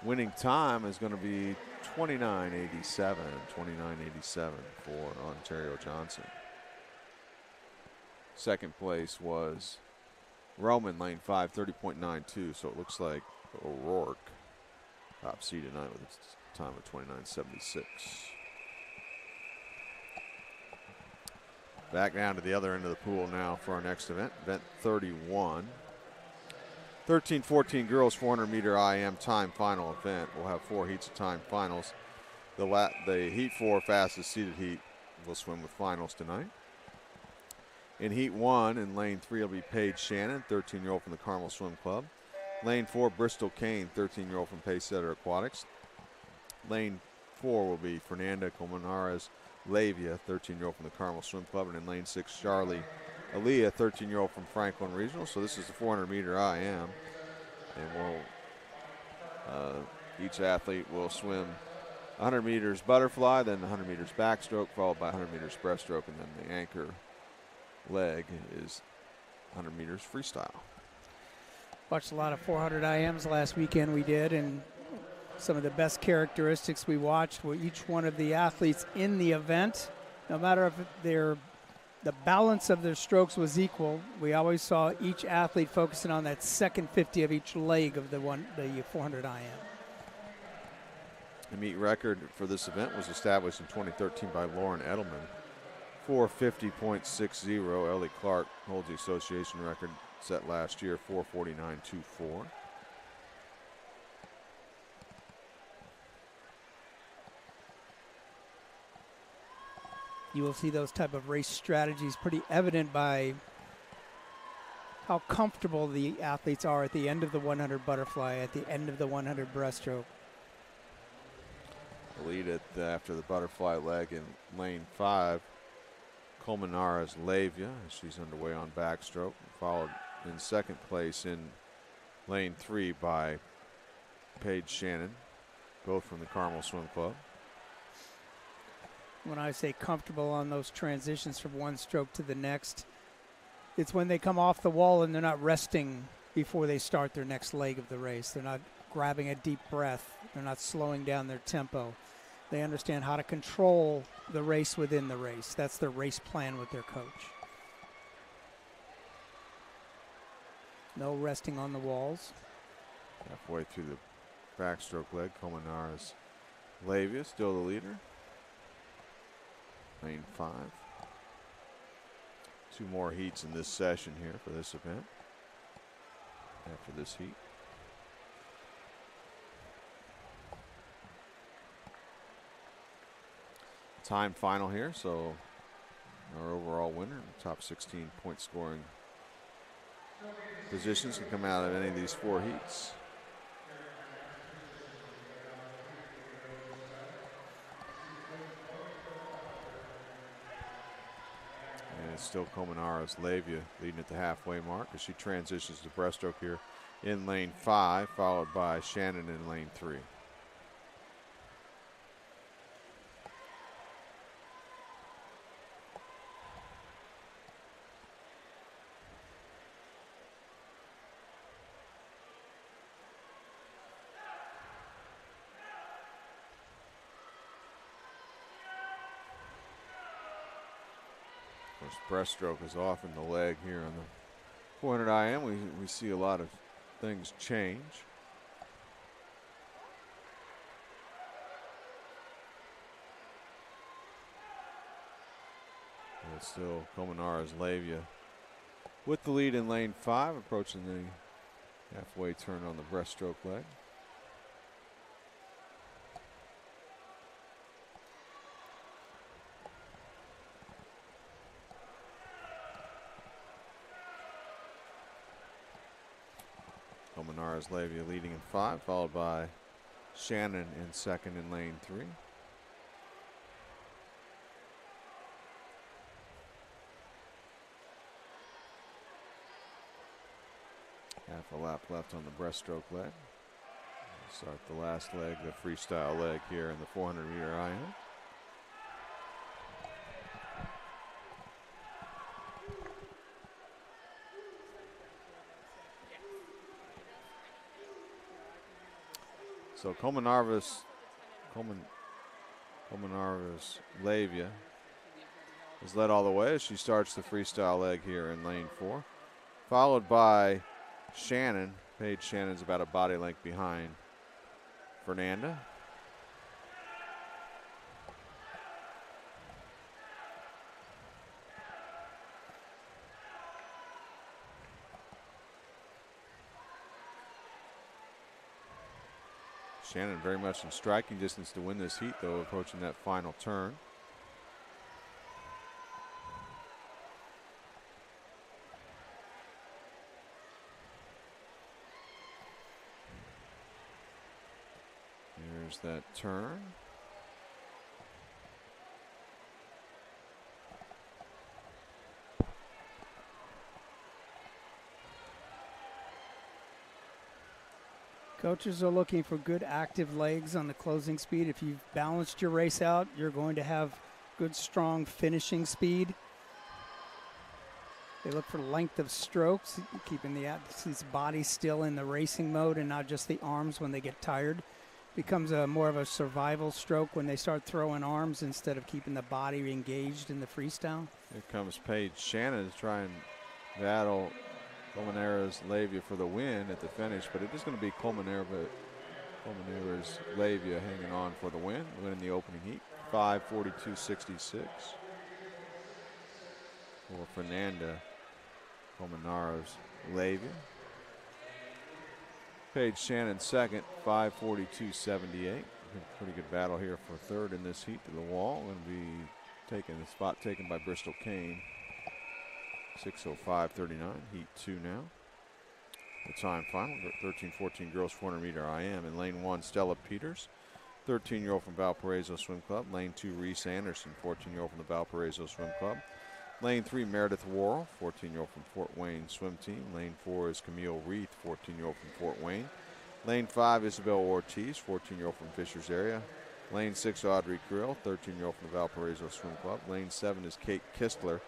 Winning time is going to be 29.87. 29.87 for Ontario Johnson. Second place was Roman, lane 5, 30.92. So it looks like O'Rourke top seed tonight with a time of 29.76. Back down to the other end of the pool now for our next event, event 31. 13-14 girls 400-meter IM time final event. We'll have 4 heats of time finals. The heat 4 fastest seeded heat will swim with finals tonight. In heat 1, in lane 3 will be Paige Shannon, 13-year-old from the Carmel Swim Club. Lane 4, Bristol Kane, 13-year-old from Pacesetter Aquatics. Lane 4 will be Fernanda Colmenares Lavia, 13-year-old from the Carmel Swim Club. And in lane 6, Charlie Aaliyah, 13-year-old from Franklin Regional. So this is the 400-meter IM. And each athlete will swim 100 meters butterfly, then 100 meters backstroke, followed by 100 meters breaststroke, and then the anchor leg is 100 meters freestyle. Watched a lot of 400 IMs last weekend we did, and some of the best characteristics we watched were each one of the athletes in the event. No matter if the balance of their strokes was equal, we always saw each athlete focusing on that second 50 of each leg of the 400 IM. The meet record for this event was established in 2013 by Lauren Edelman. 450.60. Ellie Clark holds the association record set last year, 449.24. You will see those type of race strategies pretty evident by how comfortable the athletes are at the end of the 100 butterfly, at the end of the 100 breaststroke. The lead after the butterfly leg in lane 5, Colmenares Lavia. She's underway on backstroke, followed in second place in lane 3 by Paige Shannon, both from the Carmel Swim Club. When I say comfortable on those transitions from one stroke to the next, it's when they come off the wall and they're not resting before they start their next leg of the race. They're not grabbing a deep breath. They're not slowing down their tempo. They understand how to control the race within the race. That's their race plan with their coach. No resting on the walls. Halfway through the backstroke leg, Colmenares Lavia still the leader. Lane 5. 2 more heats in this session here for this event after this heat. Time final here, so our overall winner, top 16 point scoring positions can come out of any of these 4 heats. And it's still Colmenares Lavia leading at the halfway mark as she transitions to breaststroke here in lane 5, followed by Shannon in lane 3. As breaststroke is off in the leg here on the 400 IM. We see a lot of things change. But still Komenara's Lavia with the lead in lane 5, approaching the halfway turn on the breaststroke leg. Komenara's Lavia leading in 5, followed by Shannon in second in lane 3. Half a lap left on the breaststroke leg. We'll start the last leg, the freestyle leg here in the 400-meter IM. So Komenara's Lavia is led all the way as she starts the freestyle leg here in lane 4, followed by Shannon. Paige Shannon's about a body length behind Fernanda. Shannon very much in striking distance to win this heat, though, approaching that final turn. Here's that turn. Coaches are looking for good active legs on the closing speed. If you've balanced your race out, you're going to have good, strong finishing speed. They look for length of strokes, keeping the athlete's body still in the racing mode and not just the arms when they get tired. Becomes more of a survival stroke when they start throwing arms instead of keeping the body engaged in the freestyle. Here comes Paige Shannon to try and battle Komenara's Lavia for the win at the finish, but it is going to be Komenara's Lavia hanging on for the win, winning the opening heat, 5:42.66 for Fernanda Komenara's Lavia. Paige Shannon second, 5:42.78. Pretty good battle here for third in this heat to the wall. Going to be taking the spot taken by Bristol Kane. 6:05.39, heat 2 now. The time final, 13-14 girls 400 meter IM. In lane 1, Stella Peters, 13-year-old from Valparaiso Swim Club. Lane 2, Reese Anderson, 14-year-old from the Valparaiso Swim Club. Lane 3, Meredith Worrell, 14-year-old from Fort Wayne Swim Team. Lane 4 is Camille Reith, 14-year-old from Fort Wayne. Lane 5, Isabel Ortiz, 14-year-old from Fishers area. Lane 6, Audrey Krill, 13-year-old from the Valparaiso Swim Club. Lane 7 is Kate Kistler,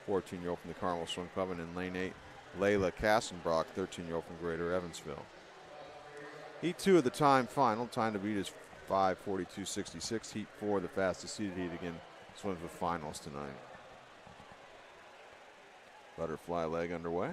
14-year-old from the Carmel Swim Club. And in lane 8, Layla Kassenbrock, 13-year-old from Greater Evansville. Heat 2 of the time final. Time to beat is 5:42.66. Heat 4, the fastest seeded heat, again swims with finals tonight. Butterfly leg underway.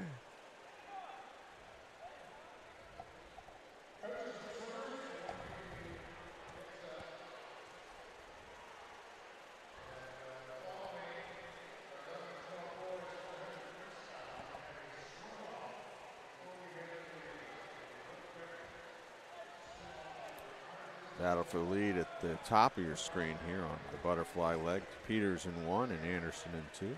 Battle for the lead at the top of your screen here on the butterfly leg. Peters in 1 and Anderson in 2.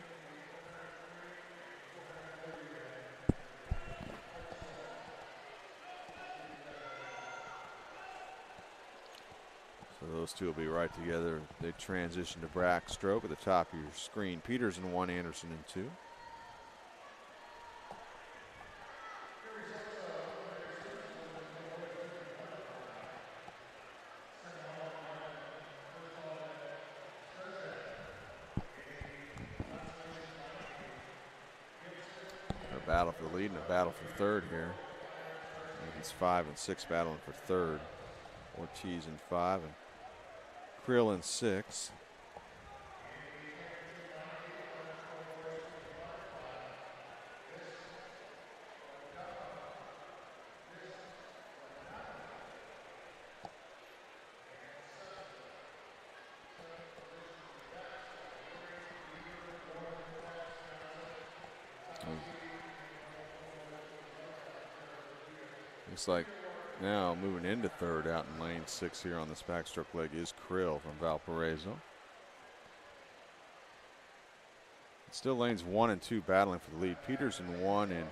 So those two will be right together. They transition to backstroke at the top of your screen. Peters in 1, Anderson in 2. A battle for the lead and a battle for third here. It's 5 and 6 battling for third. Ortiz in 5 and Krill in 6. Looks like now moving into third out in lane 6 here on this backstroke leg is Krill from Valparaiso. Still lanes 1 and 2 battling for the lead. Peters in 1 and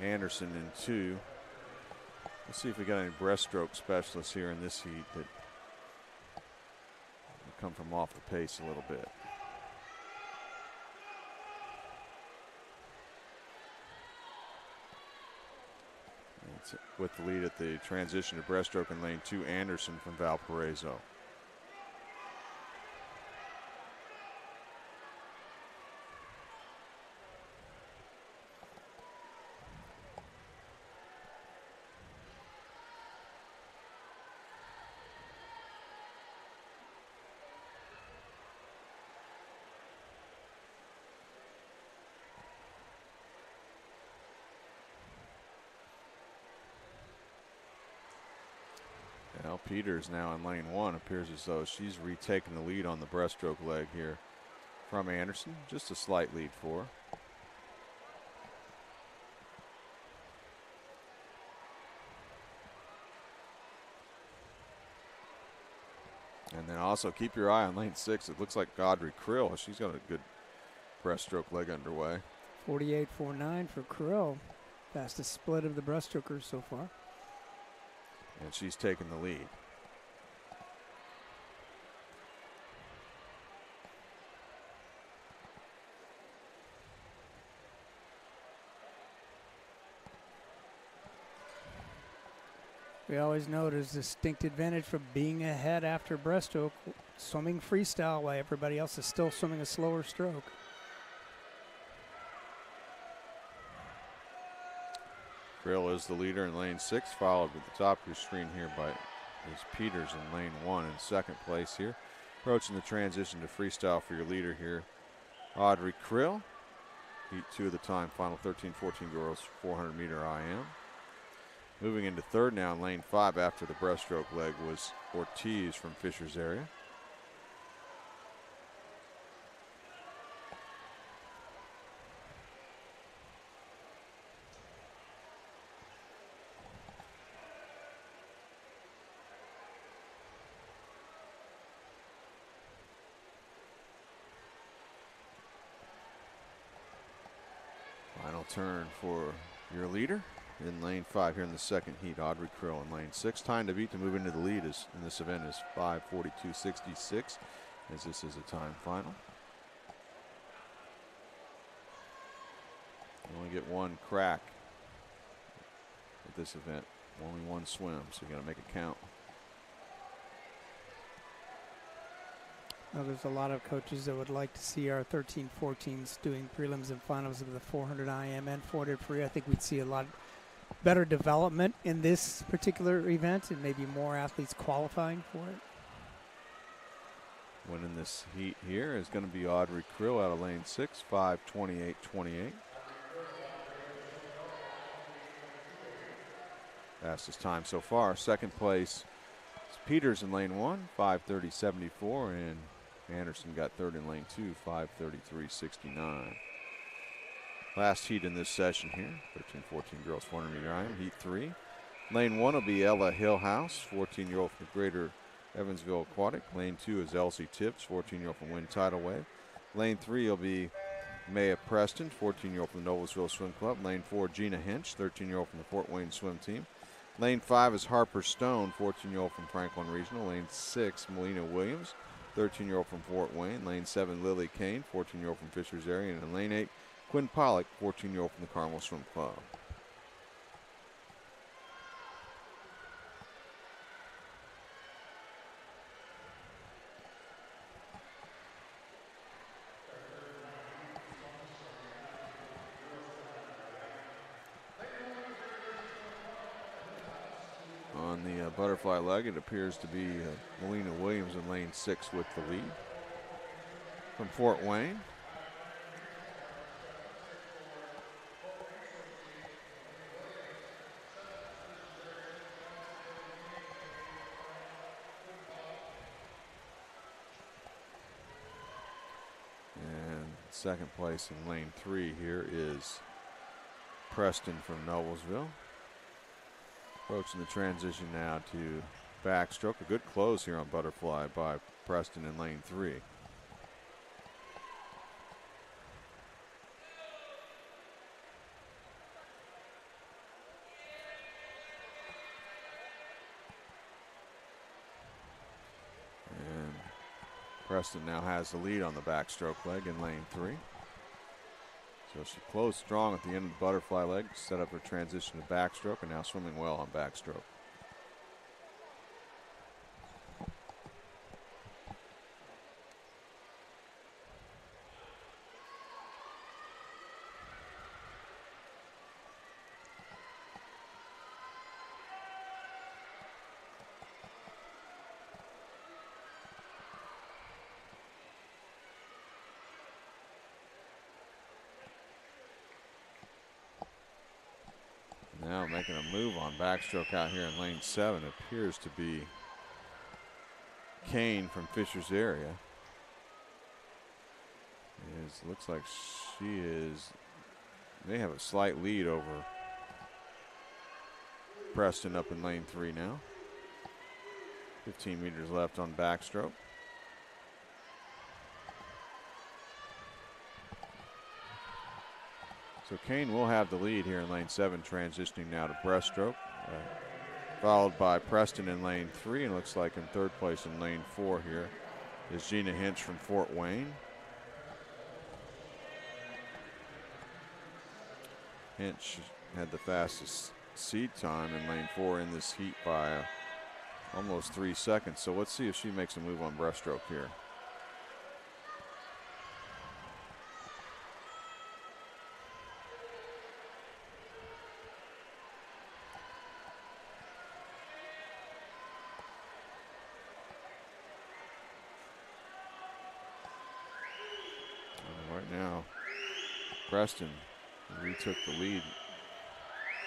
Anderson in 2. Let's see if we got any breaststroke specialists here in this heat that come from off the pace a little bit. With the lead at the transition to breaststroke in lane 2, Anderson from Valparaiso. Well, Peters now in lane 1. Appears as though she's retaken the lead on the breaststroke leg here from Anderson. Just a slight lead for her. And then also keep your eye on lane 6. It looks like Audrey Krill. She's got a good breaststroke leg underway. 48.49 for Krill. Fastest split of the breaststrokers so far. And she's taken the lead. We always know there's a distinct advantage for being ahead after breaststroke, swimming freestyle while everybody else is still swimming a slower stroke. Krill is the leader in lane 6, followed at the top of your screen here by is Peters in lane 1 in second place here. Approaching the transition to freestyle for your leader here, Audrey Krill. Heat 2 of the time, final 13-14 girls 400-meter IM. Moving into third now in lane 5 after the breaststroke leg was Ortiz from Fisher's area. Final turn for your leader in lane 5 here in the second heat, Audrey Krill in lane 6. Time to beat to move into the lead is in this event is 5:42.66, as this is a time final. You only get one crack at this event, only one swim, so you got to make it count. Now, there's a lot of coaches that would like to see our 13-14s doing prelims and finals of the 400 IM and 400 free. I think we'd see a lot better development in this particular event and maybe more athletes qualifying for it. Winning this heat here is going to be Audrey Krill out of lane 6, 5:28.28. Fastest time so far. Second place is Peters in lane 1, 5:30.74, and Anderson got third in lane 2, 5:33.69. Last heat in this session here, 13-14 girls 400-meter IM, heat 3. Lane 1 will be Ella Hillhouse, 14-year-old from Greater Evansville Aquatic. Lane 2 is Elsie Tips, 14-year-old from Wind Tidal Wave. Lane 3 will be Maya Preston, 14-year-old from the Noblesville Swim Club. Lane 4, Gina Hinch, 13-year-old from the Fort Wayne Swim Team. Lane 5 is Harper Stone, 14-year-old from Franklin Regional. Lane 6, Melina Williams, 13-year-old from Fort Wayne. Lane 7, Lily Kane, 14-year-old from Fisher's area. And in lane 8, Quinn Pollock, 14-year-old from the Carmel Swim Club. On the butterfly leg, it appears to be Melina Williams in lane 6 with the lead from Fort Wayne. Second place in lane 3 here is Preston from Noblesville. Approaching the transition now to backstroke. A good close here on butterfly by Preston in lane 3. And Preston now has the lead on the backstroke leg in lane 3. So she closed strong at the end of the butterfly leg, set up her transition to backstroke, and now swimming well on backstroke. Now making a move on backstroke out here in lane 7 appears to be Kane from Fisher's area. Looks like they have a slight lead over Preston up in lane 3 now. 15 meters left on backstroke. So Kane will have the lead here in lane 7, transitioning now to breaststroke, followed by Preston in lane 3, and looks like in third place in lane 4 here is Gina Hinch from Fort Wayne. Hinch had the fastest seed time in lane 4 in this heat by almost 3 seconds. So let's see if she makes a move on breaststroke here. Right now, Preston retook the lead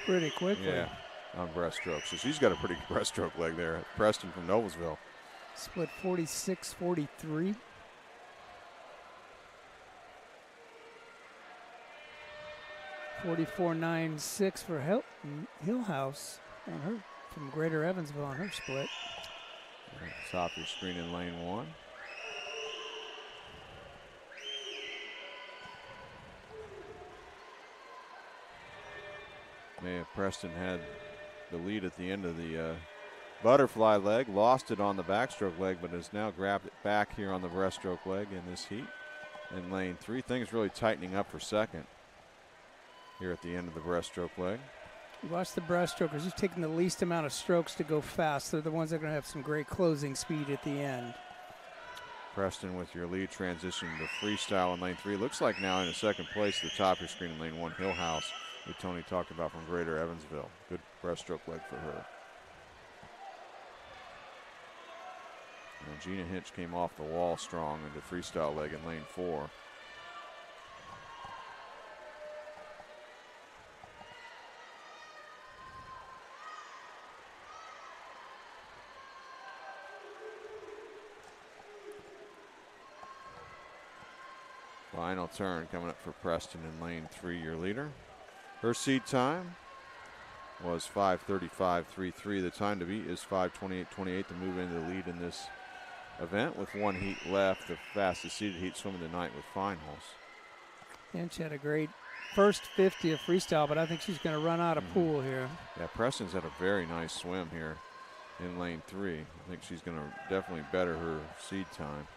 pretty quickly. Yeah, on breaststroke. So she's got a pretty good breaststroke leg there. Preston from Noblesville. Split 46-43. $44.96 for Hillhouse on her from Greater Evansville on her split. Top your screen in lane 1. Preston had the lead at the end of the butterfly leg, lost it on the backstroke leg, but has now grabbed it back here on the breaststroke leg in this heat. In lane 3, things really tightening up for second here at the end of the breaststroke leg. You watch the breaststrokers, who's taking the least amount of strokes to go fast. They're the ones that are going to have some great closing speed at the end. Preston with your lead transition to freestyle in lane 3. Looks like now in a second place at the top of your screen in lane 1, Hillhouse, who Tony talked about from Greater Evansville. Good breaststroke leg for her. And Gina Hinch came off the wall strong into freestyle leg in lane 4. Final turn coming up for Preston in lane 3, your leader. Her seed time was 5:35.33. The time to beat is 5:28.28 to move into the lead in this event with 1 heat left. The fastest seeded heat swimming tonight with finals. And she had a great first 50 of freestyle, but I think she's going to run out of pool here. Yeah, Preston's had a very nice swim here in lane 3. I think she's going to definitely better her seed time.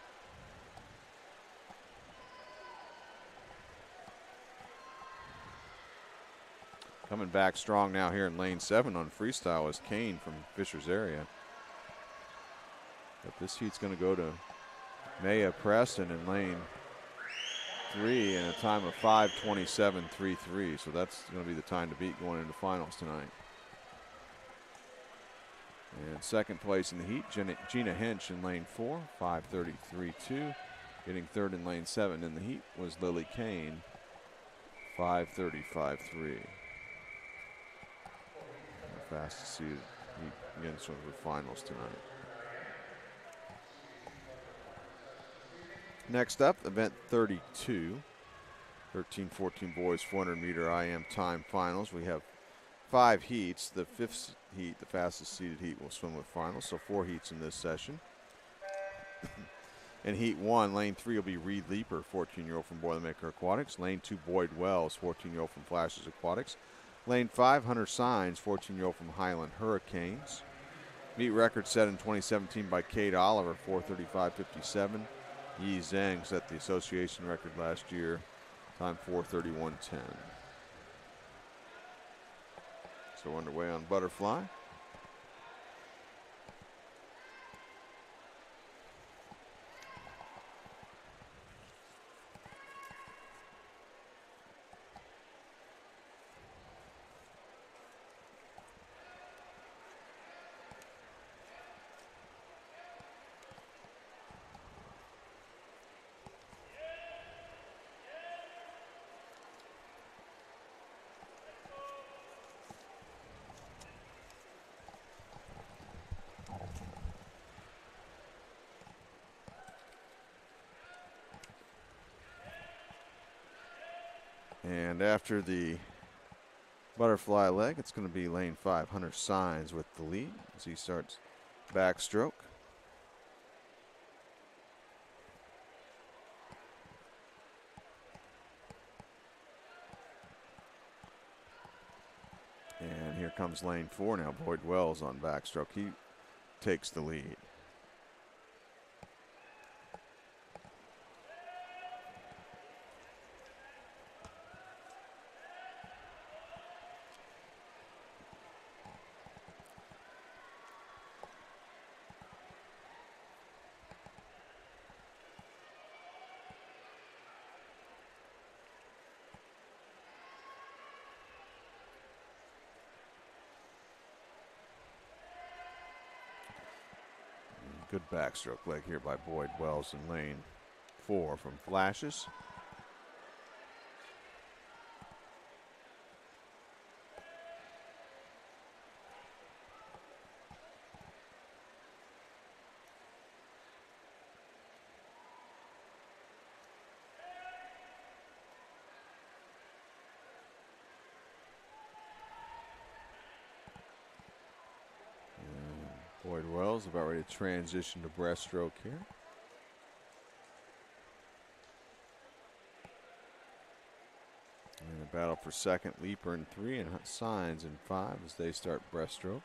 Coming back strong now here in lane 7 on freestyle is Kane from Fisher's area. But this heat's going to go to Maya Preston in lane 3 in a time of 5:27.33. So that's going to be the time to beat going into finals tonight. And second place in the heat, Gina Hinch in lane 4, 5:33.2. Getting third in lane 7 in the heat was Lily Kane, 5:35.3. Fastest seeded heat again, so for finals tonight. Next up, event 32, 13-14 boys 400 meter IM time finals. We have 5 heats. The heat, the fastest seeded heat, will swim with finals. So 4 heats in this session. In Heat 1, Lane 3 will be Reed Leeper, 14-year-old from Boilermaker Aquatics. Lane 2, Boyd Wells, 14-year-old from Flashes Aquatics. Lane 5, Hunter Signs, 14-year-old from Highland Hurricanes. Meet record set in 2017 by Kate Oliver, 4:35.57. Yi Zhang set the association record last year, time 4:31.10. So underway on Butterfly. And after the butterfly leg, it's going to be Lane 5, Hunter Signs, with the lead as he starts backstroke. And here comes Lane 4 now, Boyd Wells on backstroke. He takes the lead. Good backstroke leg here by Boyd Wells in Lane 4 from Flashes. Boyd Wells about ready to transition to breaststroke here. And a battle for second, Leaper in 3 and Signs in 5 as they start breaststroke.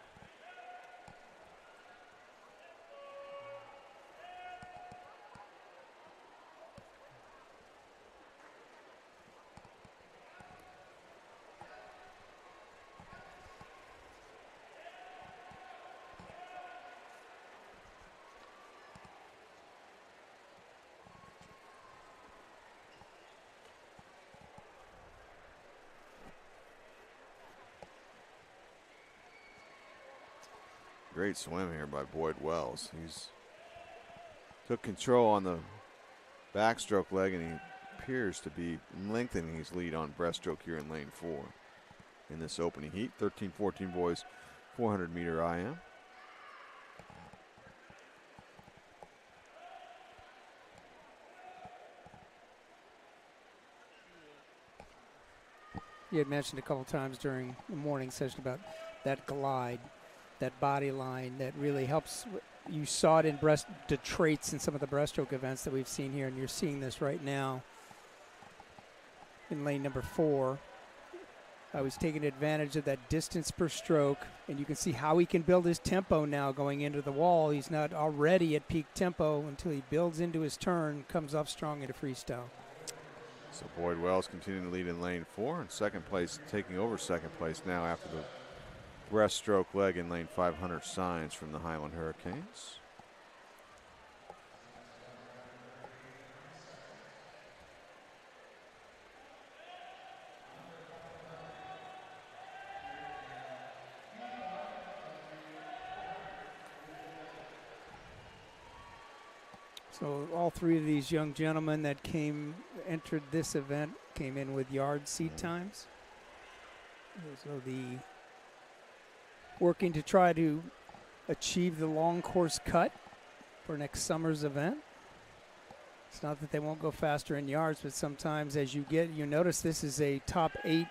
Great swim here by Boyd Wells. He's took control on the backstroke leg, and he appears to be lengthening his lead on breaststroke here in Lane 4 in this opening heat. 13-14 boys, 400-meter IM. You had mentioned a couple times during the morning session about that glide, that body line that really helps. You saw it in the traits in some of the breaststroke events that we've seen here, and you're seeing this right now in lane number 4. He's taking advantage of that distance per stroke, and you can see how he can build his tempo now going into the wall. He's not already at peak tempo until he builds into his turn, comes up strong into freestyle. So Boyd Wells continuing to lead in lane 4, and second place, taking over second place now after the breaststroke leg in lane 500 Signs from the Highland Hurricanes. So all 3 of these young gentlemen that entered this event came in with yard seat times. So working to try to achieve the long course cut for next summer's event. It's not that they won't go faster in yards, but sometimes as you notice this is a top 8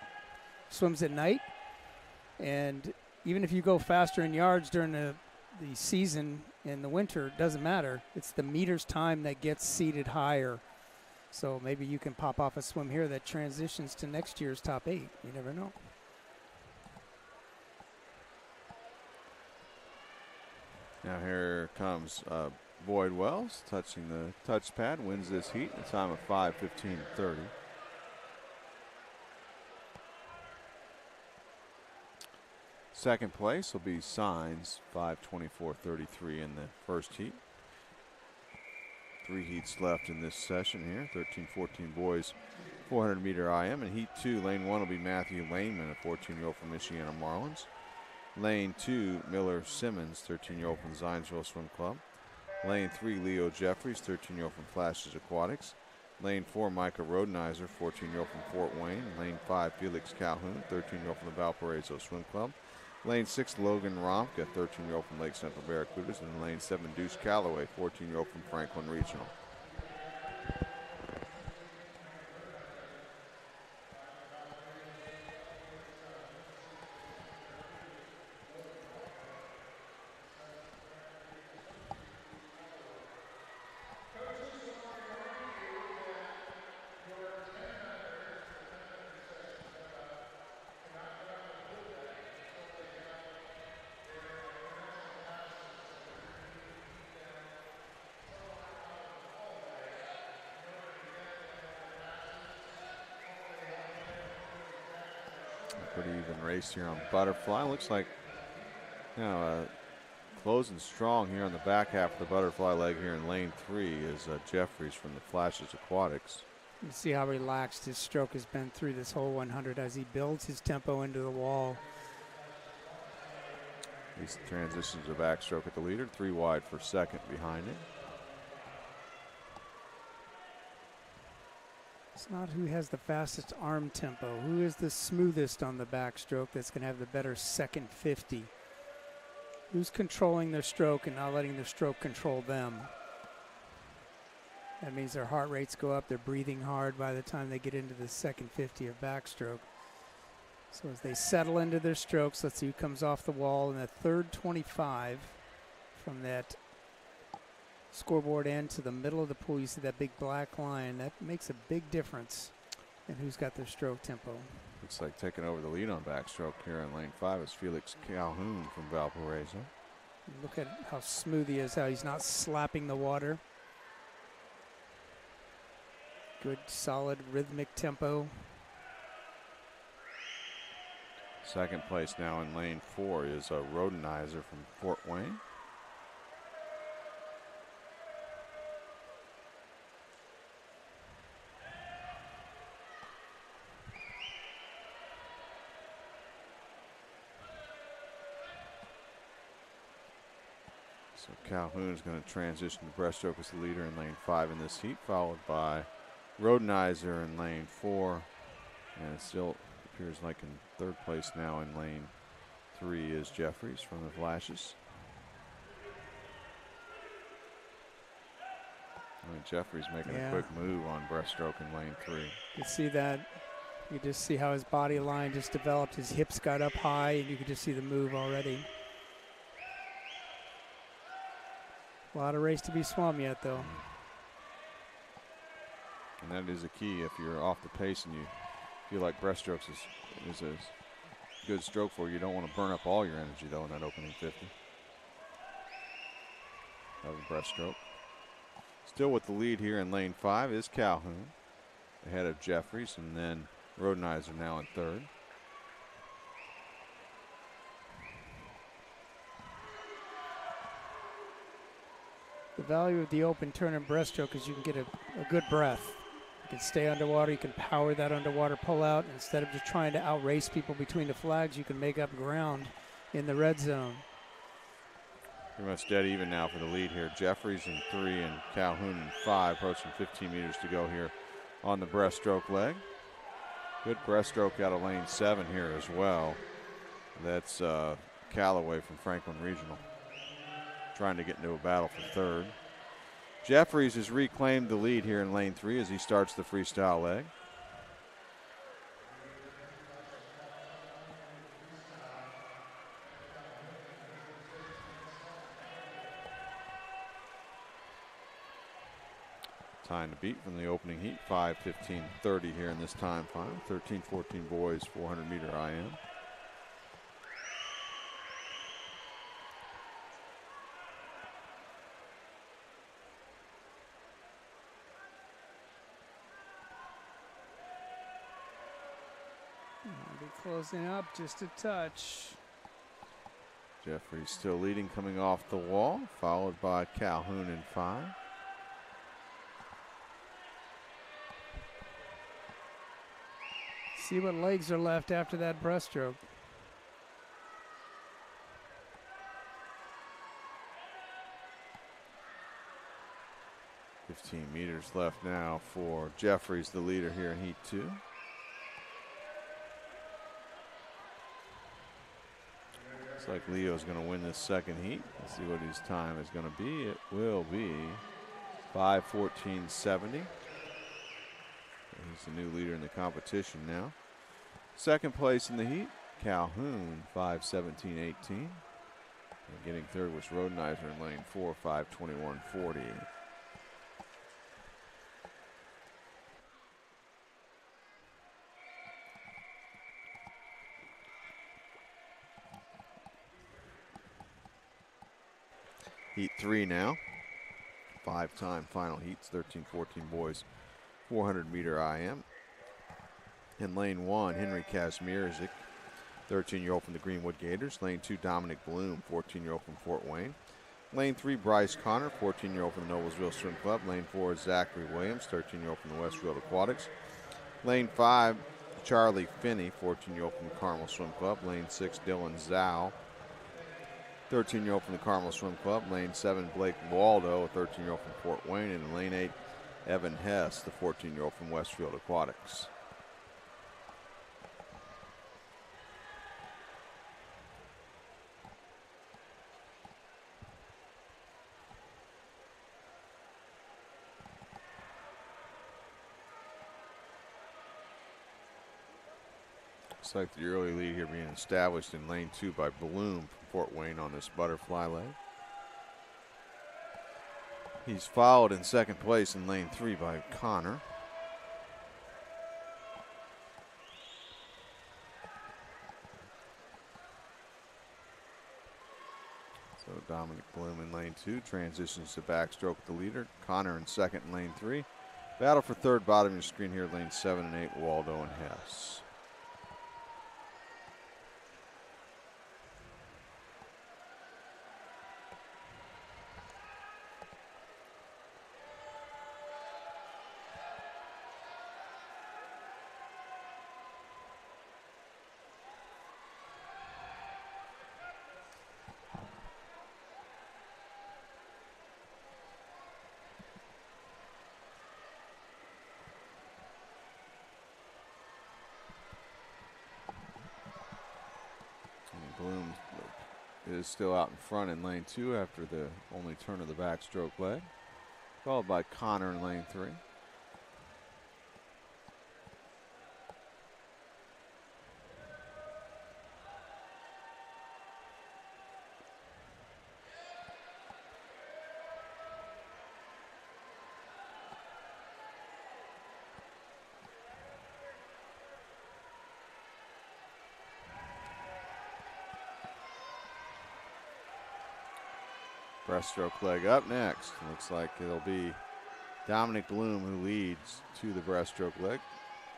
swims at night, and even if you go faster in yards during the season in the winter, it doesn't matter. It's the meters time that gets seated higher. So maybe you can pop off a swim here that transitions to next year's top 8. You never know. Now here comes Boyd Wells touching the touch pad, wins this heat, a time of 5:15:30. Second place will be Signs, 5:24:33 in the first heat. 3 heats left in this session here. 13-14 boys, 400-meter IM. In heat 2, lane 1 will be Matthew Laneman, a 14-year-old from Michiana Marlins. Lane 2, Miller Simmons, 13-year-old from Zionsville Swim Club. Lane 3, Leo Jeffries, 13-year-old from Flashes Aquatics. Lane 4, Micah Rodenizer, 14-year-old from Fort Wayne. Lane 5, Felix Calhoun, 13-year-old from the Valparaiso Swim Club. Lane 6, Logan Romka, 13-year-old from Lake Central Barracudas. And lane 7, Deuce Calloway, 14-year-old from Franklin Regional. Pretty even race here on butterfly. Looks like closing strong here on the back half of the butterfly leg here in lane 3 is Jeffries from the Flashes Aquatics. You see how relaxed his stroke has been through this whole 100 as he builds his tempo into the wall. He transitions to backstroke at the leader, 3 wide for second behind it. It's not who has the fastest arm tempo, who is the smoothest on the backstroke that's going to have the better second 50. Who's controlling their stroke and not letting their stroke control them. That means their heart rates go up, they're breathing hard by the time they get into the second 50 of backstroke. So as they settle into their strokes, let's see who comes off the wall in the third 25 from that scoreboard end to the middle of the pool. You see that big black line. That makes a big difference in who's got their stroke tempo. Looks like taking over the lead on backstroke here in lane 5 is Felix Calhoun from Valparaiso. Look at how smooth he is, how he's not slapping the water. Good, solid, rhythmic tempo. Second place now in lane 4 is Rodenizer from Fort Wayne. So Calhoun is going to transition to breaststroke as the leader in lane 5 in this heat, followed by Rodenizer in lane 4. And it still appears like in third place now in lane 3 is Jeffries from the Flashes. I mean, Jeffries making a quick move on breaststroke in lane 3. You see that. You just see how his body line just developed. His hips got up high, and you could just see the move already. A lot of race to be swum yet, though. And that is a key. If you're off the pace and you feel like breaststrokes is a good stroke for you, you don't want to burn up all your energy, though, in that opening 50 of a breaststroke. Still with the lead here in lane 5 is Calhoun, ahead of Jeffries, and then Rodenizer now in third. The value of the open turn and breaststroke is you can get a good breath. You can stay underwater, you can power that underwater pull out. Instead of just trying to outrace people between the flags, you can make up ground in the red zone. Pretty much dead even now for the lead here. Jeffries in 3 and Calhoun in 5, approaching 15 meters to go here on the breaststroke leg. Good breaststroke out of lane 7 here as well. That's Callaway from Franklin Regional, trying to get into a battle for third. Jeffries has reclaimed the lead here in lane 3 as he starts the freestyle leg. Time to beat from the opening heat, 5:15:30 here in this time final. 13-14 boys, 400-meter IM. I'll be closing up just a touch. Jeffrey still leading coming off the wall, followed by Calhoun in 5. See what legs are left after that breaststroke. $15 meters left now for Jeffries, the leader here in heat 2. Looks like Leo's going to win this second heat. Let's see what his time is going to be. It will be 5:14:70. He's the new leader in the competition now. Second place in the heat, Calhoun, 5:17:18. And getting third was Rodenizer in lane 4, 5:21:40. Heat 3 now. 5-time final heats, 13-14 boys, 400-meter IM. In lane 1, Henry Kazmierzik, 13-year-old from the Greenwood Gators. Lane 2, Dominic Bloom, 14-year-old from Fort Wayne. Lane 3, Bryce Connor, 14-year-old from the Noblesville Swim Club. Lane 4, Zachary Williams, 13-year-old from the Westfield Aquatics. Lane 5, Charlie Finney, 14-year-old from the Carmel Swim Club. Lane 6, Dylan Zhao, 13-year-old from the Carmel Swim Club. Lane 7, Blake Waldo, a 13-year-old from Fort Wayne. And in lane 8, Evan Hess, the 14-year-old from Westfield Aquatics. Looks like the early lead here being established in lane 2 by Bloom from Fort Wayne on this butterfly leg. He's followed in second place in lane 3 by Connor. So Dominic Bloom in lane 2 transitions to backstroke the leader. Connor in second in lane 3. Battle for third, bottom of your screen here, lane 7 and 8, Waldo and Hess. Bloom is still out in front in lane 2 after the only turn of the backstroke leg, followed by Connor in lane 3. Breaststroke leg up next. Looks like it'll be Dominic Bloom who leads to the breaststroke leg,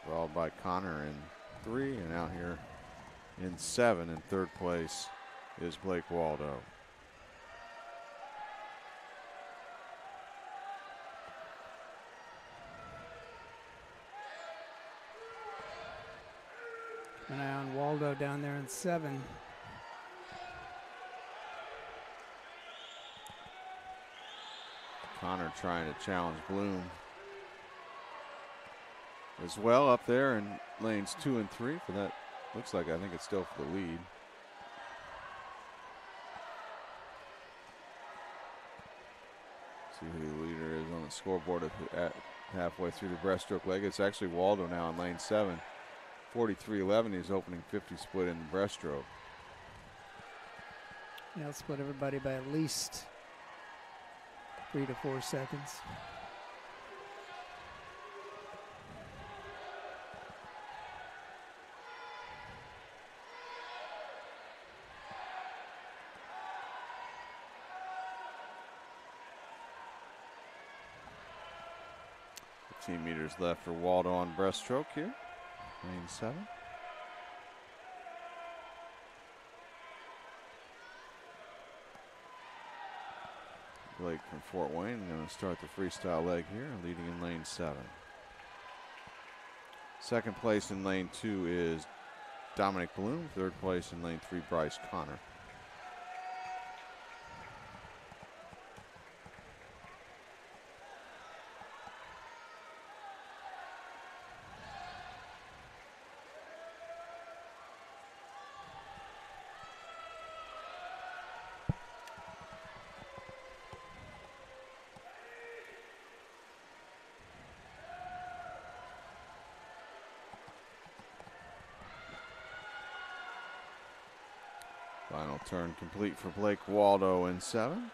followed by Connor in 3, and out here in 7 in third place is Blake Waldo. Keep an eye on Waldo down there in 7. Connor trying to challenge Bloom as well up there in lanes 2 and 3 for that. Looks like, I think it's still for the lead. See who the leader is on the scoreboard at halfway through the breaststroke leg. It's actually Waldo now in lane 7. 43.11, he's opening 50 split in the breaststroke. Yeah, I'll split everybody by at least 3 to 4 seconds. 15 meters left for Waldo on breaststroke here. Lane 7. Blake from Fort Wayne going to start the freestyle leg here, leading in lane 7. Second place in lane 2 is Dominic Bloom. Third place in lane 3, Bryce Connor. Final turn complete for Blake Waldo in 7.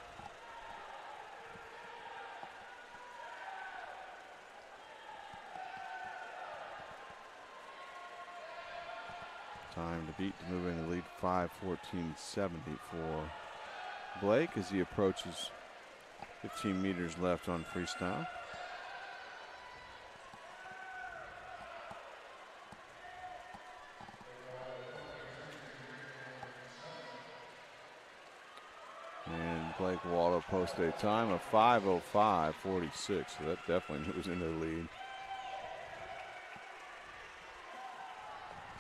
Time to beat to move into lead 5:14.70 for Blake as he approaches 15 meters left on freestyle. Blake Waldo post a time of 5:05.46, so that definitely moves into the lead.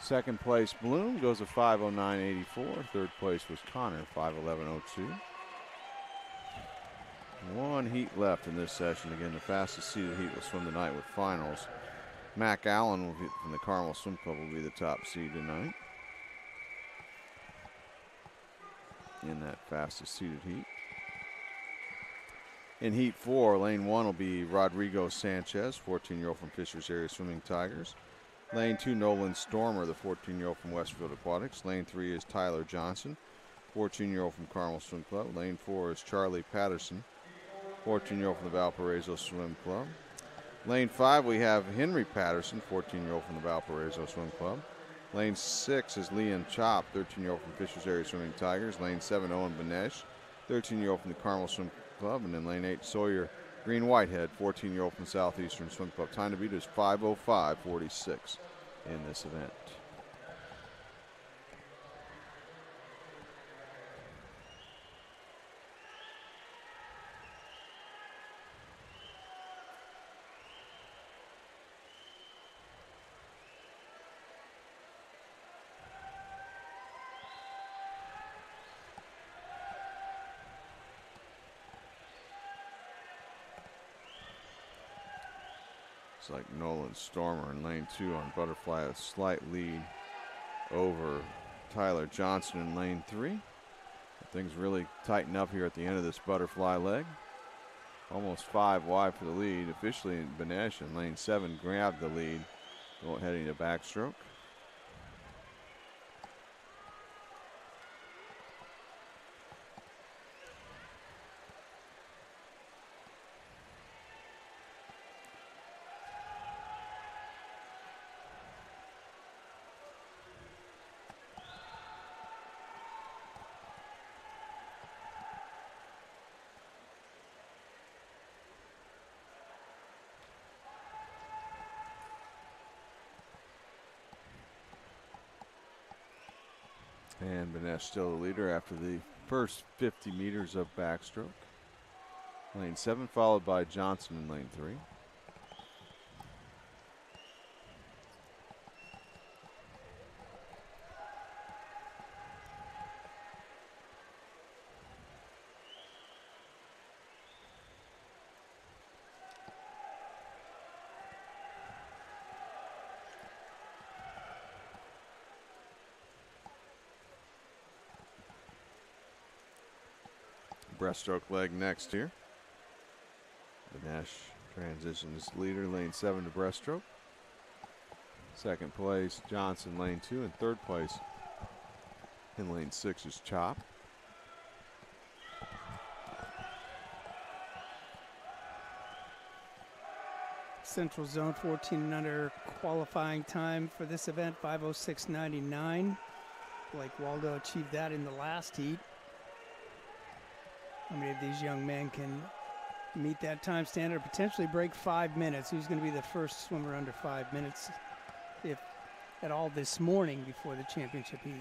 Second place Bloom goes to 5:09.84. Third place was Connor, 5:11.02. One heat left in this session. Again, the fastest seeded heat will swim tonight with finals. Mac Allen from the Carmel Swim Club will be the top seed tonight in that fastest seeded heat. In Heat 4, Lane 1 will be Rodrigo Sanchez, 14-year-old from Fishers Area Swimming Tigers. Lane 2, Nolan Stormer, the 14-year-old from Westfield Aquatics. Lane 3 is Tyler Johnson, 14-year-old from Carmel Swim Club. Lane 4 is Charlie Patterson, 14-year-old from the Valparaiso Swim Club. Lane 5, we have Henry Patterson, 14-year-old from the Valparaiso Swim Club. Lane 6 is Leon Chop, 13-year-old from Fishers Area Swimming Tigers. Lane 7, Owen Benesh, 13-year-old from the Carmel Swim Club. And then lane 8, Sawyer Green Whitehead, 14-year-old from Southeastern Swim Club. Time to beat is 5:05.46 in this event. Like Nolan Stormer in lane 2 on butterfly, a slight lead over Tyler Johnson in lane 3. Things really tighten up here at the end of this butterfly leg. Almost 5 wide for the lead. Officially, Benesh in lane 7 grabbed the lead, heading to backstroke. And Benesh still the leader after the first 50 meters of backstroke. Lane 7 followed by Johnson in lane 3. Breaststroke leg next here. Benesh transitions leader, lane 7 to breaststroke. Second place, Johnson, lane 2, and third place in lane 6 is Chop. Central Zone 14 and under qualifying time for this event, 5:06.99. Blake Waldo achieved that in the last heat. How many of these young men can meet that time standard, potentially break 5 minutes. Who's going to be the first swimmer under 5 minutes, if at all, this morning before the championship heat?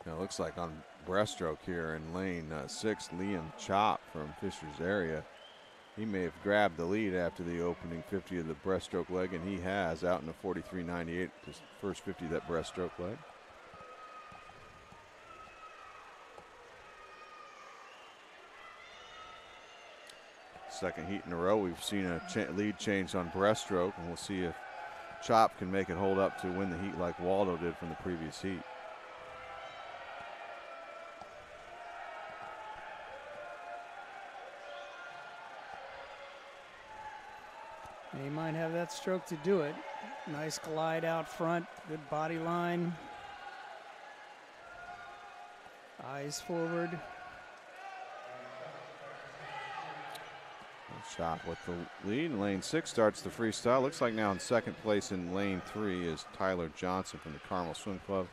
Now it looks like on breaststroke here in lane 6, Liam Chop from Fisher's area. He may have grabbed the lead after the opening 50 of the breaststroke leg, and he has, out in the 43.98, his first 50 of that breaststroke leg. Second heat in a row, we've seen a lead change on breaststroke, and we'll see if Chop can make it hold up to win the heat like Waldo did from the previous heat. And he might have that stroke to do it. Nice glide out front, good body line. Eyes forward. Chop with the lead. In lane 6 starts the freestyle. Looks like now in second place in lane 3 is Tyler Johnson from the Carmel Swim Club.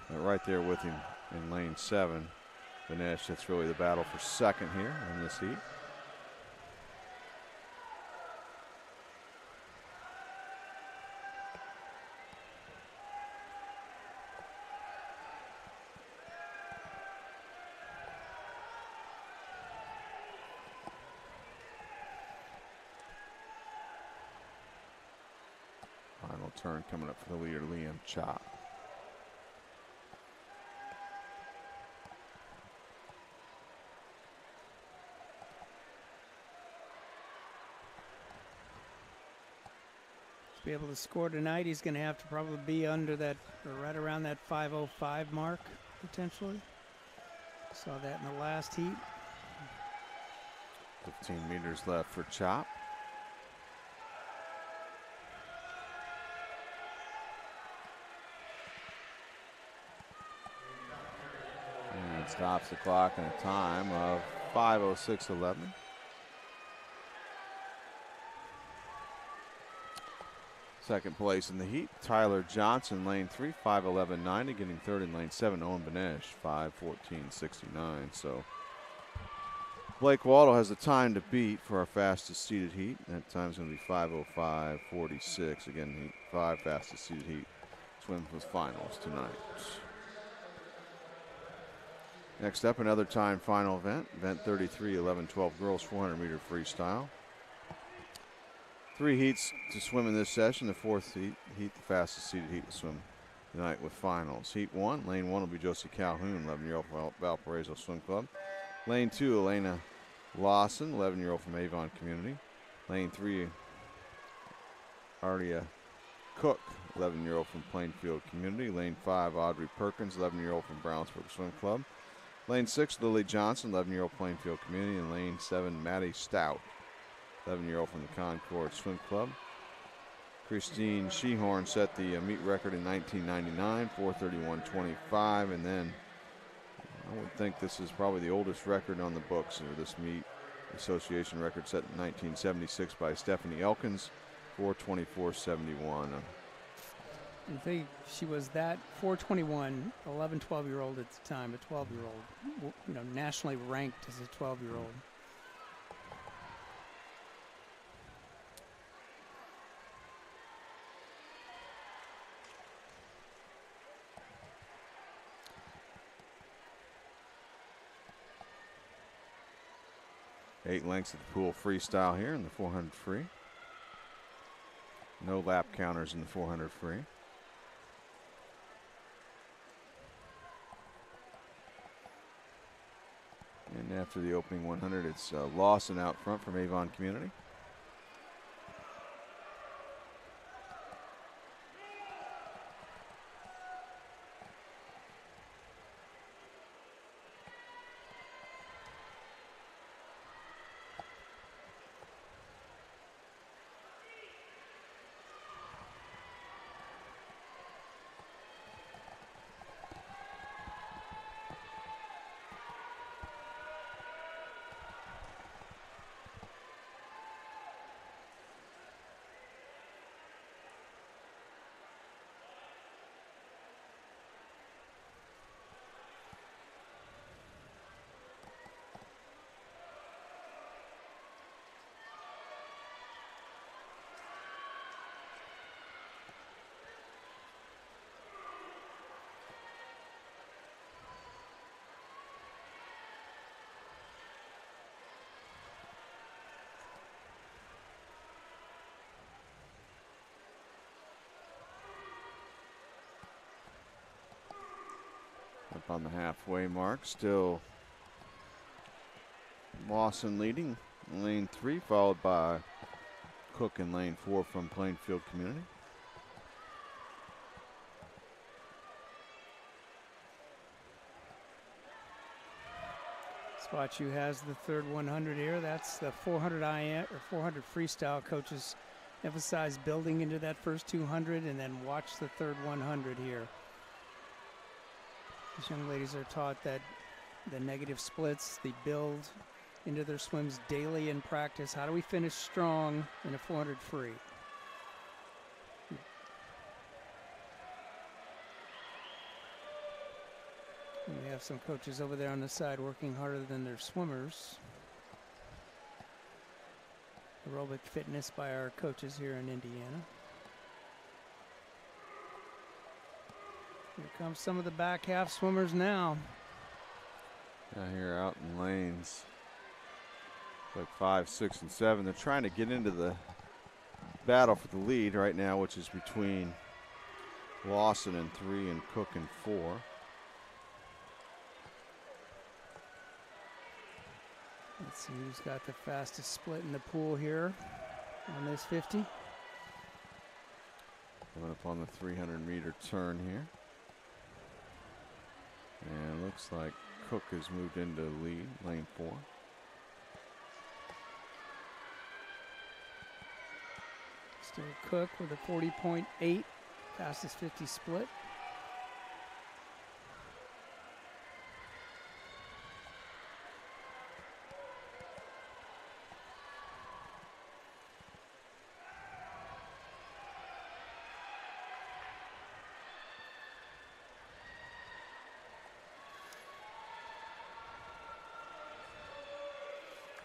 Right there with him in lane 7. Ganesh, that's really the battle for second here in this heat. Final turn coming up for the leader, Liam Chop. To be able to score tonight, he's going to have to probably be under that, or right around that 5:05 mark, potentially. Saw that in the last heat. 15 meters left for Chop. And stops the clock in a time of 5:06.11. Second place in the heat, Tyler Johnson, lane 3, 5:11.90. Getting third in lane 7, Owen Benesh, 5:14.69. So Blake Waldo has the time to beat for our fastest seeded heat. That time's going to be 5:05.46. Again, heat 5, fastest seeded heat. Swims with finals tonight. Next up, another time final event. Event 33, 11-12 girls 400 meter freestyle. 3 heats to swim in this session. The fourth heat, the fastest seeded heat, will swim tonight with finals. Heat 1, lane 1 will be Josie Calhoun, 11-year-old from Valparaiso Swim Club. Lane 2, Elena Lawson, 11-year-old from Avon Community. Lane 3, Ardia Cook, 11-year-old from Plainfield Community. Lane 5, Audrey Perkins, 11-year-old from Brownsburg Swim Club. Lane 6, Lily Johnson, 11-year-old Plainfield Community. And lane 7, Maddie Stout, 11-year-old from the Concord Swim Club. Christine Shehorn set the meet record in 1999, 4:31.25, and then I would think this is probably the oldest record on the books of this meet. Association record set in 1976 by Stephanie Elkins, 4:24.71. I think she was that 4:21, 11, 12-year-old at the time, a 12-year-old, you know, nationally ranked as a 12-year-old. Eight lengths of the pool freestyle here in the 400 free. No lap counters in the 400 free. And after the opening 100, it's Lawson out front from Avon Community. on the halfway mark. Still Lawson leading in lane 3, followed by Cook in lane 4 from Plainfield Community. Spot you has the third 100 here. That's the 400 IM or 400 freestyle. Coaches emphasize building into that first 200 and then watch the third 100 here. These young ladies are taught that the negative splits, the build into their swims daily in practice. How do we finish strong in a 400 free? And we have some coaches over there on the side working harder than their swimmers. Aerobic fitness by our coaches here in Indiana. Here comes some of the back half swimmers now. Here out in lanes like 5, 6, and 7. They're trying to get into the battle for the lead right now, which is between Lawson in 3 and Cook in 4. Let's see who's got the fastest split in the pool here on this 50. Coming up on the 300-meter turn here. And it looks like Cook has moved into lead, lane 4. Still Cook with a 40.8, fastest 50 split.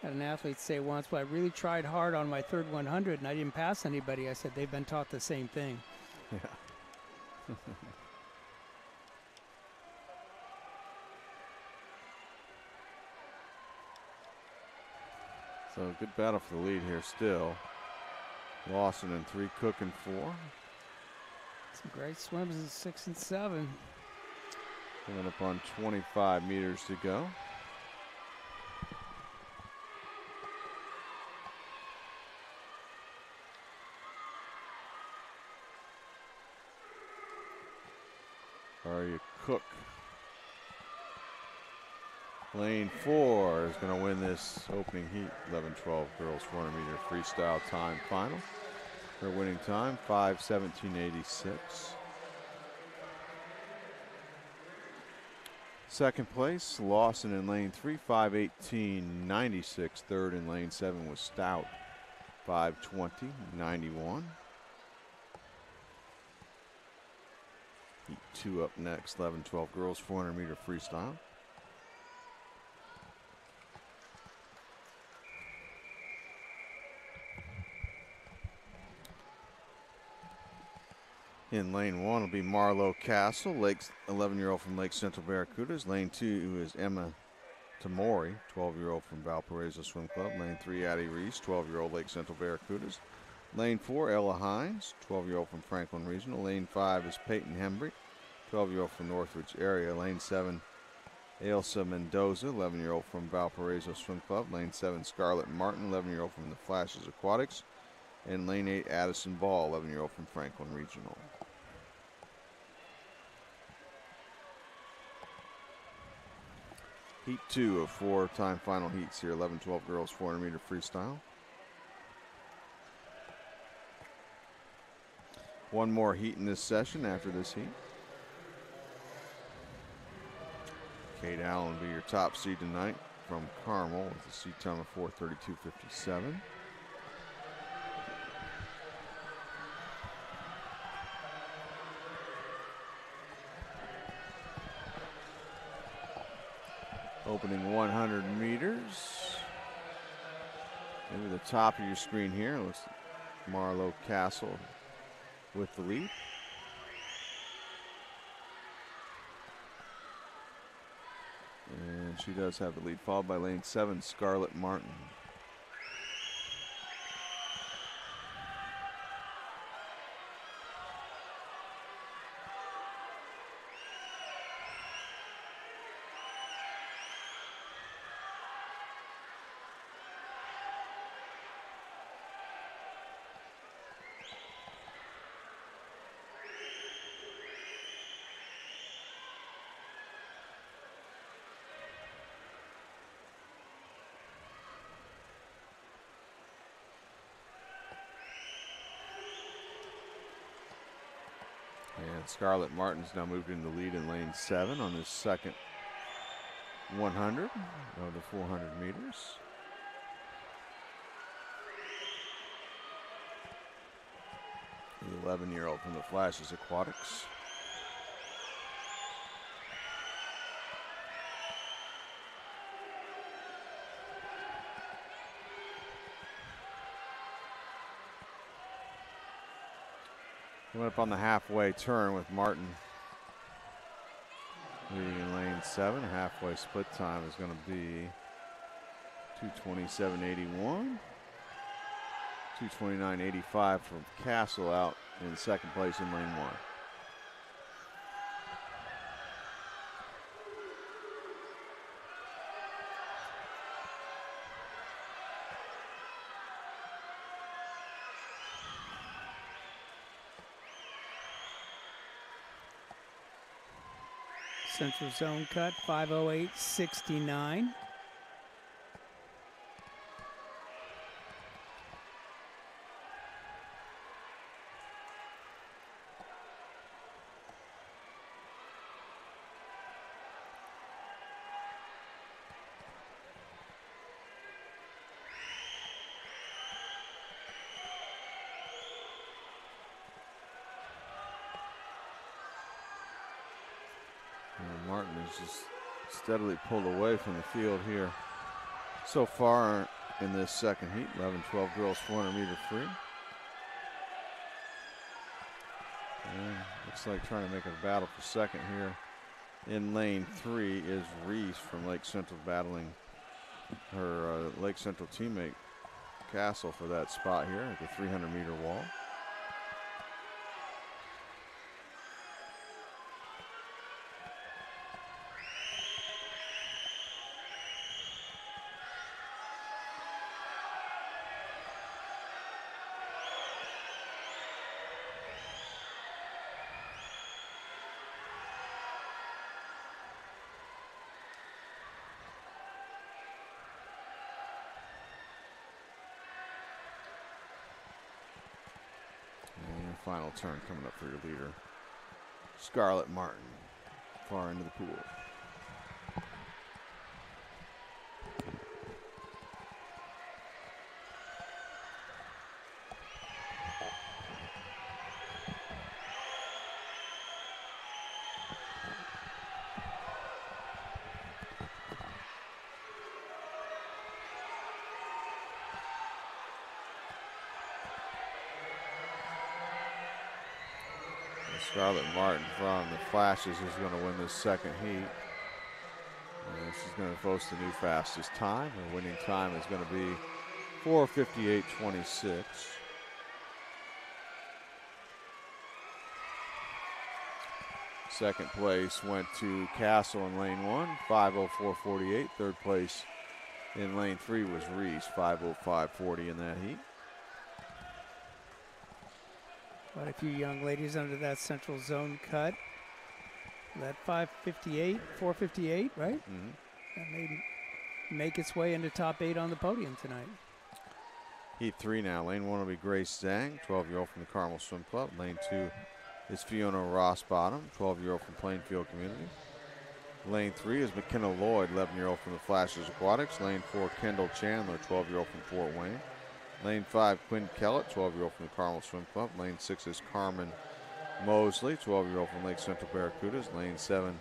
Had an athlete say once, well, I really tried hard on my third 100 and I didn't pass anybody. I said, they've been taught the same thing. Yeah. So good battle for the lead here still. Lawson in 3, Cook in 4. Some great swims in 6 and 7. Coming up on 25 meters to go. Cook, lane 4, is going to win this opening heat, 11-12 girls 400-meter freestyle time final. Her winning time, 5:17.86. Second place, Lawson in lane 3, 5:18.96. Third in lane 7 was Stout, 5:20.91. Heat 2 up next, 11-12 girls 400-meter freestyle. In lane 1 will be Marlo Castle, 11-year-old from Lake Central Barracudas. Lane 2 is Emma Tamori, 12-year-old from Valparaiso Swim Club. Lane 3, Addie Reese, 12-year-old Lake Central Barracudas. Lane 4, Ella Hines, 12-year-old from Franklin Regional. Lane 5 is Peyton Hembry, 12-year-old from Northridge area. Lane 7, Ailsa Mendoza, 11-year-old from Valparaiso Swim Club. Lane 7, Scarlett Martin, 11-year-old from the Flashes Aquatics. And lane 8, Addison Ball, 11-year-old from Franklin Regional. Heat 2 of 4 time final heats here, 11-12 girls 400-meter freestyle. One more heat in this session after this heat. Kate Allen will be your top seed tonight from Carmel with a seed time of 4:32.57. Opening 100 meters. Maybe the top of your screen here looks like Marlo Castle with the lead. And she does have the lead, followed by lane 7, Scarlett Martin. And Scarlett Martin's now moved into the lead in lane 7 on this second 100 of the 400 meters. The 11-year-old from the Flashes Aquatics. Coming up on the halfway turn with Martin leading in lane 7. Halfway split time is going to be 2:27.81. 2:29.85 from Castle out in second place in lane 1. Central zone cut, 5:08.69. Martin has just steadily pulled away from the field here so far in this second heat. 11-12 girls 400 meter free. And looks like trying to make a battle for second here in lane 3 is Reese from Lake Central, battling her Lake Central teammate Castle for that spot here at the 300 meter wall. Final turn coming up for your leader, Scarlett Martin, far into the pool. Scarlett Martin from the Flashes is going to win this second heat. And she's going to boast the new fastest time. Her winning time is going to be 4:58.26. Second place went to Castle in lane 1, 5:04.48. Third place in lane 3 was Reese, 5:05.40 in that heat. Quite a few young ladies under that central zone cut. That 5:58, 4:58, right? Mm-hmm. That may make its way into top 8 on the podium tonight. Heat 3 now. Lane 1 will be Grace Zhang, 12-year-old from the Carmel Swim Club. Lane 2 is Fiona Rossbottom, 12-year-old from Plainfield Community. Lane 3 is McKenna Lloyd, 11-year-old from the Flashes Aquatics. Lane 4, Kendall Chandler, 12-year-old from Fort Wayne. Lane 5, Quinn Kellett, 12-year-old from the Carmel Swim Club. Lane 6 is Carmen Mosley, 12-year-old from Lake Central Barracudas. Lane 7,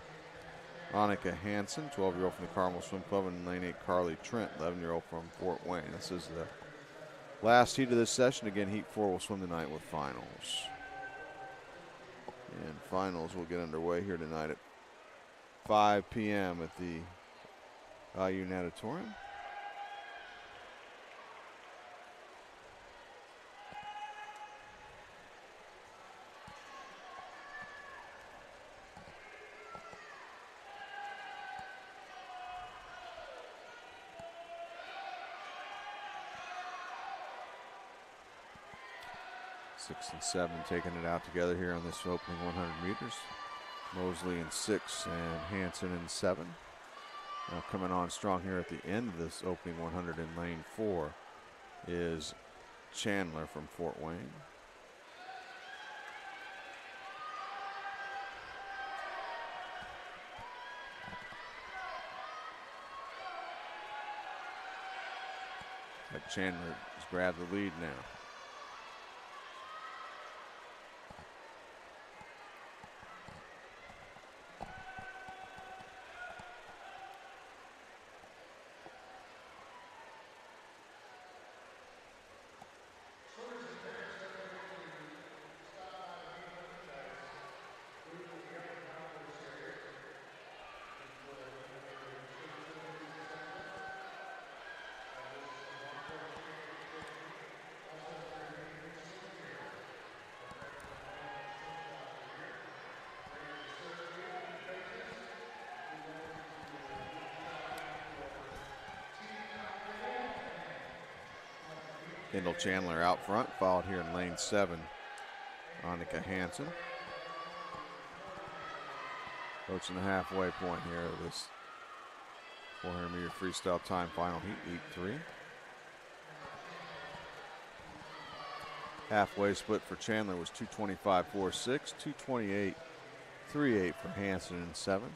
Annika Hansen, 12-year-old from the Carmel Swim Club. And lane 8, Carly Trent, 11-year-old from Fort Wayne. This is the last heat of this session. Again, Heat 4 will swim tonight with finals. And finals will get underway here tonight at 5 p.m. at the IU Natatorium. Six and 7 taking it out together here on this opening 100 meters. Mosley in 6 and Hansen in 7. Now coming on strong here at the end of this opening 100 in lane 4 is Chandler from Fort Wayne. Chandler has grabbed the lead now. Kendall Chandler out front, followed here in lane 7, Annika Hansen. Approaching the halfway point here of this 400-meter freestyle time final heat, heat 3. Halfway split for Chandler was 225.46, 228.38 for Hansen in 7.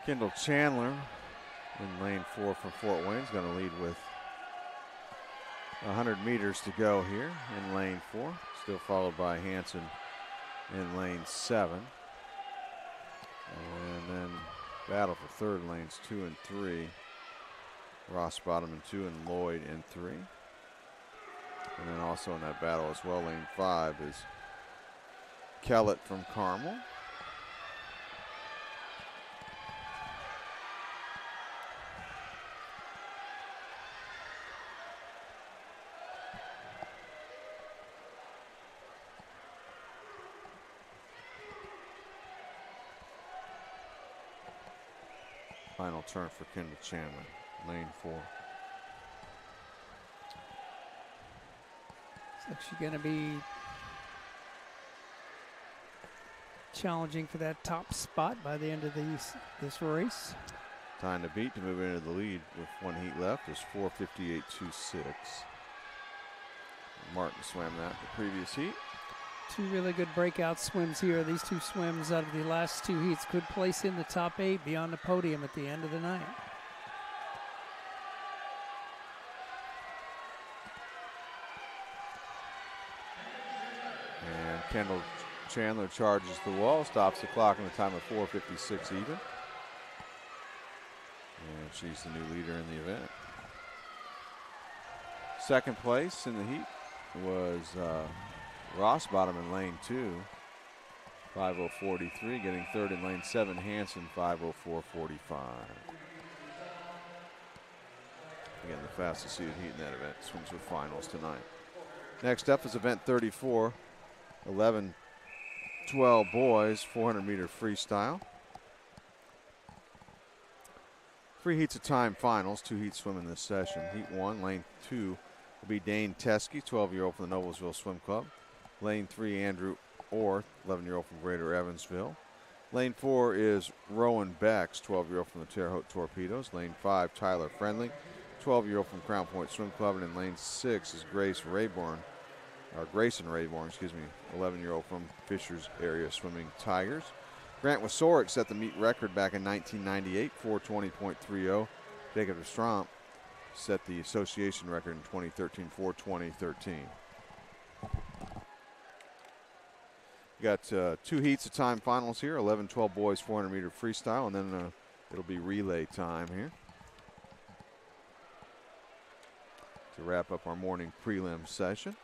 Kendall Chandler in lane 4 from Fort Wayne is going to lead with 100 meters to go here in lane 4. Still followed by Hansen in lane 7. And then battle for third lanes 2 and 3. Ross Bottom in 2 and Lloyd in 3. And then also in that battle as well, lane 5 is Kellett from Carmel. Final turn for Kendall Chandler, lane 4. It's actually going to be challenging for that top spot by the end of this race. Time to beat to move into the lead with 1 heat left is 4:58.26. Martin swam that the previous heat. 2 really good breakout swims here. These 2 swims out of the last 2 heats could place in the top 8 beyond the podium at the end of the night. And Kendall Chandler charges the wall, stops the clock in a time of 4:56 even. And she's the new leader in the event. Second place in the heat was Ross Bottom in lane 2, 5:043. Getting third in lane 7, Hansen, 5:04.45. Again, the fastest seated heat in that event. Swims with finals tonight. Next up is event 34, 11-12 boys, 400-meter freestyle. 3 heats of time finals, 2 heats swim in this session. Heat 1, lane 2 will be Dane Teskey, 12-year-old from the Noblesville Swim Club. Lane 3, Andrew Orth, 11-year-old from Greater Evansville. Lane 4 is Rowan Becks, 12-year-old from the Terre Haute Torpedoes. Lane 5, Tyler Friendly, 12-year-old from Crown Point Swim Club. And in lane 6 is Grayson Rayborn, 11-year-old from Fishers Area Swimming Tigers. Grant Wasorick set the meet record back in 1998, 4:20.30. Jacob Stramp set the association record in 2013, 4:20.13. We got 2 heats of time finals here, 11-12 boys 400-meter freestyle, and then it'll be relay time here to wrap up our morning prelim session.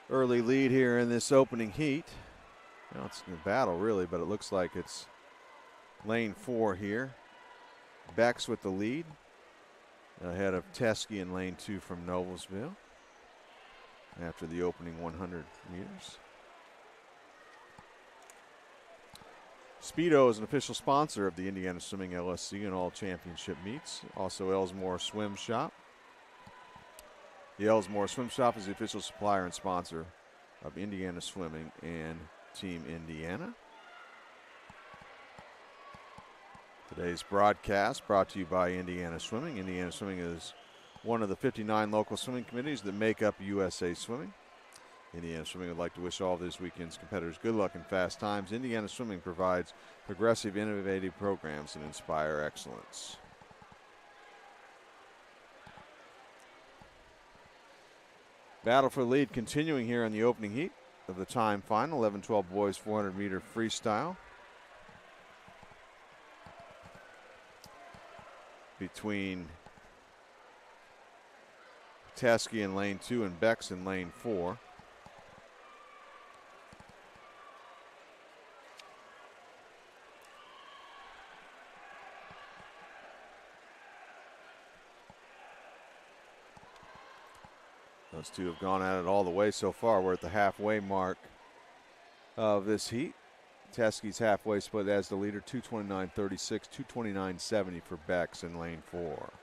early lead here in this opening heat. Now it's a battle really, but it looks like it's lane 4 here. Bex with the lead, ahead of Teskey in lane 2 from Noblesville after the opening 100 meters. Speedo is an official sponsor of the Indiana Swimming LSC and all championship meets. Also Elsmore Swim Shop. The Elsmore Swim Shop is the official supplier and sponsor of Indiana Swimming and Team Indiana. Today's broadcast brought to you by Indiana Swimming. Indiana Swimming is one of the 59 local swimming committees that make up USA Swimming. Indiana Swimming would like to wish all of this weekend's competitors good luck and fast times. Indiana Swimming provides progressive, innovative programs that inspire excellence. Battle for lead continuing here in the opening heat of the time final, 11-12 boys 400 meter freestyle. Between Teskey in lane 2 and Bex in lane 4. Those two have gone at it all the way so far. We're at the halfway mark of this heat. Teskey's halfway split as the leader, 229.36, 229.70 for Bex in lane 4.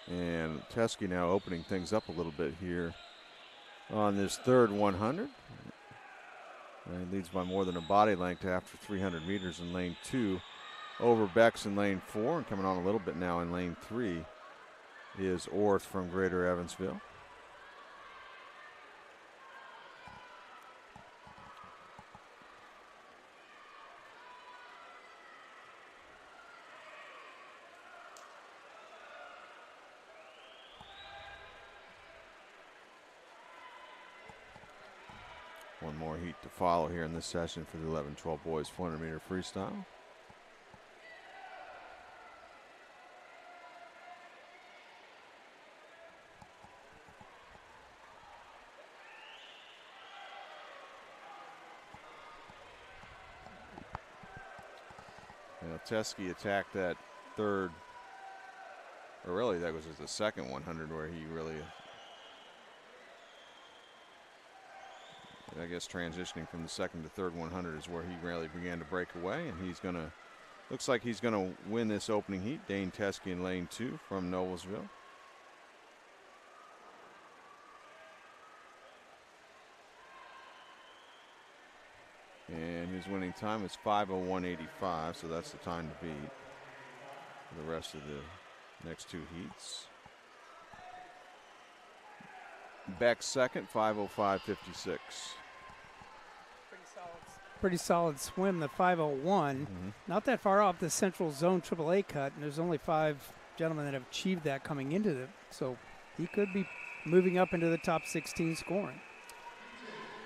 And Teskey now opening things up a little bit here on this third 100. And he leads by more than a body length after 300 meters in lane 2 over Bex in lane 4. And coming on a little bit now in lane 3 is Orth from Greater Evansville. One more heat to follow here in this session for the 11-12 boys 400 meter freestyle. Now Teskey attacked that third, or really that was the second 100 where he really, I guess transitioning from the second to third 100 is where he really began to break away, and he's gonna, looks like he's gonna win this opening heat. Dane Teskey in lane 2 from Noblesville. And his winning time is 5:01.85, so that's the time to beat for the rest of the next two heats. Beck second, 5:05.56. Pretty solid swim, the 5:01. Not that far off the Central Zone AAA cut, and there's only 5 gentlemen that have achieved that coming into it. So he could be moving up into the top 16 scoring.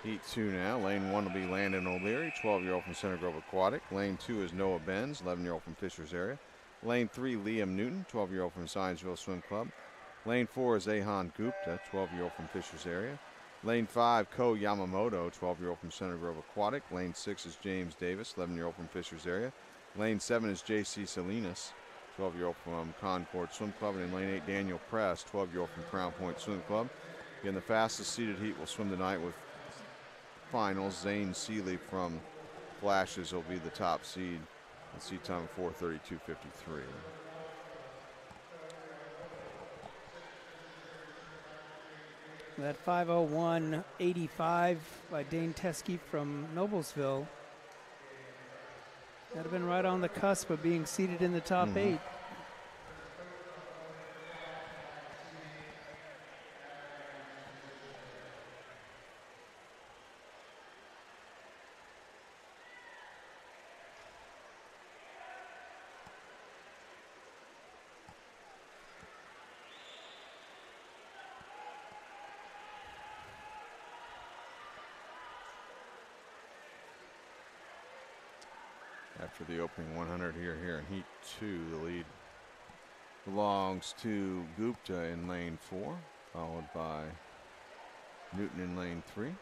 Heat 2 now. Lane 1 will be Landon O'Leary, 12-year-old from Center Grove Aquatic. Lane 2 is Noah Benz, 11-year-old from Fishers area. Lane 3, Liam Newton, 12-year-old from Scienceville Swim Club. Lane 4 is Ahan Gupta, 12-year-old from Fishers area. Lane 5, Ko Yamamoto, 12-year-old from Center Grove Aquatic. Lane 6 is James Davis, 11-year-old from Fishers area. Lane 7 is J.C. Salinas, 12-year-old from Concord Swim Club. And in Lane 8, Daniel Press, 12-year-old from Crown Point Swim Club. Again, the fastest seeded heat will swim tonight with finals. Zane Seeley from Flashes will be the top seed. The seed time of 4:32.53. That 5:01.85 by Dane Teskey from Noblesville. That'd have been right on the cusp of being seated in the top 8. After the opening 100 here in heat 2, the lead belongs to Gupta in lane 4, followed by Newton in lane 3.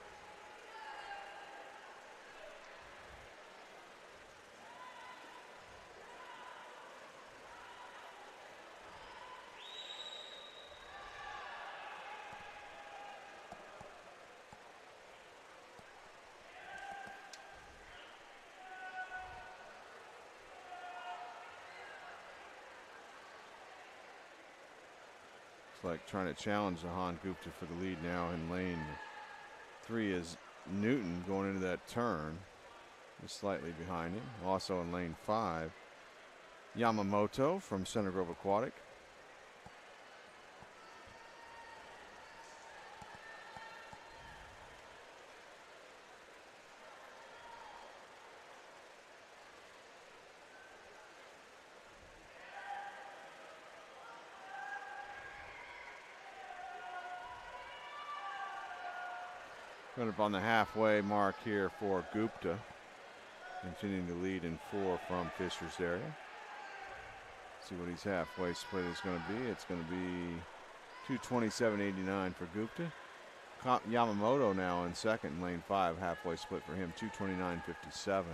Like trying to challenge Zahan Gupta for the lead now in lane 3 is Newton going into that turn, just slightly behind him. Also in lane 5, Yamamoto from Center Grove Aquatic. Coming up on the halfway mark here for Gupta. Continuing to lead in 4 from Fisher's area. See what his halfway split is going to be. It's going to be 2:27.89 for Gupta. Yamamoto now in second in lane 5. Halfway split for him, 2:29.57.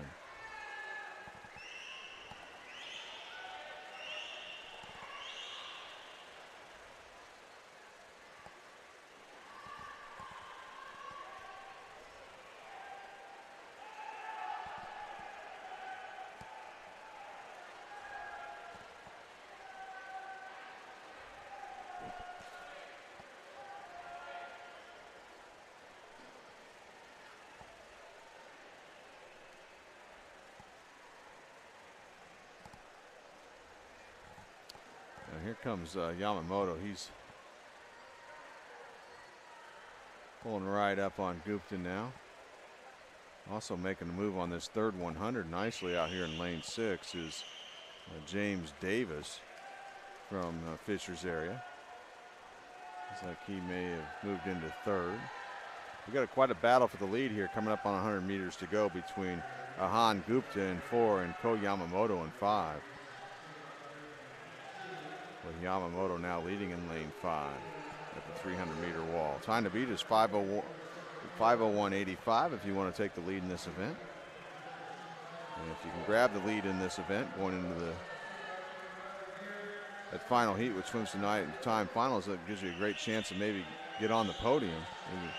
Here comes Yamamoto. He's pulling right up on Gupta now. Also making a move on this third 100 nicely out here in lane 6 is James Davis from Fisher's area. Looks like he may have moved into third. We got quite a battle for the lead here coming up on 100 meters to go between Ahan Gupta in 4 and Ko Yamamoto in 5. With Yamamoto now leading in lane 5 at the 300-meter wall. Time to beat is 5:01.85 if you want to take the lead in this event. And if you can grab the lead in this event going into that final heat, which swims tonight in time finals, that gives you a great chance to maybe get on the podium. And you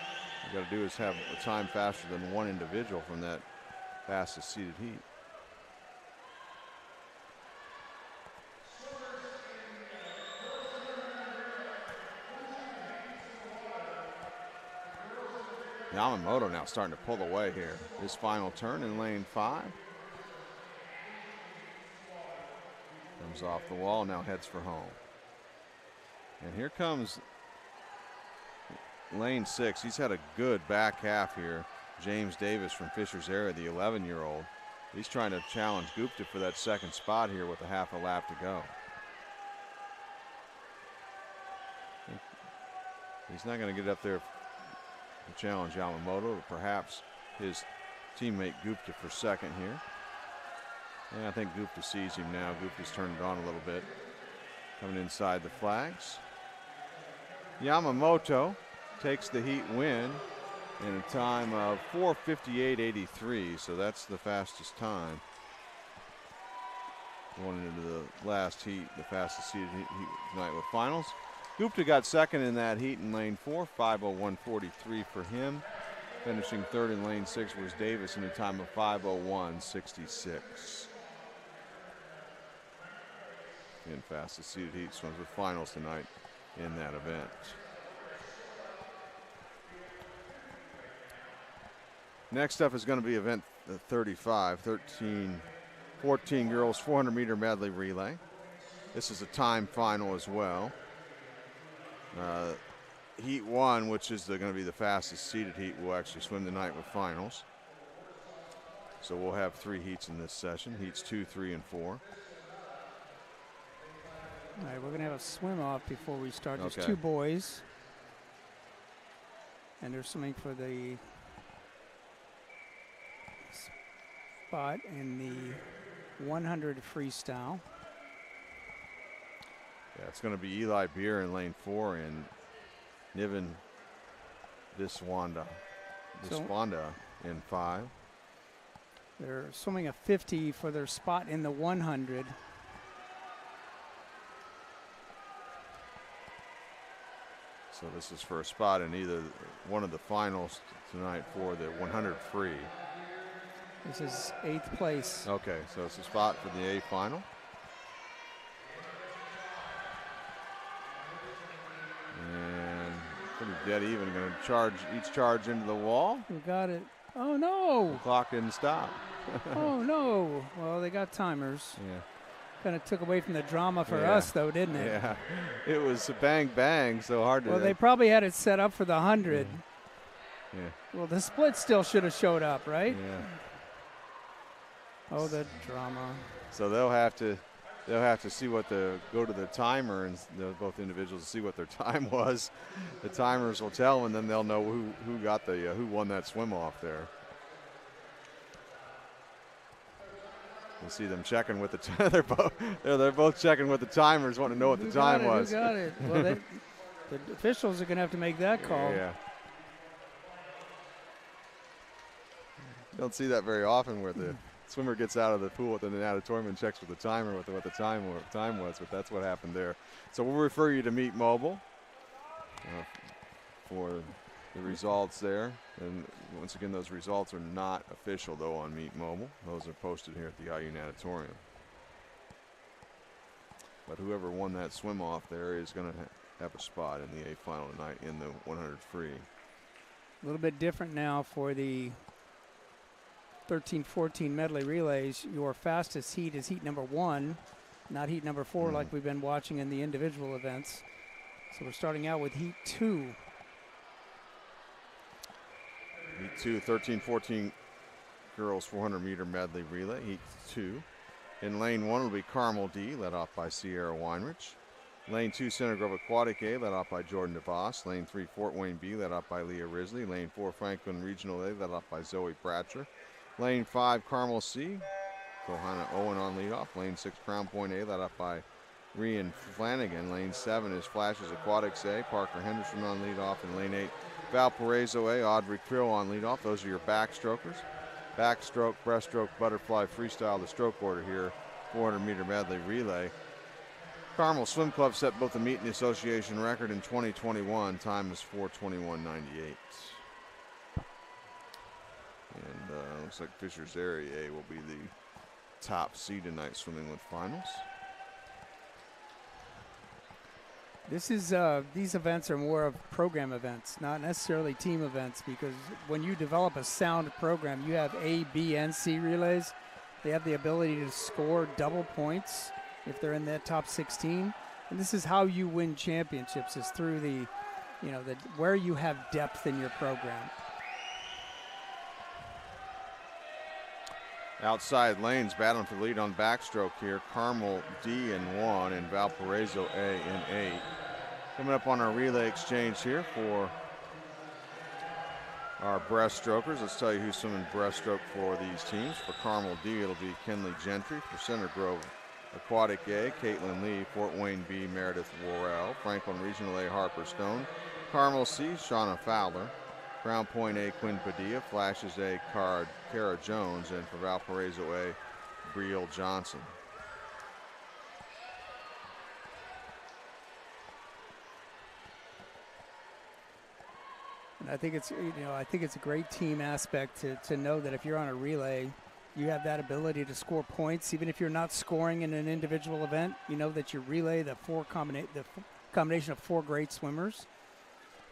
got to do is have a time faster than one individual from that fastest seeded heat. Yamamoto now starting to pull away here. His final turn in lane 5. Comes off the wall, now heads for home. And here comes lane 6. He's had a good back half here. James Davis from Fisher's area, the 11-year-old. He's trying to challenge Gupta for that second spot here with a half a lap to go. He's not going to get up there to challenge Yamamoto, or perhaps his teammate Gupta for second here. And I think Gupta sees him now. Gupta's turned it on a little bit. Coming inside the flags. Yamamoto takes the heat win in a time of 4:58.83, so that's the fastest time. Going into the last heat, the fastest seeded heat tonight with finals. Gupta got second in that heat in lane 4, 5:01.43 for him. Finishing third in lane 6 was Davis in a time of 5:01.66. And fastest seeded heat swims with finals tonight in that event. Next up is going to be event 35, 14 girls 400-meter medley relay. This is a time final as well. Heat 1, which is going to be the fastest seeded heat, will actually swim tonight with finals. So we'll have 3 heats in this session, heats 2, 3, and 4. All right, we're going to have a swim off before we start. There's Okay. 2 boys. And they're swimming for the spot in the 100 freestyle. Yeah, it's going to be Eli Beer in lane 4 and Niven Diswanda in 5. They're swimming a 50 for their spot in the 100. So this is for a spot in either one of the finals tonight for the 100 free. This is 8th place. Okay, so it's a spot for the A final. And pretty dead even. Going to charge each charge into the wall. We got it. Oh, no. The clock didn't stop. Oh, no. Well, they got timers. Yeah. Kind of took away from the drama for us, though, didn't it? Yeah. It was a bang, bang, so hard to... Well, they probably had it set up for the 100. Yeah. Well, the split still should have showed up, right? Yeah. Oh, the drama. So they'll have to see what go to the timer, and both individuals to see what their time was. The timers will tell them, and then they'll know who got who won that swim off there. You'll see them checking with the they're both checking with the timers, wanting to know what the time was. Who got it? Well, the officials are going to have to make that call. Yeah. Don't see that very often where the swimmer gets out of the pool within the natatorium and checks with the timer what the time was, but that's what happened there. So we'll refer you to Meet Mobile for the results there. And once again, those results are not official, though, on Meet Mobile. Those are posted here at the IU Natatorium. But whoever won that swim off there is going to have a spot in the A final tonight in the 100 free. A little bit different now for the 13-14 medley relays. Your fastest heat is heat number 1, not heat number 4 like we've been watching in the individual events. So we're starting out with heat 2. Heat 2, 13-14 girls 400-meter medley relay, heat 2. In lane 1 will be Carmel D, led off by Sierra Weinrich. Lane 2, Center Grove Aquatic A, led off by Jordan DeVos. Lane 3, Fort Wayne B, led off by Leah Risley. Lane 4, Franklin Regional A, led off by Zoe Bratcher. Lane 5, Carmel C, Johanna Owen on leadoff. Lane 6, Crown Point A, led off by Rian Flanagan. Lane 7 is Flashes Aquatics A, Parker Henderson on leadoff. And lane 8, Valparaiso A, Audrey Krill on leadoff. Those are your backstrokers. Backstroke, breaststroke, butterfly, freestyle, the stroke order here, 400-meter medley relay. Carmel Swim Club set both the meet and the association record in 2021. Time is 4:21.98. And looks like Fisher's Area A will be the top seed tonight swimming with finals. This is these events are more of program events, not necessarily team events, because when you develop a sound program, you have A, B, and C relays. They have the ability to score double points if they're in that top 16. And this is how you win championships, is through the, where you have depth in your program. Outside lanes battling for the lead on backstroke here. Carmel D in 1 and Valparaiso A in 8. Coming up on our relay exchange here for our breaststrokers. Let's tell you who's swimming breaststroke for these teams. For Carmel D, it'll be Kenley Gentry. For Center Grove Aquatic A, Caitlin Lee. Fort Wayne B, Meredith Worrell. Franklin Regional A, Harper Stone. Carmel C, Shauna Fowler. Crown Point A, Quinn Padilla. Flashes A, Kara Jones. And for Valparaiso A, Brielle Johnson. And I think it's, I think it's a great team aspect to know that if you're on a relay, you have that ability to score points, even if you're not scoring in an individual event. You know that your relay, the combination of 4 great swimmers,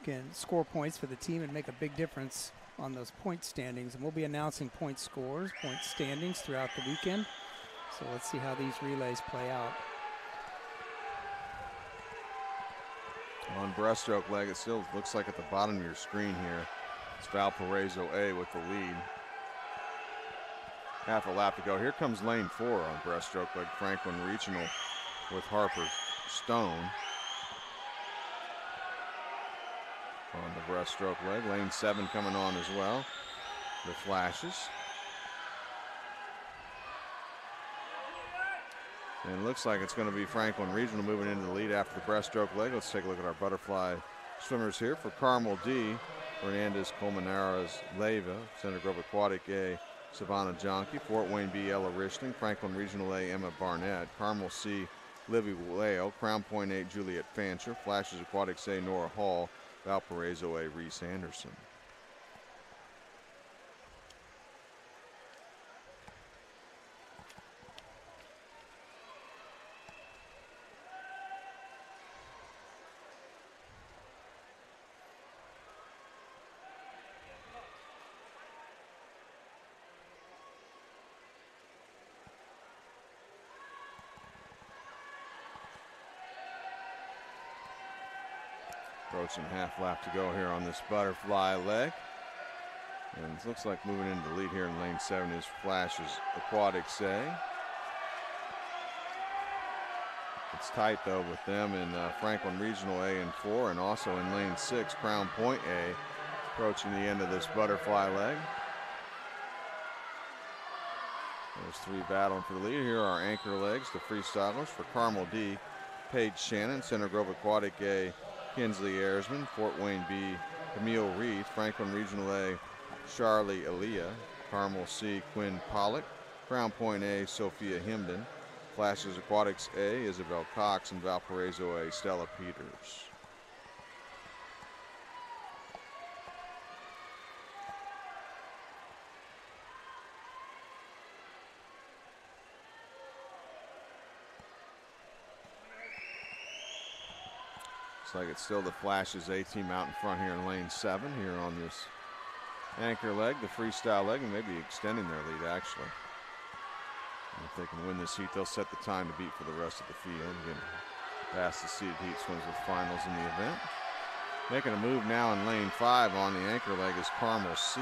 can score points for the team and make a big difference on those point standings. And we'll be announcing point scores, point standings throughout the weekend. So let's see how these relays play out. On breaststroke leg, it still looks like at the bottom of your screen here, it's Valparaiso A with the lead. Half a lap to go. Here comes lane 4 on breaststroke leg, Franklin Regional with Harper Stone. On the breaststroke leg, lane 7 coming on as well. The flashes. And it looks like it's going to be Franklin Regional moving into the lead after the breaststroke leg. Let's take a look at our butterfly swimmers here. For Carmel D, Hernandez Colmenares Leyva. Center Grove Aquatic A, Savannah Jonke. Fort Wayne B, Ella Richling. Franklin Regional A, Emma Barnett. Carmel C, Livy Waleo. Crown Point A, Juliet Fancher. Flashes Aquatics A, Nora Hall. Valparaiso A, Reese Anderson. Approaching half lap to go here on this butterfly leg. And it looks like moving into the lead here in lane 7 is Flashes Aquatics A. It's tight though with them in Franklin Regional A and 4, and also in lane 6, Crown Point A, approaching the end of this butterfly leg. There's 3 battling for the lead. Here are our anchor legs, the freestylers. For Carmel D, Paige Shannon. Center Grove Aquatic A, Kinsley Ayersman. Fort Wayne B, Camille Reed. Franklin Regional A, Charlie Aaliyah. Carmel C, Quinn Pollock. Crown Point A, Sophia Himden. Flashes Aquatics A, Isabel Cox. And Valparaiso A, Stella Peters. Like it's still the Flashes A team out in front here in lane 7 here on this anchor leg, the freestyle leg, and maybe extending their lead actually. And if they can win this heat, they'll set the time to beat for the rest of the field. Again, past the seeded heat swims with finals in the event. Making a move now in lane 5 on the anchor leg is Carmel C.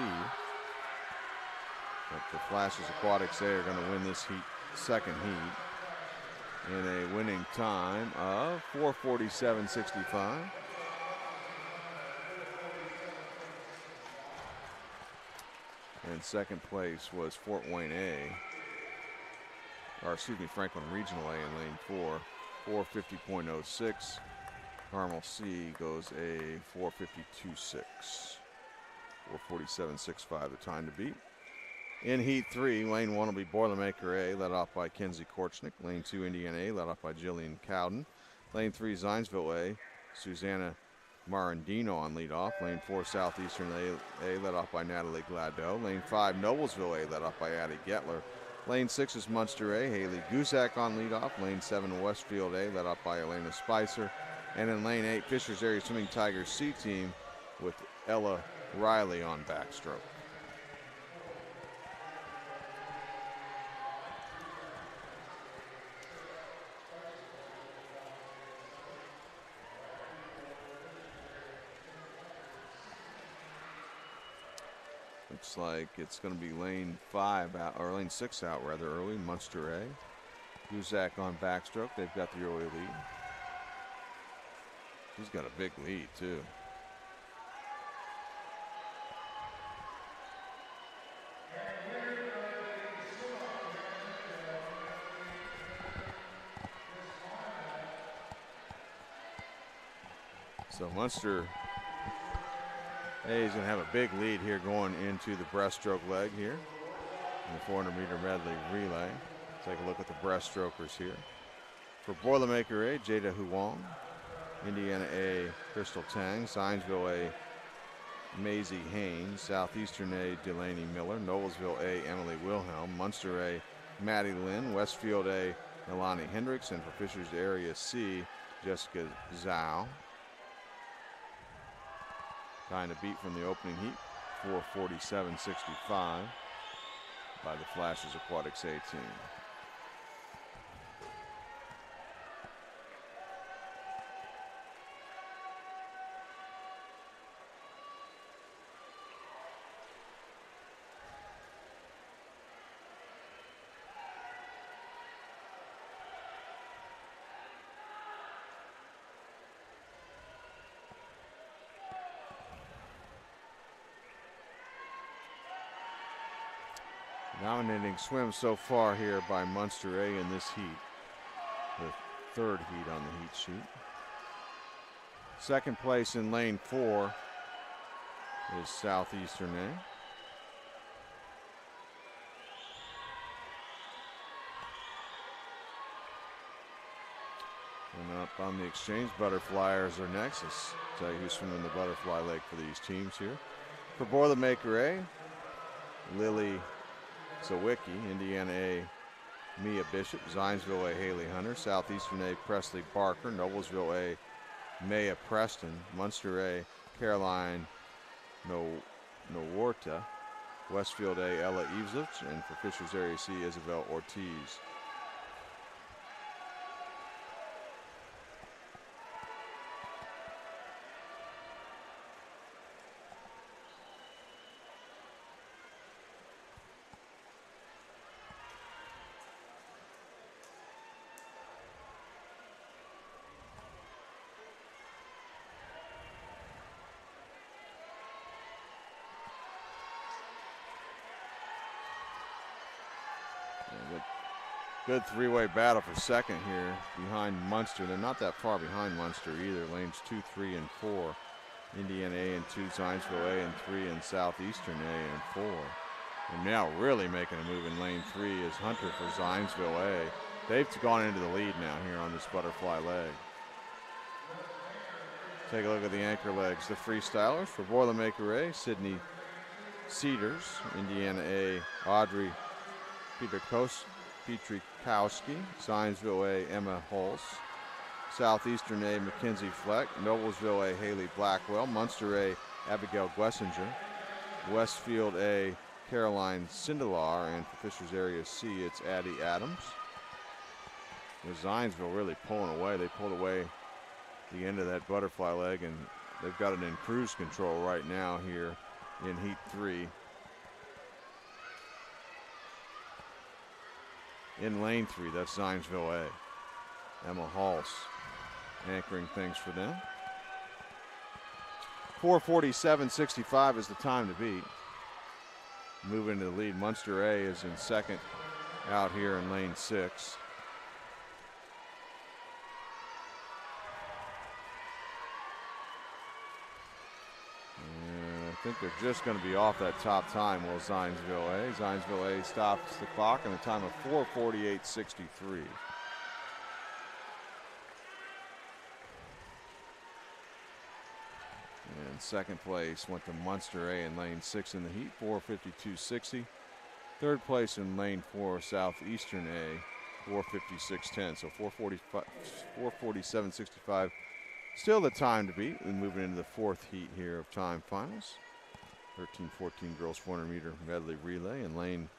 But the Flashes Aquatics A are going to win this heat, second heat, in a winning time of 4:47.65. And second place was Fort Wayne A, or excuse me, Franklin Regional A in lane 4, 4:50.06. Carmel C goes a 4:52.6. 4:47.65 the time to beat. In Heat 3, lane 1 will be Boilermaker A, led off by Kinsey Korchnick. Lane 2, Indiana A, led off by Jillian Cowden. Lane 3, Zionsville A, Susanna Marandino on leadoff. Lane 4, Southeastern A, led off by Natalie Gladeau. Lane 5, Noblesville A, led off by Addie Getler. Lane 6 is Munster A, Haley Gusak on leadoff. Lane 7, Westfield A, led off by Elena Spicer. And in lane 8, Fishers Area Swimming Tigers C team with Ella Riley on backstroke. Looks like it's going to be lane 5 out, or lane 6 out rather early. Munster A. Gusak on backstroke. They've got the early lead. She's got a big lead too. So Munster A is going to have a big lead here going into the breaststroke leg here in the 400-meter medley relay. Take a look at the breaststrokers here. For Boilermaker A, Jada Huang. Indiana A, Crystal Tang. Zionsville A, Maisie Haynes. Southeastern A, Delaney Miller. Noblesville A, Emily Wilhelm. Munster A, Maddie Lynn. Westfield A, Ilani Hendricks. And for Fishers Area C, Jessica Zhao. Time to beat from the opening heat, 4:47.65 by the Flashes Aquatics A team. Dominating swim so far here by Munster A in this heat. The third heat on the heat sheet. Second place in lane 4 is Southeastern A. And up on the exchange, Butterflyers are next. Let's tell you who's swimming the butterfly leg for these teams here. For Boilermaker A, Lily Sawicki. Indiana A, Mia Bishop. Zionsville A, Haley Hunter. Southeastern A, Presley Barker. Noblesville A, Maya Preston. Munster A, Caroline Nowarta. Westfield A, Ella Eveslich. And for Fishers Area C, Isabel Ortiz. Good three-way battle for second here behind Munster. They're not that far behind Munster either. Lanes 2, 3, and 4. Indiana A and 2, Zionsville A and 3, and Southeastern A and 4. And now really making a move in lane 3 is Hunter for Zionsville A. They've gone into the lead now here on this butterfly leg. Take a look at the anchor legs. The freestylers for Boilermaker A, Sydney Cedars. Indiana A, Audrey Petrikowski. Zionsville A, Emma Hulse. Southeastern A, Mackenzie Fleck. Noblesville A, Haley Blackwell. Munster A, Abigail Glessinger. Westfield A, Caroline Sindelar. And for Fishers Area C, it's Addie Adams. With Zionsville really pulling away. They pulled away the end of that butterfly leg, and they've got it in cruise control right now here in heat 3. In lane 3, that's Zionsville A. Emma Hulse anchoring things for them. 4:47.65 is the time to beat. Moving to the lead, Munster A is in second out here in lane 6. I think they're just going to be off that top time, will Zionsville A. Zionsville A stops the clock in a time of 4:48.63. And second place went to Munster A in lane 6 in the heat, 4:52.60. Third place in lane 4, Southeastern A, 4:56.10. So 4:47.65. Still the time to beat. We're moving into the fourth heat here of time finals. 13-14 girls 400 meter medley relay. In lane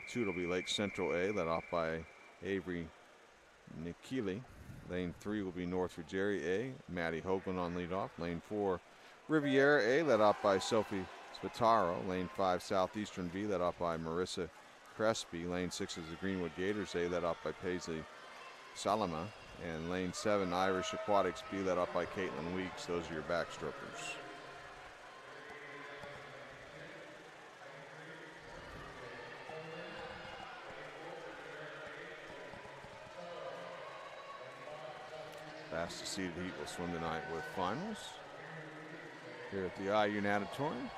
2 it'll be Lake Central A, led off by Avery Nikili. Lane 3 will be Northridge Jerry A, Maddie Hoagland on leadoff. Lane 4 Riviera A, led off by Sophie Spataro. Lane 5 Southeastern B, led off by Marissa Crespi. Lane 6 is the Greenwood Gators A, led off by Paisley Salama. And lane 7 Irish Aquatics B, led off by Caitlin Weeks. Those are your backstrokers. Fastest seeded heat will swim tonight with finals here at the IU Natatorium.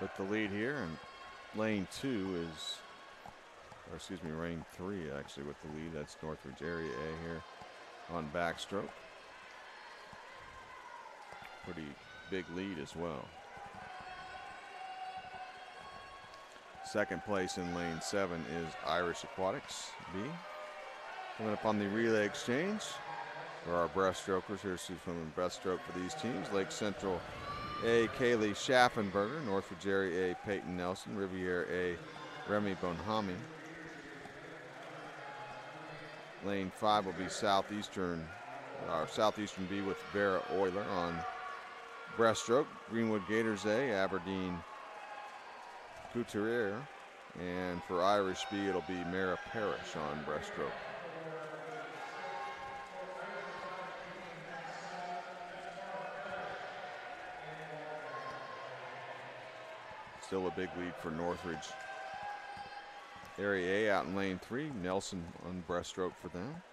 with the lead here, and lane 2 is, or excuse me, lane 3 actually with the lead. That's Northridge Area A here on Backstroke. Pretty big lead as well. Second place in lane 7 is Irish Aquatics B. Coming up on the relay exchange for our breaststrokers. Here's who's swimming breaststroke for these teams. Lake Central A, Kaylee Schaffenberger. Northridge Area A, Peyton Nelson. Riviera A, Remy Bonhami. Lane 5 will be Southeastern B with Vera Euler on breaststroke. Greenwood Gators A, Aberdeen Couturier. And for Irish B, it'll be Mara Parrish on breaststroke. Still a big lead for Northridge Area A out in lane 3. Nelson on breaststroke for them.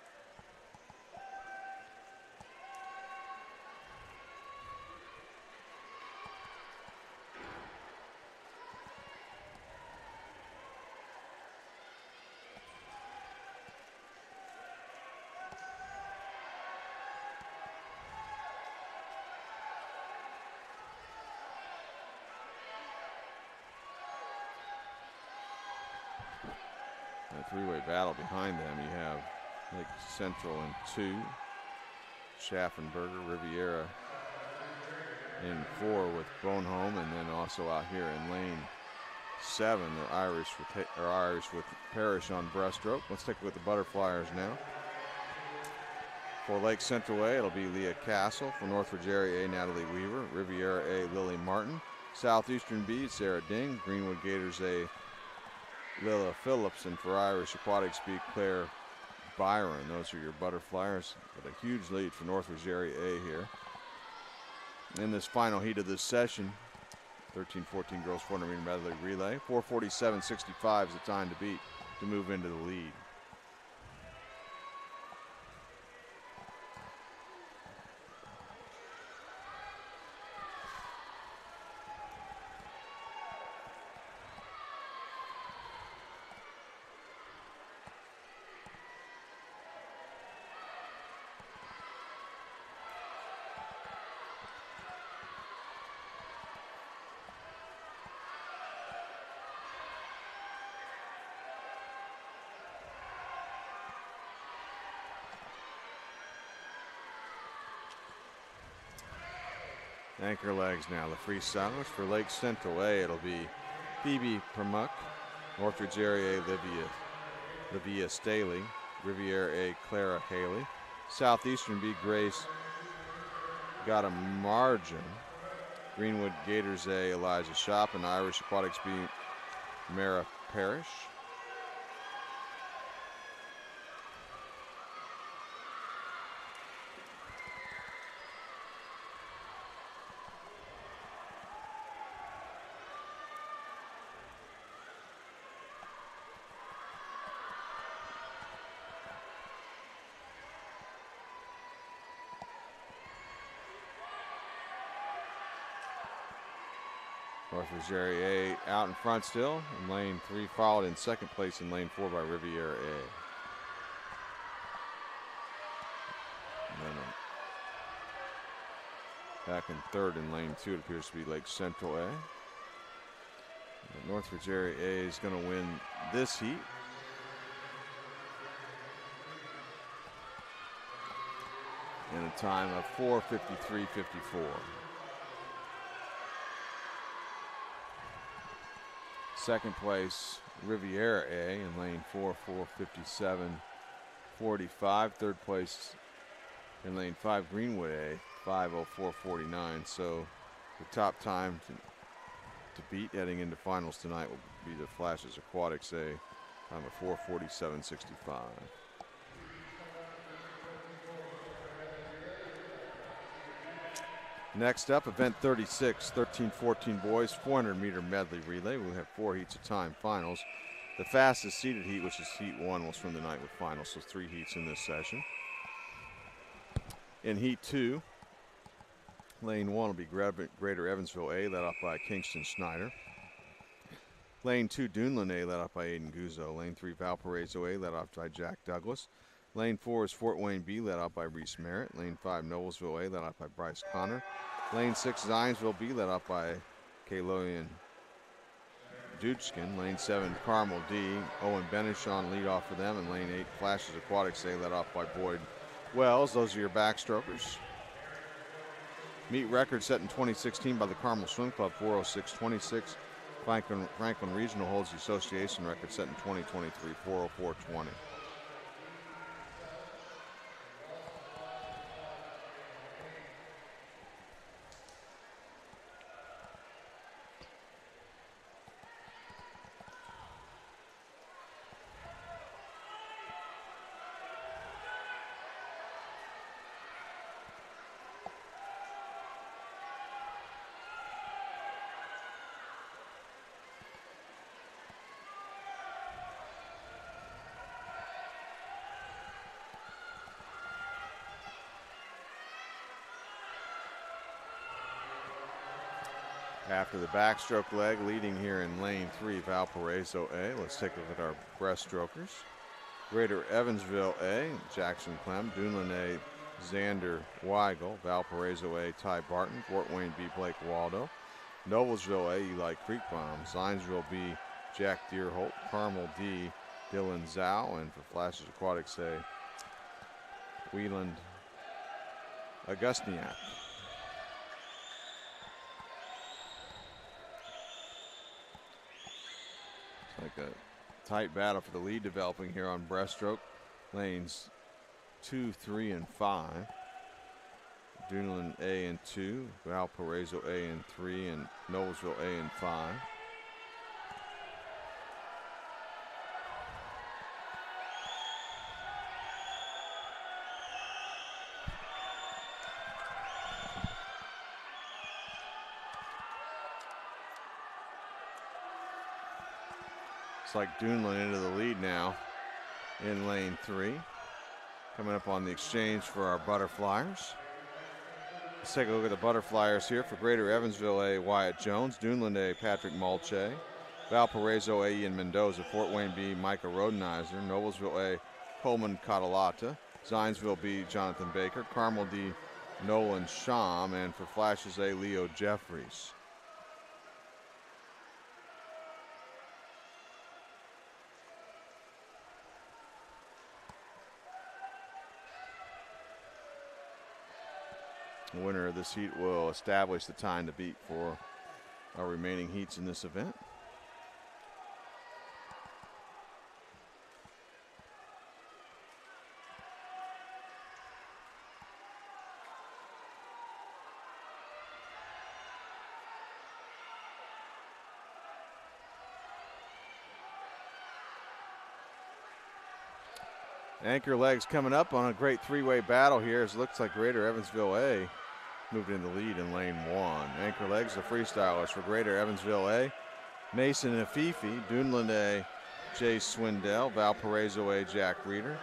A three-way battle behind them. You have Lake Central in 2, Schaffenberger, Riviera in 4 with Bonholm, and then also out here in lane 7, the Irish with Parrish on breaststroke. Let's take a look at the butterflyers now. For Lake Central A, it'll be Leah Castle. For Northridge Area A, Natalie Weaver. Riviera A, Lily Martin. Southeastern B, Sarah Ding. Greenwood Gators A, Lila Phillips, and for Irish Aquatics B, Claire Byron. Those are your butterflyers, with a huge lead for Northridge Area A here. In this final heat of this session, 13-14 girls 400-meter medley relay. 4:47.65 is the time to beat to move into the lead. Anchor legs now, the freestylers. For Lake Central A, it'll be Phoebe Permuck. Northridge Area A, Livia Staley. Riviera A, Clara Haley. Southeastern B, Grace got a margin. Greenwood Gators A, Elijah Shop. And Irish Aquatics B, Mara Parrish. Northridge Area A out in front still in lane 3, followed in second place in lane 4 by Riviera A. And then back in third in lane 2, it appears to be Lake Central A. But Northridge Area A is going to win this heat. In a time of 4:53.54. Second place, Riviera A in lane 4, 4:57.45. Third place in lane 5, Greenwood A, 5:04.49. So the top time to beat heading into finals tonight will be the Flashes Aquatics A, time of 4:47.65. Next up, event 36, 13-14 boys, 400-meter medley relay. We'll have 4 heats of time finals. The fastest seeded heat, which is heat 1, will swim the night with finals, so 3 heats in this session. In heat 2, lane 1 will be Greater Evansville A, led off by Kingston Snyder. Lane 2, Dunlin A, led off by Aiden Guzzo. Lane 3, Valparaiso A, led off by Jack Douglas. Lane 4 is Fort Wayne B, led off by Reese Merritt. Lane 5, Noblesville A, led off by Bryce Connor. Lane 6, Zionsville B, led off by Kaloyan Duchkin. Lane 7, Carmel D, Owen Benishon lead off for them. And lane 8, Flashes Aquatics A, led off by Boyd Wells. Those are your backstrokers. Meet record set in 2016 by the Carmel Swim Club, 406.26. Franklin Regional holds the association record set in 2023, 404.20. After the backstroke leg, leading here in lane 3, Valparaiso A. Let's take a look at our breaststrokers. Greater Evansville A, Jackson Clem. Dunlin A, Xander Weigel. Valparaiso A, Ty Barton. Fort Wayne B, Blake Waldo. Noblesville A, Eli Creekbaum. Zionsville B, Jack Deerholt. Carmel D, Dylan Zhao. And for Flashes Aquatics A, Wieland Augustniak. Like a tight battle for the lead developing here on breaststroke. Lanes 2, 3, and 5. Dunlin A and 2, Valparaiso A and 3, and Noblesville A and 5. It's like Dunlin into the lead now in lane 3. Coming up on the exchange for our butterflyers. Let's take a look at the butterflyers here. For Greater Evansville A, Wyatt Jones. Dunlin A, Patrick Mulche. Valparaiso A, Ian Mendoza. Fort Wayne B, Micah Rodenizer. Noblesville A, Coleman Catalata. Zionsville B, Jonathan Baker. Carmel D, Nolan Sham. And for Flashes A, Leo Jeffries. The winner of this heat will establish the time to beat for our remaining heats in this event. Anchor legs coming up on a great three-way battle here. As it looks like Greater Evansville A moved in the lead in lane 1. Anchor legs, the freestylers for Greater Evansville A. Mason Afifi, Dunlin A, Jay Swindell, Valparaiso A, Jack Reeder.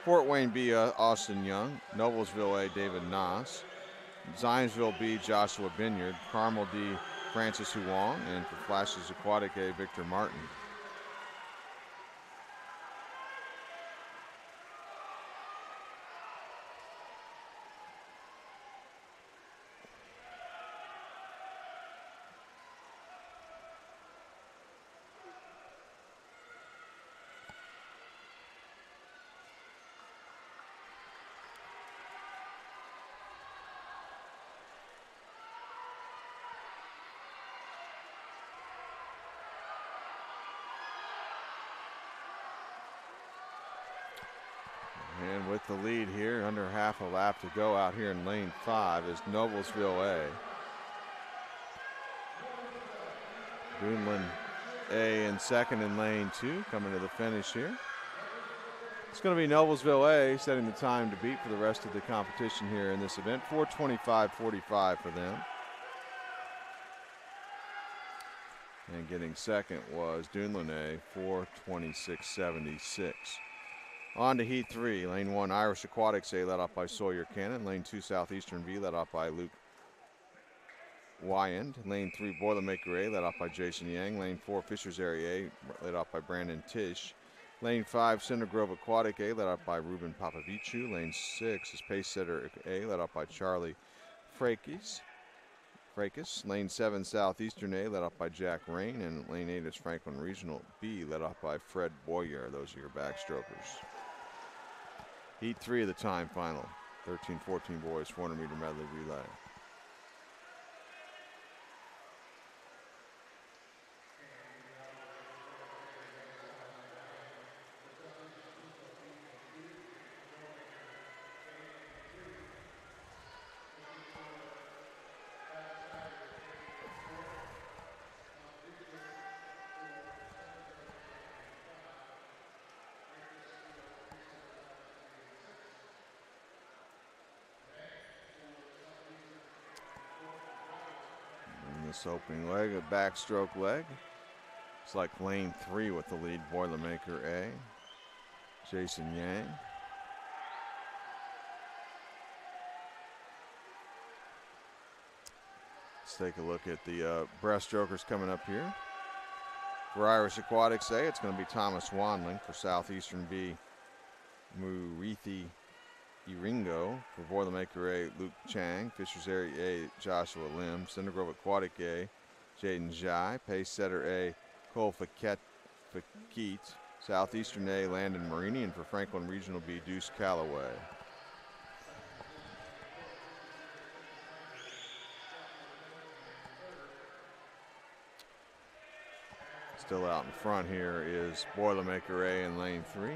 Fort Wayne B, Austin Young. Noblesville A, David Noss. Zionsville B, Joshua Binyard. Carmel D, Francis Huang. And for Flashes Aquatic A, Victor Martin. And with the lead here, under half a lap to go out here in lane 5 is Noblesville A. Dunlin A in second in lane 2, coming to the finish here. It's going to be Noblesville A setting the time to beat for the rest of the competition here in this event. 4:25.45 for them. And getting second was Dunlin A, 4:26.76. On to heat 3, lane 1, Irish Aquatics A, led off by Sawyer Cannon. Lane 2, Southeastern B, led off by Luke Wyand. Lane 3, Boilermaker A, led off by Jason Yang. Lane 4, Fisher's Area A, led off by Brandon Tish. Lane 5, Cinder Grove Aquatic A, led off by Ruben Popovicu. Lane 6 is Pace Setter A, led off by Charlie Frakis. Lane 7, Southeastern A, led off by Jack Rain. And Lane 8 is Franklin Regional B, led off by Fred Boyer. Those are your backstrokers. Heat 3 of the time final. 13-14 boys, 400-meter medley relay. This opening leg, a backstroke leg. It's like lane 3 with the lead, Boilermaker A, Jason Yang. Let's take a look at the breaststrokers coming up here. For Irish Aquatics A, it's going to be Thomas Wanling. For Southeastern B, Murithi Iringo. For Boilermaker A, Luke Chang. Fisher's Area A, Joshua Lim. Cinder Grove Aquatic A, Jaden Jai. Pace Setter A, Cole Fakit. Southeastern A, Landon Marini. And for Franklin Regional B, Deuce Calloway. Still out in front here is Boilermaker A in lane 3.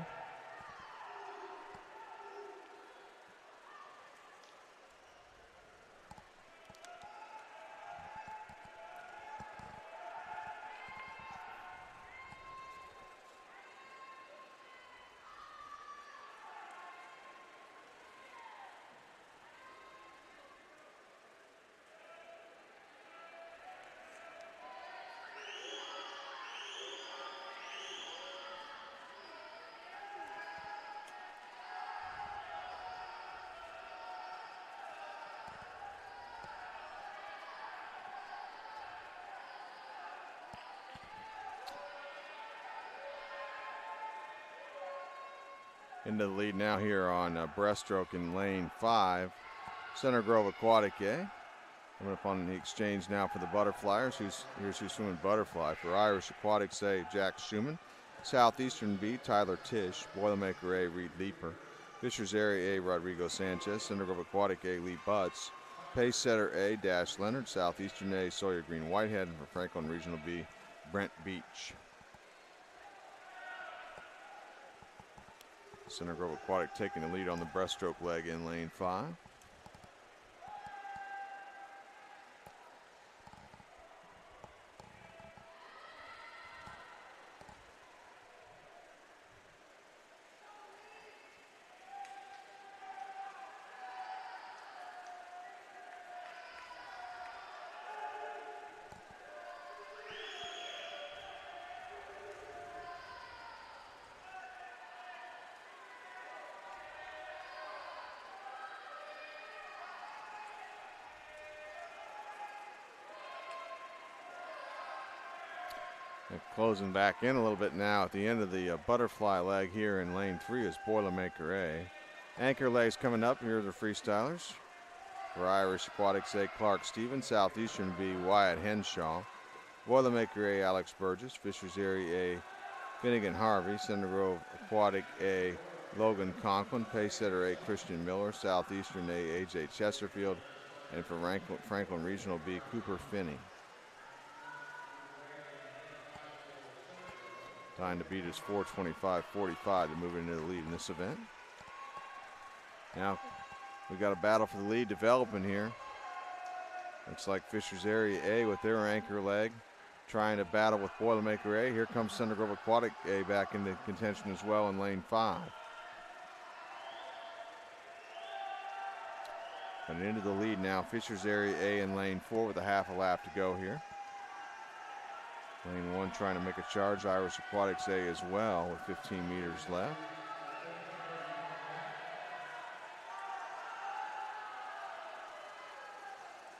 Into the lead now here on breaststroke in lane 5. Center Grove Aquatic A. Coming up on the exchange now for the butterflyers. Here's who's swimming butterfly. For Irish Aquatics A, Jack Schumann. Southeastern B, Tyler Tish. Boilermaker A, Reed Leeper. Fisher's Area A, Rodrigo Sanchez. Center Grove Aquatic A, Lee Butts. Pace Setter A, Dash Leonard. Southeastern A, Sawyer Green Whitehead. And for Franklin Regional B, Brent Beach. Center Grove Aquatic taking the lead on the breaststroke leg in lane 5. Closing back in a little bit now at the end of the butterfly leg here in lane 3 is Boilermaker A. Anchor legs coming up. Here are the freestylers. For Irish Aquatics A, Clark Stevens. Southeastern B, Wyatt Henshaw. Boilermaker A, Alex Burgess. Fisher's Area A, Finnegan Harvey. Center Grove Aquatic A, Logan Conklin. Pace Setter A, Christian Miller. Southeastern A, AJ Chesterfield. And for Franklin Regional B, Cooper Finney. Time to beat is 4:25:45 to move into the lead in this event. Now we got a battle for the lead developing here. Looks like Fisher's Area A with their anchor leg trying to battle with Boilermaker A. Here comes Center Grove Aquatic A back into contention as well in lane 5. And into the lead now, Fisher's Area A in lane 4 with a half a lap to go here. Lane 1 trying to make a charge. Irish Aquatics A as well with 15 meters left.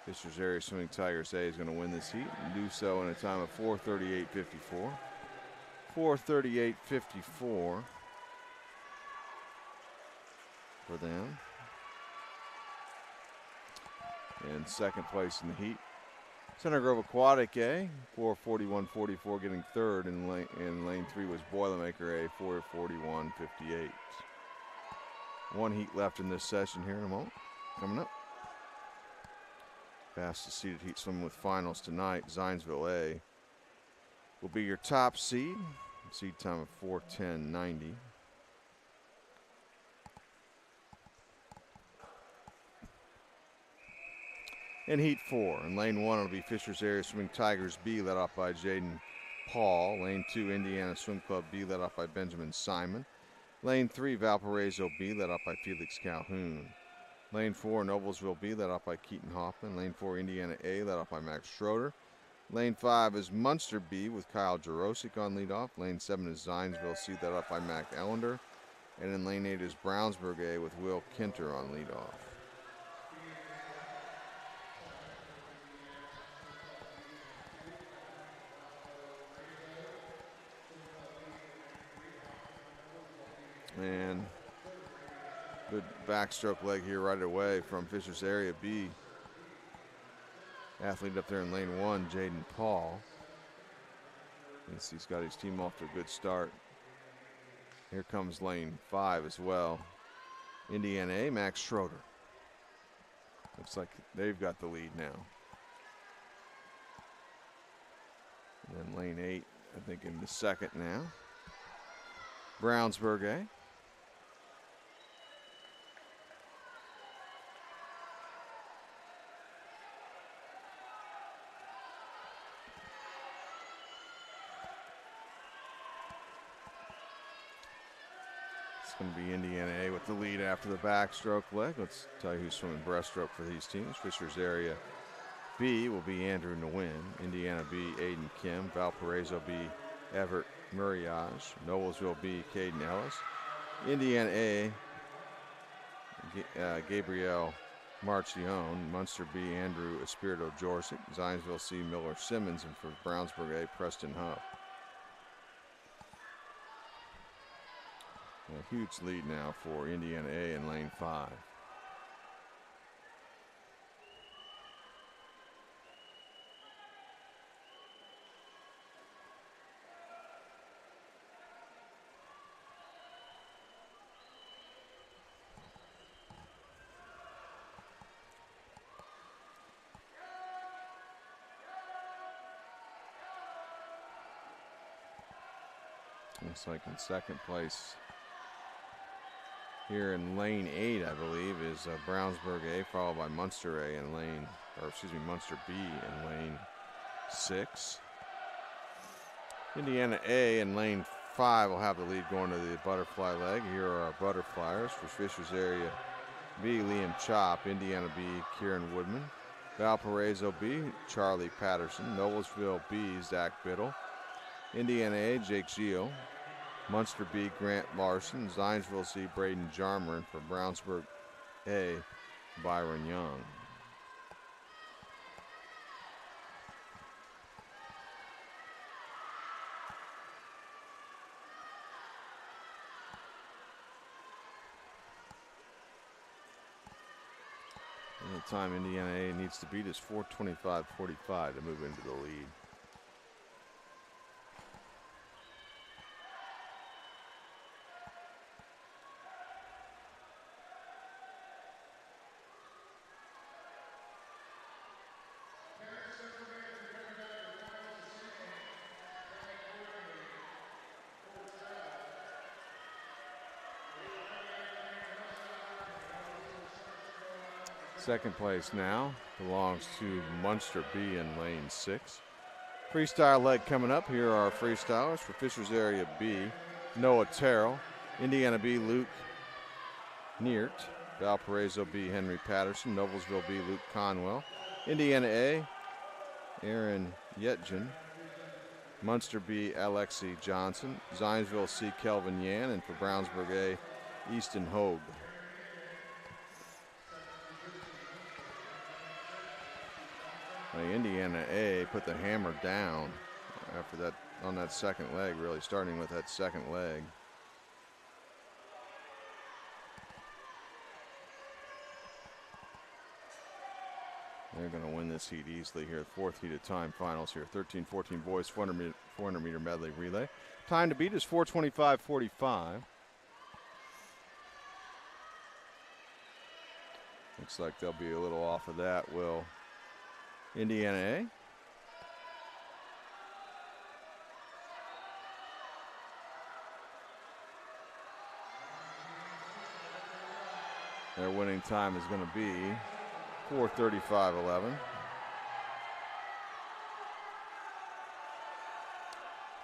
Fisher's Area Swimming Tigers A is going to win this heat and do so in a time of 4:38.54. 4:38.54 for them. And second place in the heat, Center Grove Aquatic A, 4:41.44, getting third in lane 3 was Boilermaker A, 4:41.58. One heat left in this session here in a moment. Coming up. Fastest seeded heat swimming with finals tonight. Zionsville A will be your top seed. Seed time of 4:10.90. In heat 4, in lane 1, it'll be Fisher's Area Swimming Tigers B, led off by Jaden Paul. Lane 2, Indiana Swim Club B, led off by Benjamin Simon. Lane 3, Valparaiso B, led off by Felix Calhoun. Lane 4, Noblesville B, led off by Keaton Hoffman. Lane 4, Indiana A, led off by Max Schroeder. Lane 5 is Munster B with Kyle Jarosik on leadoff. Lane 7 is Zionsville C, led off by Mac Ellender. And in lane 8 is Brownsburg A with Will Kinter on leadoff. And good backstroke leg here right away from Fisher's Area B. Athlete up there in lane 1, Jaden Paul. He's got his team off to a good start. Here comes lane 5 as well. Indiana A, Max Schroeder. Looks like they've got the lead now. And then lane 8, I think in the second now. Brownsburg A. It's going to be Indiana A with the lead after the backstroke leg. Let's tell you who's swimming breaststroke for these teams. Fisher's Area B will be Andrew Nguyen. Indiana B, Aiden Kim. Valparaiso B, Everett Muriage. Noblesville B, Caden Ellis. Indiana A, Gabriel Marchione. Munster B, Andrew Espirito Jorsic. Zionsville C, Miller Simmons. And for Brownsburg A, Preston Huff. A huge lead now for Indiana A in lane 5. Looks like in second place here in lane 8, I believe, is Brownsburg A, followed by Munster A in Munster B in lane 6. Indiana A in lane 5 will have the lead going to the butterfly leg. Here are our butterflyers for Fisher's Area B, Liam Chop. Indiana B, Kieran Woodman. Valparaiso B, Charlie Patterson. Noblesville B, Zach Biddle. Indiana A, Jake Gio. Munster B, Grant Larson. Zionsville C, Braden Jarmer. And for Brownsburg A, Byron Young. And the time Indiana A needs to beat is 4:25.45 to move into the lead. Second place now belongs to Munster B in lane 6. Freestyle leg coming up. Here are our freestylers for Fisher's Area B. Noah Terrell. Indiana B, Luke Neert. Valparaiso B, Henry Patterson. Noblesville B, Luke Conwell. Indiana A, Aaron Yetgen. Munster B, Alexi Johnson. Zionsville C, Kelvin Yan. And for Brownsburg A, Easton Hogue. Indiana A put the hammer down after that on that second leg, really starting with that second leg. They're going to win this heat easily here. Fourth heat of time finals here. 13-14 boys 400 meter medley relay. Time to beat is 4:25:45. Looks like they'll be a little off of that. Will Indiana A? Their winning time is going to be 4:35:11.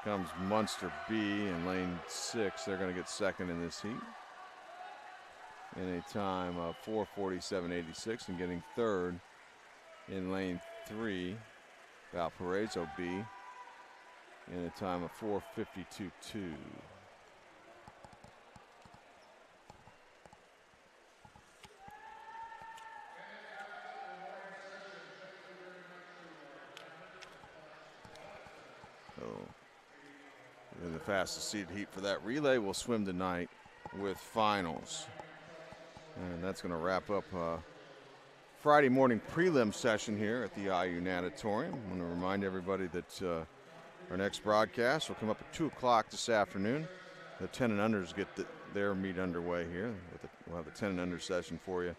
Comes Munster B in lane 6. They're going to get second in this heat in a time of 4:47:86, and getting third in lane 3, Valparaiso B in a time of 4:52:2. In the fastest seeded heat for that relay will swim tonight with finals. And that's going to wrap up Friday morning prelim session here at the IU Natatorium. I want to remind everybody that our next broadcast will come up at 2 o'clock this afternoon. The 10 and unders get their meet underway here. We'll have a 10 and under session for you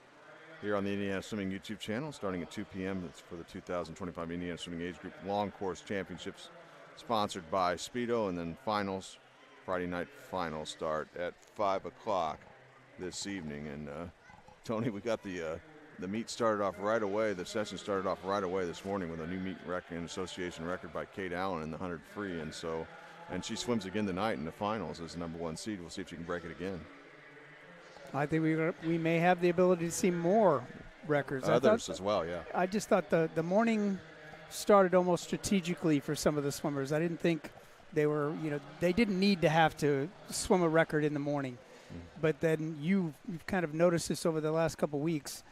here on the Indiana Swimming YouTube channel starting at 2 p.m. It's for the 2025 Indiana Swimming Age Group Long Course Championships, sponsored by Speedo, and then finals, Friday night finals start at 5 o'clock this evening. And Tony, we got the meet started off right away. The session started off right away this morning with a new meet record and association record by Kate Allen in the 100 free, and she swims again tonight in the finals as the #1 seed. We'll see if she can break it again. I think we may have the ability to see more records. Others as well, yeah. I just thought the morning started almost strategically for some of the swimmers. I didn't think they were, they didn't need to have to swim a record in the morning. But then you've kind of noticed this over the last couple weeks.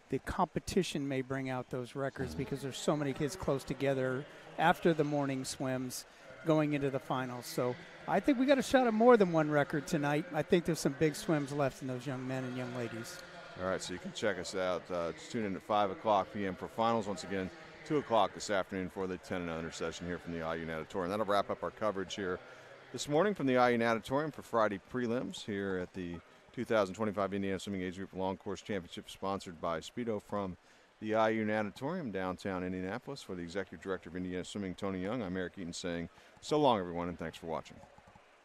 The competition may bring out those records because there's so many kids close together after the morning swims going into the finals. So I think we got a shot at more than one record tonight. I think there's some big swims left in those young men and young ladies. All right, so you can check us out. Just tune in at 5 o'clock p.m. for finals. Once again, 2 o'clock this afternoon for the 10 and under session here from the IU Natatorium. That'll wrap up our coverage here this morning from the IU Natatorium for Friday prelims here at the 2025 Indiana Swimming Age Group Long Course Championship, sponsored by Speedo from the IU Natatorium, downtown Indianapolis. For the Executive Director of Indiana Swimming, Tony Young, I'm Eric Eaton saying so long, everyone, and thanks for watching.